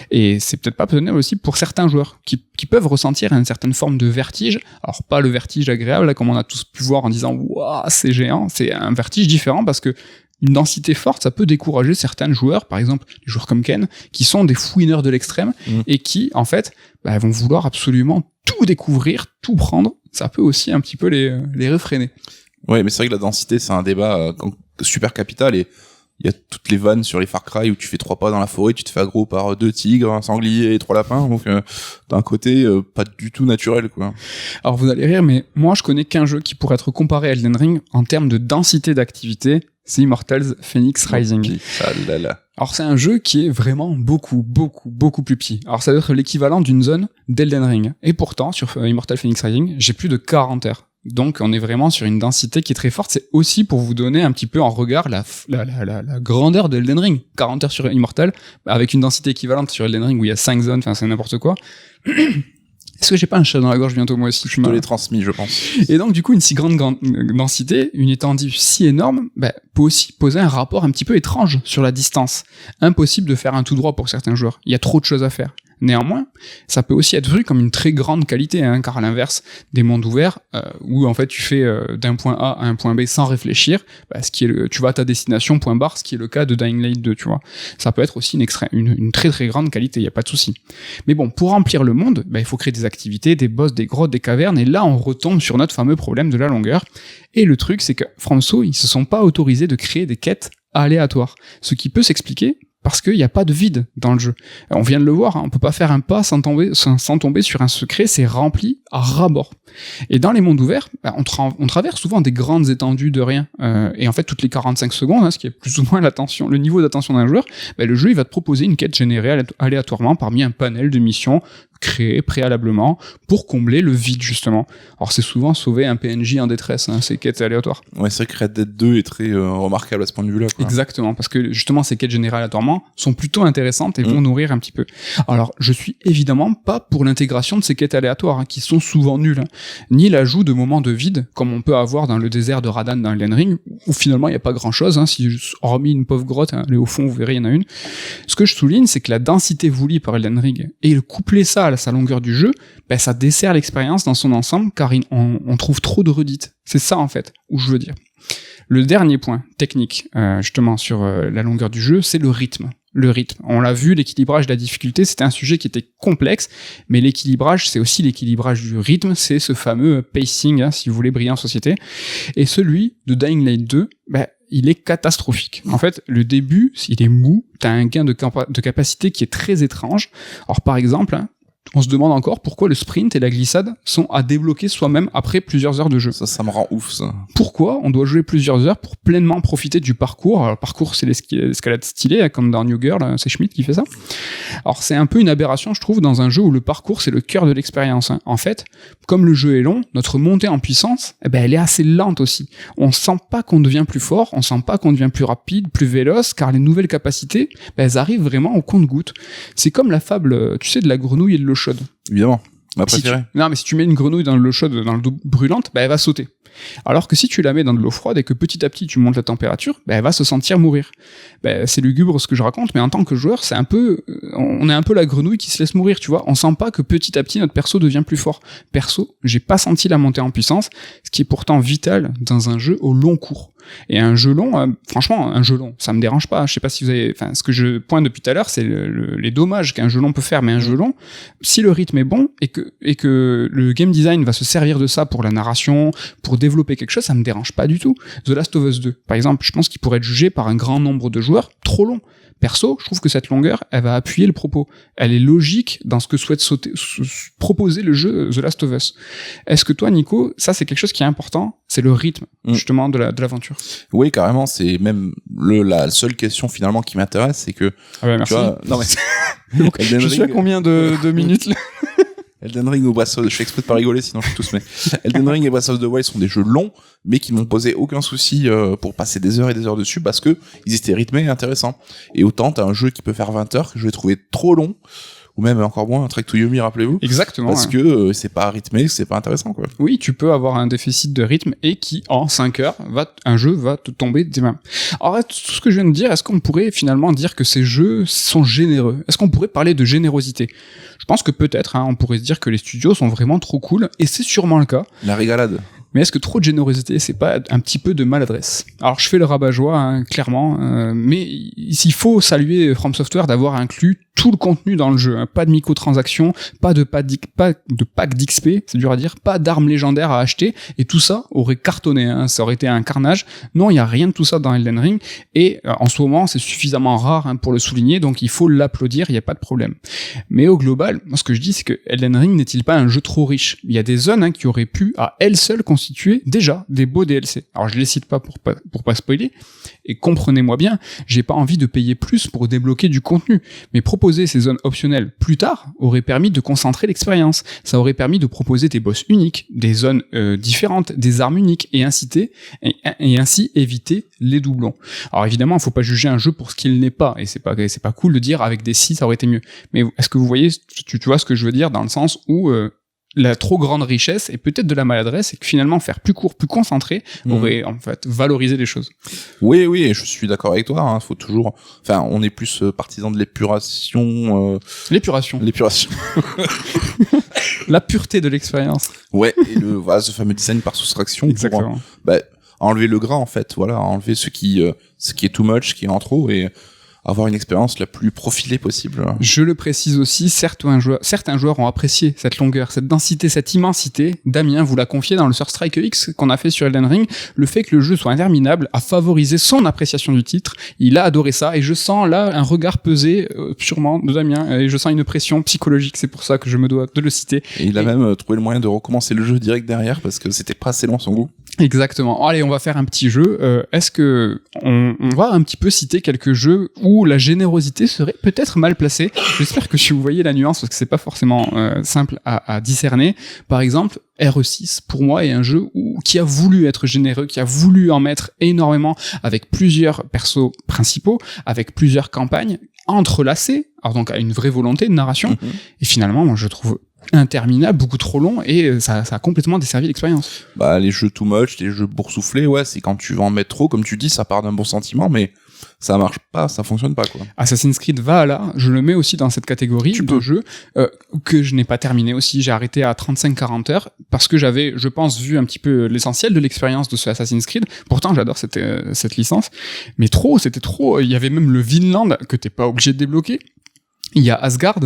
Speaker 1: Et c'est peut-être pas tenable aussi pour certains joueurs qui peuvent ressentir une certaine forme de vertige. Alors, pas le vertige agréable, là, comme on a tous pu voir en disant « Waouh, c'est géant », c'est un vertige différent parce que une densité forte, ça peut décourager certains joueurs, par exemple, des joueurs comme Ken, qui sont des fouineurs de l'extrême et qui, en fait, vont vouloir absolument tout découvrir, tout prendre. Ça peut aussi un petit peu les réfréner.
Speaker 2: Ouais, mais c'est vrai que la densité, c'est un débat super capital et il y a toutes les vannes sur les Far Cry où tu fais 3 pas dans la forêt, tu te fais aggro par 2 tigres, un sanglier et 3 lapins, donc d'un côté pas du tout naturel, quoi.
Speaker 1: Alors vous allez rire, mais moi je connais qu'un jeu qui pourrait être comparé à Elden Ring en termes de densité d'activité, c'est Immortals Phoenix Rising.
Speaker 2: Ah là là.
Speaker 1: Alors c'est un jeu qui est vraiment beaucoup plus petit. Alors ça doit être l'équivalent d'une zone d'Elden Ring. Et pourtant, sur Immortals Phoenix Rising, j'ai plus de 40 heures. Donc on est vraiment sur une densité qui est très forte. C'est aussi pour vous donner un petit peu en regard la grandeur de Elden Ring. 40 heures sur Immortal, avec une densité équivalente sur Elden Ring où il y a 5 zones, enfin c'est n'importe quoi. Est-ce que j'ai pas un chat dans la gorge bientôt moi aussi?
Speaker 2: Je te l'ai transmis, je pense.
Speaker 1: Et donc du coup une si grande densité, une étendue si énorme, peut aussi poser un rapport un petit peu étrange sur la distance. Impossible de faire un tout droit pour certains joueurs. Il y a trop de choses à faire. Néanmoins, ça peut aussi être vu comme une très grande qualité, car à l'inverse des mondes ouverts, où en fait tu fais d'un point A à un point B sans réfléchir, tu vas à ta destination, point barre, ce qui est le cas de Dying Light 2, tu vois. Ça peut être aussi une très très grande qualité, il n'y a pas de souci. Mais bon, pour remplir le monde, il faut créer des activités, des boss, des grottes, des cavernes, et là on retombe sur notre fameux problème de la longueur. Et le truc, c'est que FromSo, ils se sont pas autorisés de créer des quêtes aléatoires, ce qui peut s'expliquer parce qu'il n'y a pas de vide dans le jeu. On vient de le voir, on peut pas faire un pas sans tomber sur un secret, c'est rempli à ras-bord. Et dans les mondes ouverts, on traverse souvent des grandes étendues de rien. Et en fait, toutes les 45 secondes, ce qui est plus ou moins le niveau d'attention d'un joueur, le jeu il va te proposer une quête générée aléatoirement parmi un panel de missions créées préalablement pour combler le vide, justement. Alors c'est souvent sauver un PNJ en détresse, ces quêtes aléatoires.
Speaker 2: Ouais, c'est vrai que Red Dead 2 est très remarquable à ce point de vue-là, quoi.
Speaker 1: Exactement, parce que justement ces quêtes générées aléatoirement sont plutôt intéressantes et vont nourrir un petit peu. Alors je suis évidemment pas pour l'intégration de ces quêtes aléatoires, qui sont souvent nulles, ni l'ajout de moments de vide, comme on peut avoir dans le désert de Radan dans Elden Ring, où finalement il n'y a pas grand-chose, hormis une pauvre grotte, allez au fond, vous verrez, il y en a une. Ce que je souligne, c'est que la densité voulue par Elden Ring, et le coupler ça à sa longueur du jeu, ça dessert l'expérience dans son ensemble, car on trouve trop de redites. C'est ça, en fait, où je veux dire. Le dernier point technique, justement, sur la longueur du jeu, c'est le rythme. Le rythme. On l'a vu, l'équilibrage de la difficulté, c'était un sujet qui était complexe, mais l'équilibrage, c'est aussi l'équilibrage du rythme, c'est ce fameux pacing, si vous voulez, briller en société. Et celui de Dying Light 2, il est catastrophique. En fait, le début, il est mou, t'as un gain de capacité qui est très étrange. Alors, par exemple, on se demande encore pourquoi le sprint et la glissade sont à débloquer soi-même après plusieurs heures de jeu.
Speaker 2: Ça me rend ouf, ça.
Speaker 1: Pourquoi on doit jouer plusieurs heures pour pleinement profiter du parcours? Alors, le parcours, c'est l'escalade stylée, comme dans New Girl, c'est Schmidt qui fait ça. Alors, c'est un peu une aberration, je trouve, dans un jeu où le parcours, c'est le cœur de l'expérience. En fait, comme le jeu est long, notre montée en puissance, elle est assez lente aussi. On sent pas qu'on devient plus fort, on sent pas qu'on devient plus rapide, plus véloce, car les nouvelles capacités, elles arrivent vraiment au compte-gouttes. C'est comme la fable, tu sais, de la grenouille et de l'eau chaude.
Speaker 2: Évidemment, ma préférée.
Speaker 1: Non, mais si tu mets une grenouille dans l'eau chaude, dans l'eau brûlante, elle va sauter. Alors que si tu la mets dans de l'eau froide et que petit à petit tu montes la température, elle va se sentir mourir. C'est lugubre ce que je raconte, mais en tant que joueur, on est un peu la grenouille qui se laisse mourir, tu vois. On sent pas que petit à petit notre perso devient plus fort. Perso, j'ai pas senti la montée en puissance, ce qui est pourtant vital dans un jeu au long cours. Et un jeu long, franchement, un jeu long, ça me dérange pas. Je sais pas si vous avez, ce que je pointe depuis tout à l'heure, c'est les dommages qu'un jeu long peut faire, mais un jeu long, si le rythme est bon et que le game design va se servir de ça pour la narration, pour développer quelque chose, ça me dérange pas du tout. The Last of Us 2, par exemple, je pense qu'il pourrait être jugé par un grand nombre de joueurs trop long. Perso, je trouve que cette longueur, elle va appuyer le propos. Elle est logique dans ce que souhaite proposer le jeu The Last of Us. Est-ce que toi, Nico, ça c'est quelque chose qui est important, c'est le rythme, justement, de l'aventure?
Speaker 2: Oui, carrément, c'est même la seule question finalement qui m'intéresse, c'est que...
Speaker 1: Ah ouais, merci.
Speaker 2: Tu vois, non mais...
Speaker 1: Donc, je suis à combien de minutes là?
Speaker 2: Elden Ring ou Breath of the... Je fais exprès de pas rigoler, sinon je suis tous, mais Elden Ring et Breath of the Wild sont des jeux longs, mais qui m'ont posé aucun souci pour passer des heures et des heures dessus, parce que ils étaient rythmés et intéressants. Et autant t'as un jeu qui peut faire 20 heures, que je vais trouver trop long, ou même encore moins un Trek to Yomi, rappelez-vous.
Speaker 1: Exactement.
Speaker 2: Parce que c'est pas rythmé, c'est pas intéressant, quoi.
Speaker 1: Oui, tu peux avoir un déficit de rythme et qui, en 5 heures, un jeu va te tomber des mains. Alors, tout ce que je viens de dire, est-ce qu'on pourrait finalement dire que ces jeux sont généreux? Est-ce qu'on pourrait parler de générosité? Je pense que peut-être, on pourrait se dire que les studios sont vraiment trop cool, et c'est sûrement le cas.
Speaker 2: La régalade.
Speaker 1: Mais est-ce que trop de générosité, c'est pas un petit peu de maladresse? Alors je fais le rabat-joie, clairement, mais il faut saluer From Software d'avoir inclus tout le contenu dans le jeu, hein. Pas de microtransactions, pas de pack d'XP, c'est dur à dire, pas d'armes légendaires à acheter, et tout ça aurait cartonné, hein. Ça aurait été un carnage. Non, il y a rien de tout ça dans Elden Ring, et en ce moment, c'est suffisamment rare, hein, pour le souligner, donc il faut l'applaudir, il n'y a pas de problème. Mais au global, moi ce que je dis, c'est que Elden Ring n'est-il pas un jeu trop riche? Il y a des zones, hein, qui auraient pu, à elles seules, constituer déjà des beaux DLC. Alors je les cite pas pour pas spoiler, et comprenez-moi bien, j'ai pas envie de payer plus pour débloquer du contenu, mais proposer ces zones optionnelles plus tard aurait permis de concentrer l'expérience. Ça aurait permis de proposer des boss uniques, des zones différentes, des armes uniques, et ainsi éviter les doublons. Alors évidemment, il faut pas juger un jeu pour ce qu'il n'est pas, et c'est pas cool de dire avec des si ça aurait été mieux. Mais est-ce que vous voyez, tu vois ce que je veux dire, dans le sens où la trop grande richesse et peut-être de la maladresse, et que finalement faire plus court, plus concentré aurait en fait valorisé les choses.
Speaker 2: Oui, et je suis d'accord avec toi, hein, faut toujours, enfin, on est plus partisan de l'épuration.
Speaker 1: L'épuration. La pureté de l'expérience.
Speaker 2: Ouais, et voilà, ce fameux design par soustraction.
Speaker 1: Exactement.
Speaker 2: Pour, enlever le gras, en fait, voilà, enlever ce qui est too much, ce qui est en trop, et avoir une expérience la plus profilée possible.
Speaker 1: Je le précise aussi, certains joueurs ont apprécié cette longueur, cette densité, cette immensité. Damien vous l'a confié dans le Surstrike X qu'on a fait sur Elden Ring. Le fait que le jeu soit interminable a favorisé son appréciation du titre. Il a adoré ça, et je sens là un regard pesé sûrement de Damien, et je sens une pression psychologique. C'est pour ça que je me dois de le citer.
Speaker 2: Et il a même trouvé le moyen de recommencer le jeu direct derrière, parce que c'était pas assez long son goût.
Speaker 1: Exactement. Allez, on va faire un petit jeu. Est-ce que on va un petit peu citer quelques jeux où la générosité serait peut-être mal placée? J'espère que vous voyez la nuance, parce que c'est pas forcément simple à discerner. Par exemple, RE6 pour moi est un jeu qui a voulu être généreux, qui a voulu en mettre énormément, avec plusieurs persos principaux, avec plusieurs campagnes entrelacées, alors donc à une vraie volonté de narration. Et finalement, moi je trouve interminable, beaucoup trop long, et ça a complètement desservi l'expérience.
Speaker 2: Les jeux too much, les jeux boursouflés, ouais, c'est quand tu vas en mettre trop, comme tu dis, ça part d'un bon sentiment, mais ça marche pas, ça fonctionne pas, quoi.
Speaker 1: Assassin's Creed Valhalla, je le mets aussi dans cette catégorie de jeux que je n'ai pas terminé aussi. J'ai arrêté à 35-40 heures parce que j'avais, je pense, vu un petit peu l'essentiel de l'expérience de ce Assassin's Creed. Pourtant, j'adore cette licence, mais c'était trop. Il y avait même le Vinland que t'es pas obligé de débloquer. Il y a Asgard,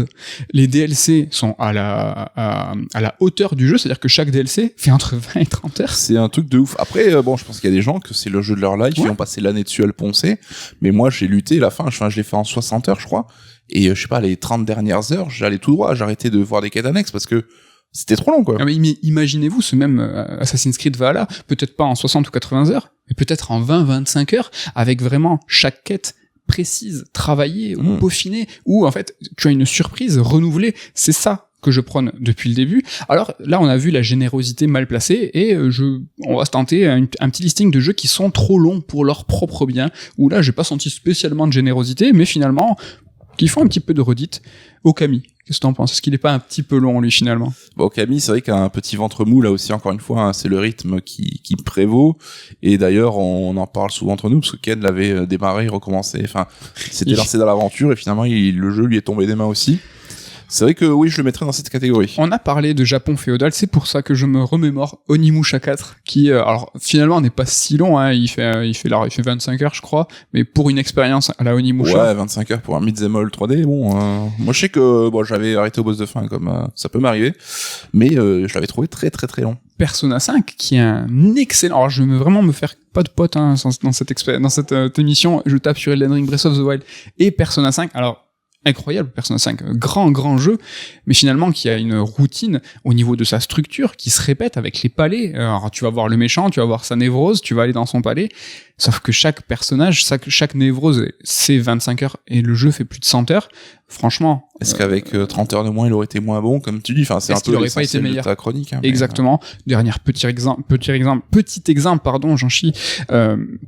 Speaker 1: les DLC sont à la hauteur du jeu, c'est-à-dire que chaque DLC fait entre 20 et 30 heures.
Speaker 2: C'est un truc de ouf. Après, je pense qu'il y a des gens que c'est le jeu de leur life, ils ont passé l'année dessus à le poncer, mais moi j'ai lutté la fin, je l'ai fait en 60 heures je crois, et je sais pas, les 30 dernières heures, j'allais tout droit, j'arrêtais de voir des quêtes annexes parce que c'était trop long, quoi.
Speaker 1: Mais imaginez-vous ce même Assassin's Creed Valhalla, peut-être pas en 60 ou 80 heures, mais peut-être en 20-25 heures, avec vraiment chaque quête précise, travaillée, ou peaufinée, où en fait tu as une surprise renouvelée. C'est ça que je prône depuis le début. Alors là, on a vu la générosité mal placée, et on va se tenter un petit listing de jeux qui sont trop longs pour leur propre bien, où là j'ai pas senti spécialement de générosité, mais finalement qui font un petit peu de redite. Okami, qu'est-ce que t'en penses? Est-ce qu'il est pas un petit peu long, lui, finalement?
Speaker 2: Okami, c'est vrai qu'il a un petit ventre mou, là aussi, encore une fois, hein, c'est le rythme qui prévaut, et d'ailleurs, on en parle souvent entre nous, parce que Ken l'avait démarré, recommencé, enfin, il s'était lancé dans l'aventure, et finalement, le jeu lui est tombé des mains aussi. C'est vrai que oui, je le mettrais dans cette catégorie.
Speaker 1: On a parlé de Japon féodal, c'est pour ça que je me remémore Onimusha 4, qui, alors, finalement, n'est pas si long, hein, il fait 25 heures, je crois, mais pour une expérience à la Onimusha.
Speaker 2: Ouais, 25 heures pour un Beat'em All 3D, moi je sais que, j'avais arrêté au boss de fin, comme, ça peut m'arriver, mais, je l'avais trouvé très très très long.
Speaker 1: Persona 5, qui est un excellent, alors je veux vraiment me faire pas de pote, hein, dans cette émission, je tape sur Elden Ring Breath of the Wild et Persona 5, alors, incroyable, Persona 5, grand jeu, mais finalement qui a une routine au niveau de sa structure qui se répète avec les palais. Alors tu vas voir le méchant, tu vas voir sa névrose, tu vas aller dans son palais, sauf que chaque personnage, chaque névrose, c'est 25 heures et le jeu fait plus de 100 heures. Franchement.
Speaker 2: Est-ce qu'avec 30 heures de moins, il aurait été moins bon, comme tu dis? Enfin, c'est un peu l'essentiel de ta chronique. Hein,
Speaker 1: exactement. Dernier petit exemple, pardon, j'en chie,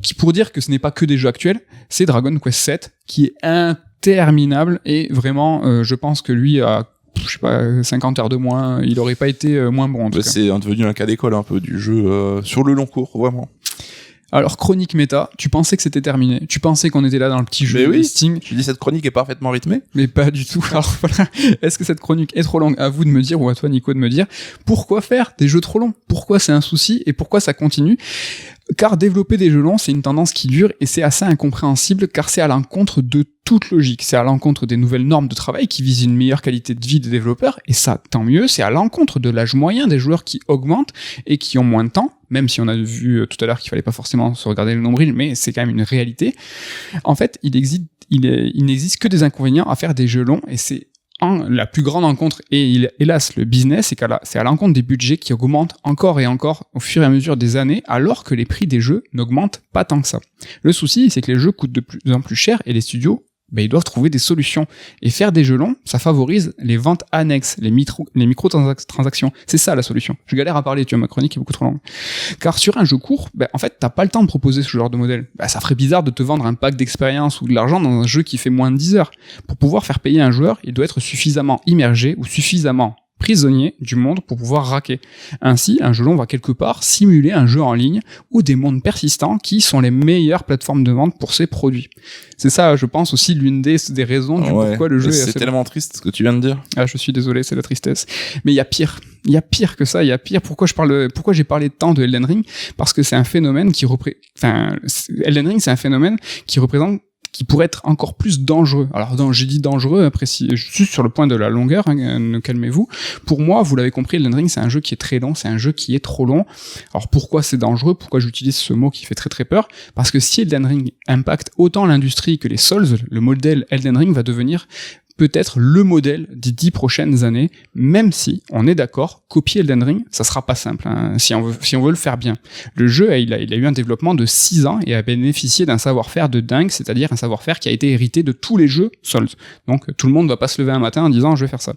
Speaker 1: qui pour dire que ce n'est pas que des jeux actuels, c'est Dragon Quest 7, qui est interminable, et vraiment, je pense que lui a, je sais pas, 50 heures de moins, il aurait pas été moins bon, en tout cas.
Speaker 2: C'est devenu un cas d'école un peu du jeu sur le long cours, vraiment.
Speaker 1: Alors, chronique méta, tu pensais que c'était terminé. Tu pensais qu'on était là dans le petit jeu listing.
Speaker 2: Tu dis cette chronique est parfaitement rythmée.
Speaker 1: Mais pas du tout. Alors voilà. Est-ce que cette chronique est trop longue? À vous de me dire, ou à toi, Nico, de me dire, pourquoi faire des jeux trop longs? Pourquoi c'est un souci et pourquoi ça continue? Car développer des jeux longs, c'est une tendance qui dure et c'est assez incompréhensible car c'est à l'encontre de toute logique. C'est à l'encontre des nouvelles normes de travail qui visent une meilleure qualité de vie des développeurs et ça, tant mieux, c'est à l'encontre de l'âge moyen des joueurs qui augmente et qui ont moins de temps, même si on a vu tout à l'heure qu'il fallait pas forcément se regarder le nombril, mais c'est quand même une réalité. En fait, il n'existe que des inconvénients à faire des jeux longs et c'est la plus grande rencontre et hélas le business, c'est à l'encontre des budgets qui augmentent encore et encore au fur et à mesure des années alors que les prix des jeux n'augmentent pas tant que ça. Le souci, c'est que les jeux coûtent de plus en plus cher et les studios ils doivent trouver des solutions. Et faire des jeux longs, ça favorise les ventes annexes, les micro-transactions. C'est ça la solution. Je galère à parler, tu vois, ma chronique est beaucoup trop longue. Car sur un jeu court, en fait, t'as pas le temps de proposer ce genre de modèle. Ça ferait bizarre de te vendre un pack d'expérience ou de l'argent dans un jeu qui fait moins de 10 heures. Pour pouvoir faire payer un joueur, il doit être suffisamment immergé ou suffisamment prisonnier du monde pour pouvoir raquer. Ainsi, un jeu long va quelque part simuler un jeu en ligne ou des mondes persistants qui sont les meilleures plateformes de vente pour ces produits. C'est ça, je pense, aussi l'une des raisons du pourquoi le jeu est assez
Speaker 2: C'est tellement triste ce que tu viens de dire.
Speaker 1: Ah, je suis désolé, c'est la tristesse. Mais il y a pire. Il y a pire que ça, il y a pire. Pourquoi j'ai parlé tant de Elden Ring? Parce que c'est un phénomène Elden Ring, c'est un phénomène qui pourrait être encore plus dangereux. Alors, j'ai dit dangereux, je suis sur le point de la longueur, ne calmez-vous. Pour moi, vous l'avez compris, Elden Ring, c'est un jeu qui est très long, c'est un jeu qui est trop long. Alors, pourquoi c'est dangereux? Pourquoi j'utilise ce mot qui fait très très peur? Parce que si Elden Ring impacte autant l'industrie que les Souls, le modèle Elden Ring va devenir peut-être le modèle des 10 prochaines années, même si, on est d'accord, copier Elden Ring, ça sera pas simple, si on veut le faire bien. Le jeu, il a eu un développement de 6 ans et a bénéficié d'un savoir-faire de dingue, c'est-à-dire un savoir-faire qui a été hérité de tous les jeux Souls. Donc, tout le monde va pas se lever un matin en disant, je vais faire ça.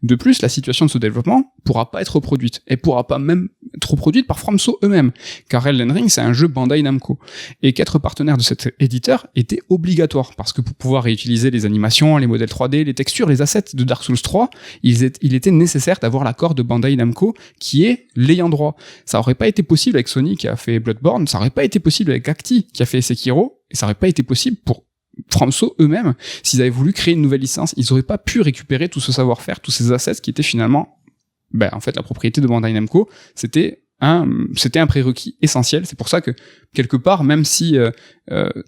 Speaker 1: De plus, la situation de ce développement pourra pas être reproduite, et pourra pas même être reproduite par FromSo eux-mêmes, car Elden Ring, c'est un jeu Bandai Namco. Et qu'être partenaire de cet éditeur était obligatoire, parce que pour pouvoir réutiliser les animations, les modèles 3D, les textures, les assets de Dark Souls 3, il était nécessaire d'avoir l'accord de Bandai Namco qui est l'ayant droit. Ça aurait pas été possible avec Sony qui a fait Bloodborne, ça aurait pas été possible avec Acti qui a fait Sekiro, et ça aurait pas été possible pour FromSo eux-mêmes. S'ils avaient voulu créer une nouvelle licence, ils auraient pas pu récupérer tout ce savoir-faire, tous ces assets qui étaient finalement, en fait, la propriété de Bandai Namco. C'était un prérequis essentiel. C'est pour ça que, quelque part, même si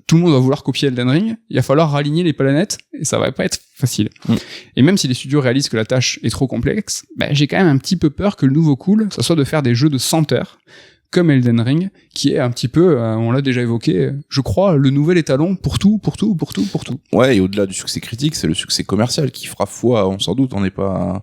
Speaker 1: tout le monde va vouloir copier Elden Ring, il va falloir raligner les planètes et ça va pas être facile. Et même si les studios réalisent que la tâche est trop complexe, j'ai quand même un petit peu peur que le nouveau cool, ça soit de faire des jeux de 100 heures, comme Elden Ring, qui est un petit peu, on l'a déjà évoqué, je crois, le nouvel étalon pour tout.
Speaker 2: Ouais, et au-delà du succès critique, c'est le succès commercial qui fera foi, on s'en doute, on n'est pas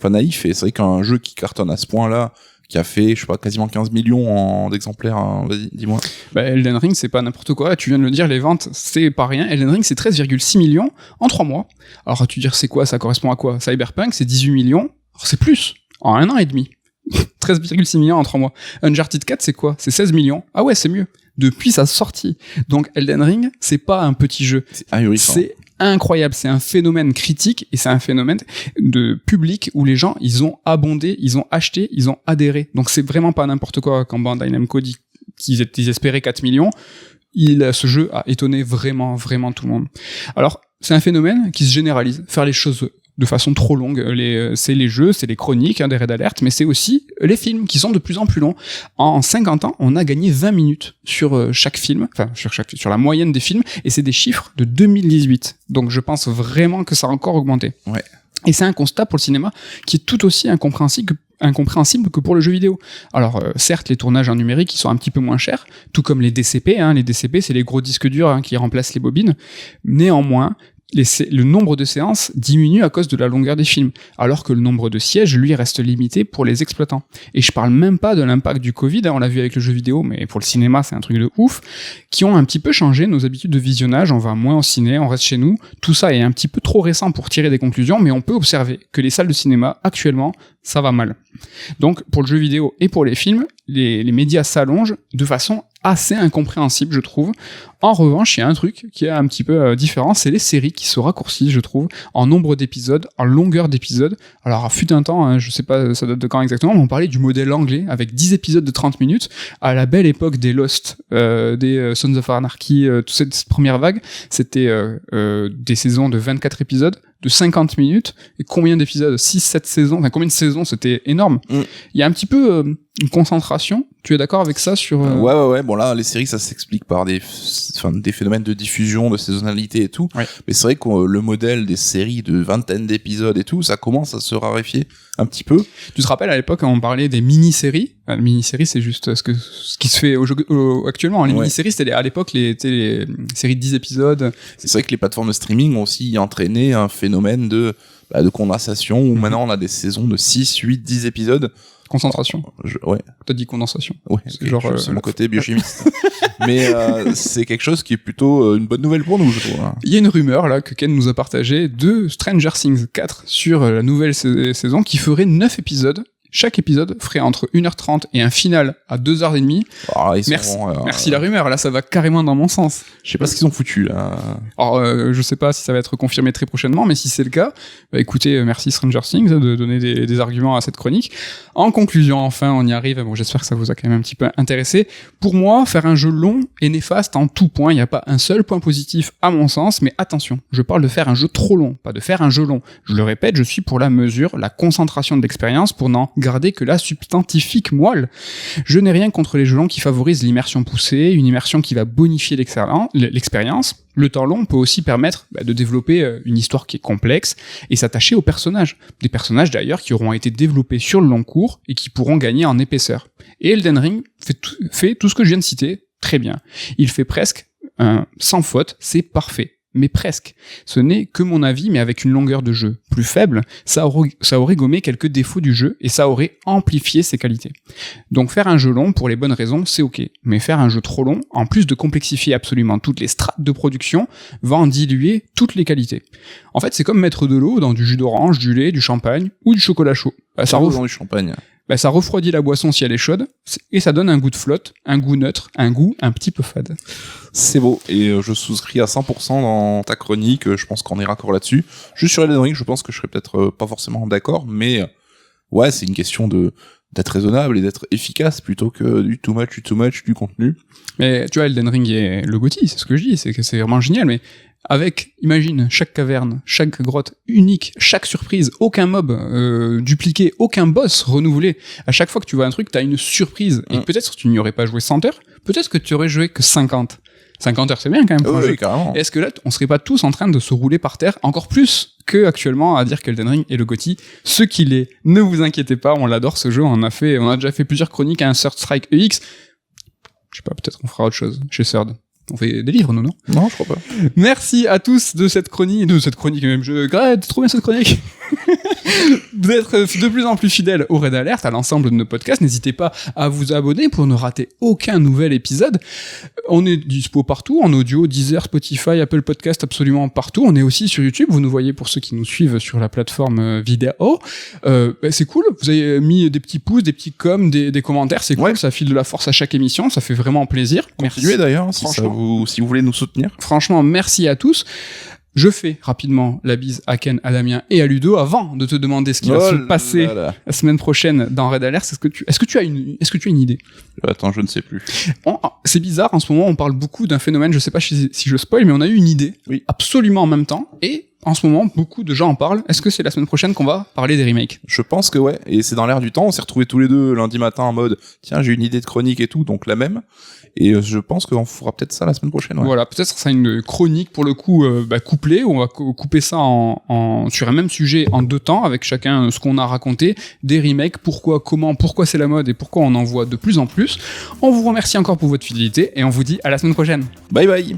Speaker 2: naïf, et c'est vrai qu'un jeu qui cartonne à ce point-là, qui a fait, je sais pas, quasiment 15 millions d'exemplaires, vas-y, dis-moi.
Speaker 1: Elden Ring, c'est pas n'importe quoi, tu viens de le dire, les ventes, c'est pas rien. Elden Ring, c'est 13,6 millions en 3 mois. Alors, tu dire, c'est quoi, ça correspond à quoi? Cyberpunk, c'est 18 millions, alors c'est plus, en 1 an et demi. 13,6 millions en 3 mois. Uncharted 4, c'est quoi? C'est 16 millions. Ah ouais, c'est mieux. Depuis sa sortie. Donc, Elden Ring, c'est pas un petit jeu.
Speaker 2: C'est ahurissant.
Speaker 1: C'est incroyable, c'est un phénomène critique et c'est un phénomène de public où les gens, ils ont abondé, ils ont acheté, ils ont adhéré. Donc c'est vraiment pas n'importe quoi quand Bandai Namco dit qu'ils espéraient 4 millions. Ce jeu a étonné vraiment tout le monde. Alors, c'est un phénomène qui se généralise. Faire les choses de façon trop longue. C'est les jeux, c'est les chroniques des Red Alert, mais c'est aussi les films qui sont de plus en plus longs. En 50 ans, on a gagné 20 minutes sur chaque film, sur la moyenne des films, et c'est des chiffres de 2018. Donc je pense vraiment que ça a encore augmenté.
Speaker 2: Ouais.
Speaker 1: Et c'est un constat pour le cinéma qui est tout aussi incompréhensible que pour le jeu vidéo. Alors certes, les tournages en numérique, ils sont un petit peu moins chers, tout comme les DCP. Les DCP, c'est les gros disques durs qui remplacent les bobines. Néanmoins, le nombre de séances diminue à cause de la longueur des films, alors que le nombre de sièges, lui, reste limité pour les exploitants. Et je parle même pas de l'impact du Covid, on l'a vu avec le jeu vidéo, mais pour le cinéma, c'est un truc de ouf, qui ont un petit peu changé nos habitudes de visionnage, on va moins au ciné, on reste chez nous, tout ça est un petit peu trop récent pour tirer des conclusions, mais on peut observer que les salles de cinéma, actuellement, ça va mal. Donc, pour le jeu vidéo et pour les films, les médias s'allongent de façon assez incompréhensible, je trouve. En revanche, il y a un truc qui est un petit peu différent, c'est les séries qui se raccourcissent, je trouve, en nombre d'épisodes, en longueur d'épisodes. Alors, fut un temps, je sais pas, ça date de quand exactement, mais on parlait du modèle anglais, avec 10 épisodes de 30 minutes, à la belle époque des Lost, des Sons of Anarchy, toute cette première vague, c'était des saisons de 24 épisodes, de 50 minutes. Et combien d'épisodes? 6-7 saisons. Enfin, combien de saisons? C'était énorme. Il y a un petit peu une concentration. Tu es d'accord avec ça sur...
Speaker 2: Ouais. Bon, là, les séries, ça s'explique par des phénomènes de diffusion, de saisonnalité et tout.
Speaker 1: Ouais.
Speaker 2: Mais c'est vrai que le modèle des séries de vingtaine d'épisodes et tout, ça commence à se raréfier un petit peu.
Speaker 1: Tu te rappelles, à l'époque, on parlait des mini-séries. Enfin, mini-séries, c'est juste ce qui se fait actuellement. Les mini-séries, c'était à l'époque les séries de 10 épisodes.
Speaker 2: C'est vrai que les plateformes de streaming ont aussi entraîné un phénomène de condensation où maintenant on a des saisons de 6, 8, 10 épisodes.
Speaker 1: Concentration.
Speaker 2: Ouais.
Speaker 1: T'as dit condensation.
Speaker 2: Ouais. C'est mon côté biochimiste. Mais c'est quelque chose qui est plutôt une bonne nouvelle pour nous, je trouve.
Speaker 1: Il y a une rumeur là que Ken nous a partagé de Stranger Things 4 sur la nouvelle saison qui ferait 9 épisodes. Chaque épisode ferait entre 1h30 et un final à 2h30.
Speaker 2: Ah,
Speaker 1: Merci la rumeur, là ça va carrément dans mon sens.
Speaker 2: Je sais pas ce qu'ils ont foutu là.
Speaker 1: Alors je sais pas si ça va être confirmé très prochainement, mais si c'est le cas, bah écoutez, merci Stranger Things de donner des arguments à cette chronique. En conclusion, enfin on y arrive, bon j'espère que ça vous a quand même un petit peu intéressé. Pour moi, faire un jeu long est néfaste en tout point, il n'y a pas un seul point positif à mon sens, mais attention, je parle de faire un jeu trop long, pas de faire un jeu long. Je le répète, je suis pour la mesure, la concentration de l'expérience pour n'en garder que la substantifique moelle. Je n'ai rien contre les jeux longs qui favorisent l'immersion poussée, une immersion qui va bonifier l'expérience. Le temps long peut aussi permettre de développer une histoire qui est complexe et s'attacher aux personnages. Des personnages d'ailleurs qui auront été développés sur le long cours et qui pourront gagner en épaisseur. Et Elden Ring fait tout ce que je viens de citer très bien. Il fait presque sans faute, c'est parfait. Mais presque. Ce n'est que mon avis, mais avec une longueur de jeu plus faible, ça aurait gommé quelques défauts du jeu et ça aurait amplifié ses qualités. Donc faire un jeu long pour les bonnes raisons, c'est ok. Mais faire un jeu trop long, en plus de complexifier absolument toutes les strates de production, va en diluer toutes les qualités. En fait, c'est comme mettre de l'eau dans du jus d'orange, du lait, du champagne ou du chocolat chaud.
Speaker 2: Dans du champagne.
Speaker 1: Ça refroidit la boisson si elle est chaude, et ça donne un goût de flotte, un goût neutre, un goût un petit peu fade.
Speaker 2: C'est beau, et je souscris à 100% dans ta chronique, je pense qu'on est raccord là-dessus. Juste sur Elden Ring, je pense que je serais peut-être pas forcément d'accord, mais ouais, c'est une question d'être raisonnable et d'être efficace plutôt que du too much, du contenu.
Speaker 1: Mais tu vois, Elden Ring est le GOTY, c'est ce que je dis, c'est que c'est vraiment génial, mais avec, imagine, chaque caverne, chaque grotte unique, chaque surprise, aucun mob dupliqué, aucun boss renouvelé. À chaque fois que tu vois un truc, t'as une surprise. Et peut-être que tu n'y aurais pas joué 100 heures, peut-être que tu aurais joué que 50. 50 heures, c'est bien quand même.
Speaker 2: Oui, carrément.
Speaker 1: Est-ce que là, on serait pas tous en train de se rouler par terre, encore plus que actuellement à dire qu'Elden Ring est le GOTY, ce qu'il est. Ne vous inquiétez pas, on l'adore ce jeu, on a déjà fait plusieurs chroniques à un Third Strike EX. Je sais pas, peut-être qu'on fera autre chose chez Third. On fait des livres, nous, non?
Speaker 2: Non, je crois pas.
Speaker 1: Merci à tous de cette chronique même. Trop bien cette chronique. D'être de plus en plus fidèles au Red Alert, à l'ensemble de nos podcasts. N'hésitez pas à vous abonner pour ne rater aucun nouvel épisode. On est dispo partout, en audio, Deezer, Spotify, Apple Podcast, absolument partout. On est aussi sur YouTube. Vous nous voyez pour ceux qui nous suivent sur la plateforme vidéo. C'est cool. Vous avez mis des petits pouces, des petits coms, des commentaires. C'est cool. Ouais. Ça file de la force à chaque émission. Ça fait vraiment plaisir.
Speaker 2: Continuez d'ailleurs, si vous voulez nous soutenir.
Speaker 1: Franchement, merci à tous. Je fais rapidement la bise à Ken, à Damien et à Ludo avant de te demander ce qui va se passer la semaine prochaine dans Red Alert. Est-ce que tu as une idée?
Speaker 2: Attends, je ne sais plus.
Speaker 1: C'est bizarre, en ce moment on parle beaucoup d'un phénomène, je sais pas si je spoil, mais on a eu une idée absolument en même temps et en ce moment beaucoup de gens en parlent. Est-ce que c'est la semaine prochaine qu'on va parler des remakes?
Speaker 2: Je pense que ouais, et c'est dans l'air du temps. On s'est retrouvés tous les deux lundi matin en mode tiens, j'ai une idée de chronique et tout, donc la même. Et je pense qu'on fera peut-être ça la semaine prochaine. Ouais.
Speaker 1: Voilà, peut-être ça une chronique pour le coup couplée, où on va couper ça sur un même sujet en 2 temps, avec chacun ce qu'on a raconté, des remakes, pourquoi c'est la mode et pourquoi on en voit de plus en plus. On vous remercie encore pour votre fidélité et on vous dit à la semaine prochaine.
Speaker 2: Bye bye.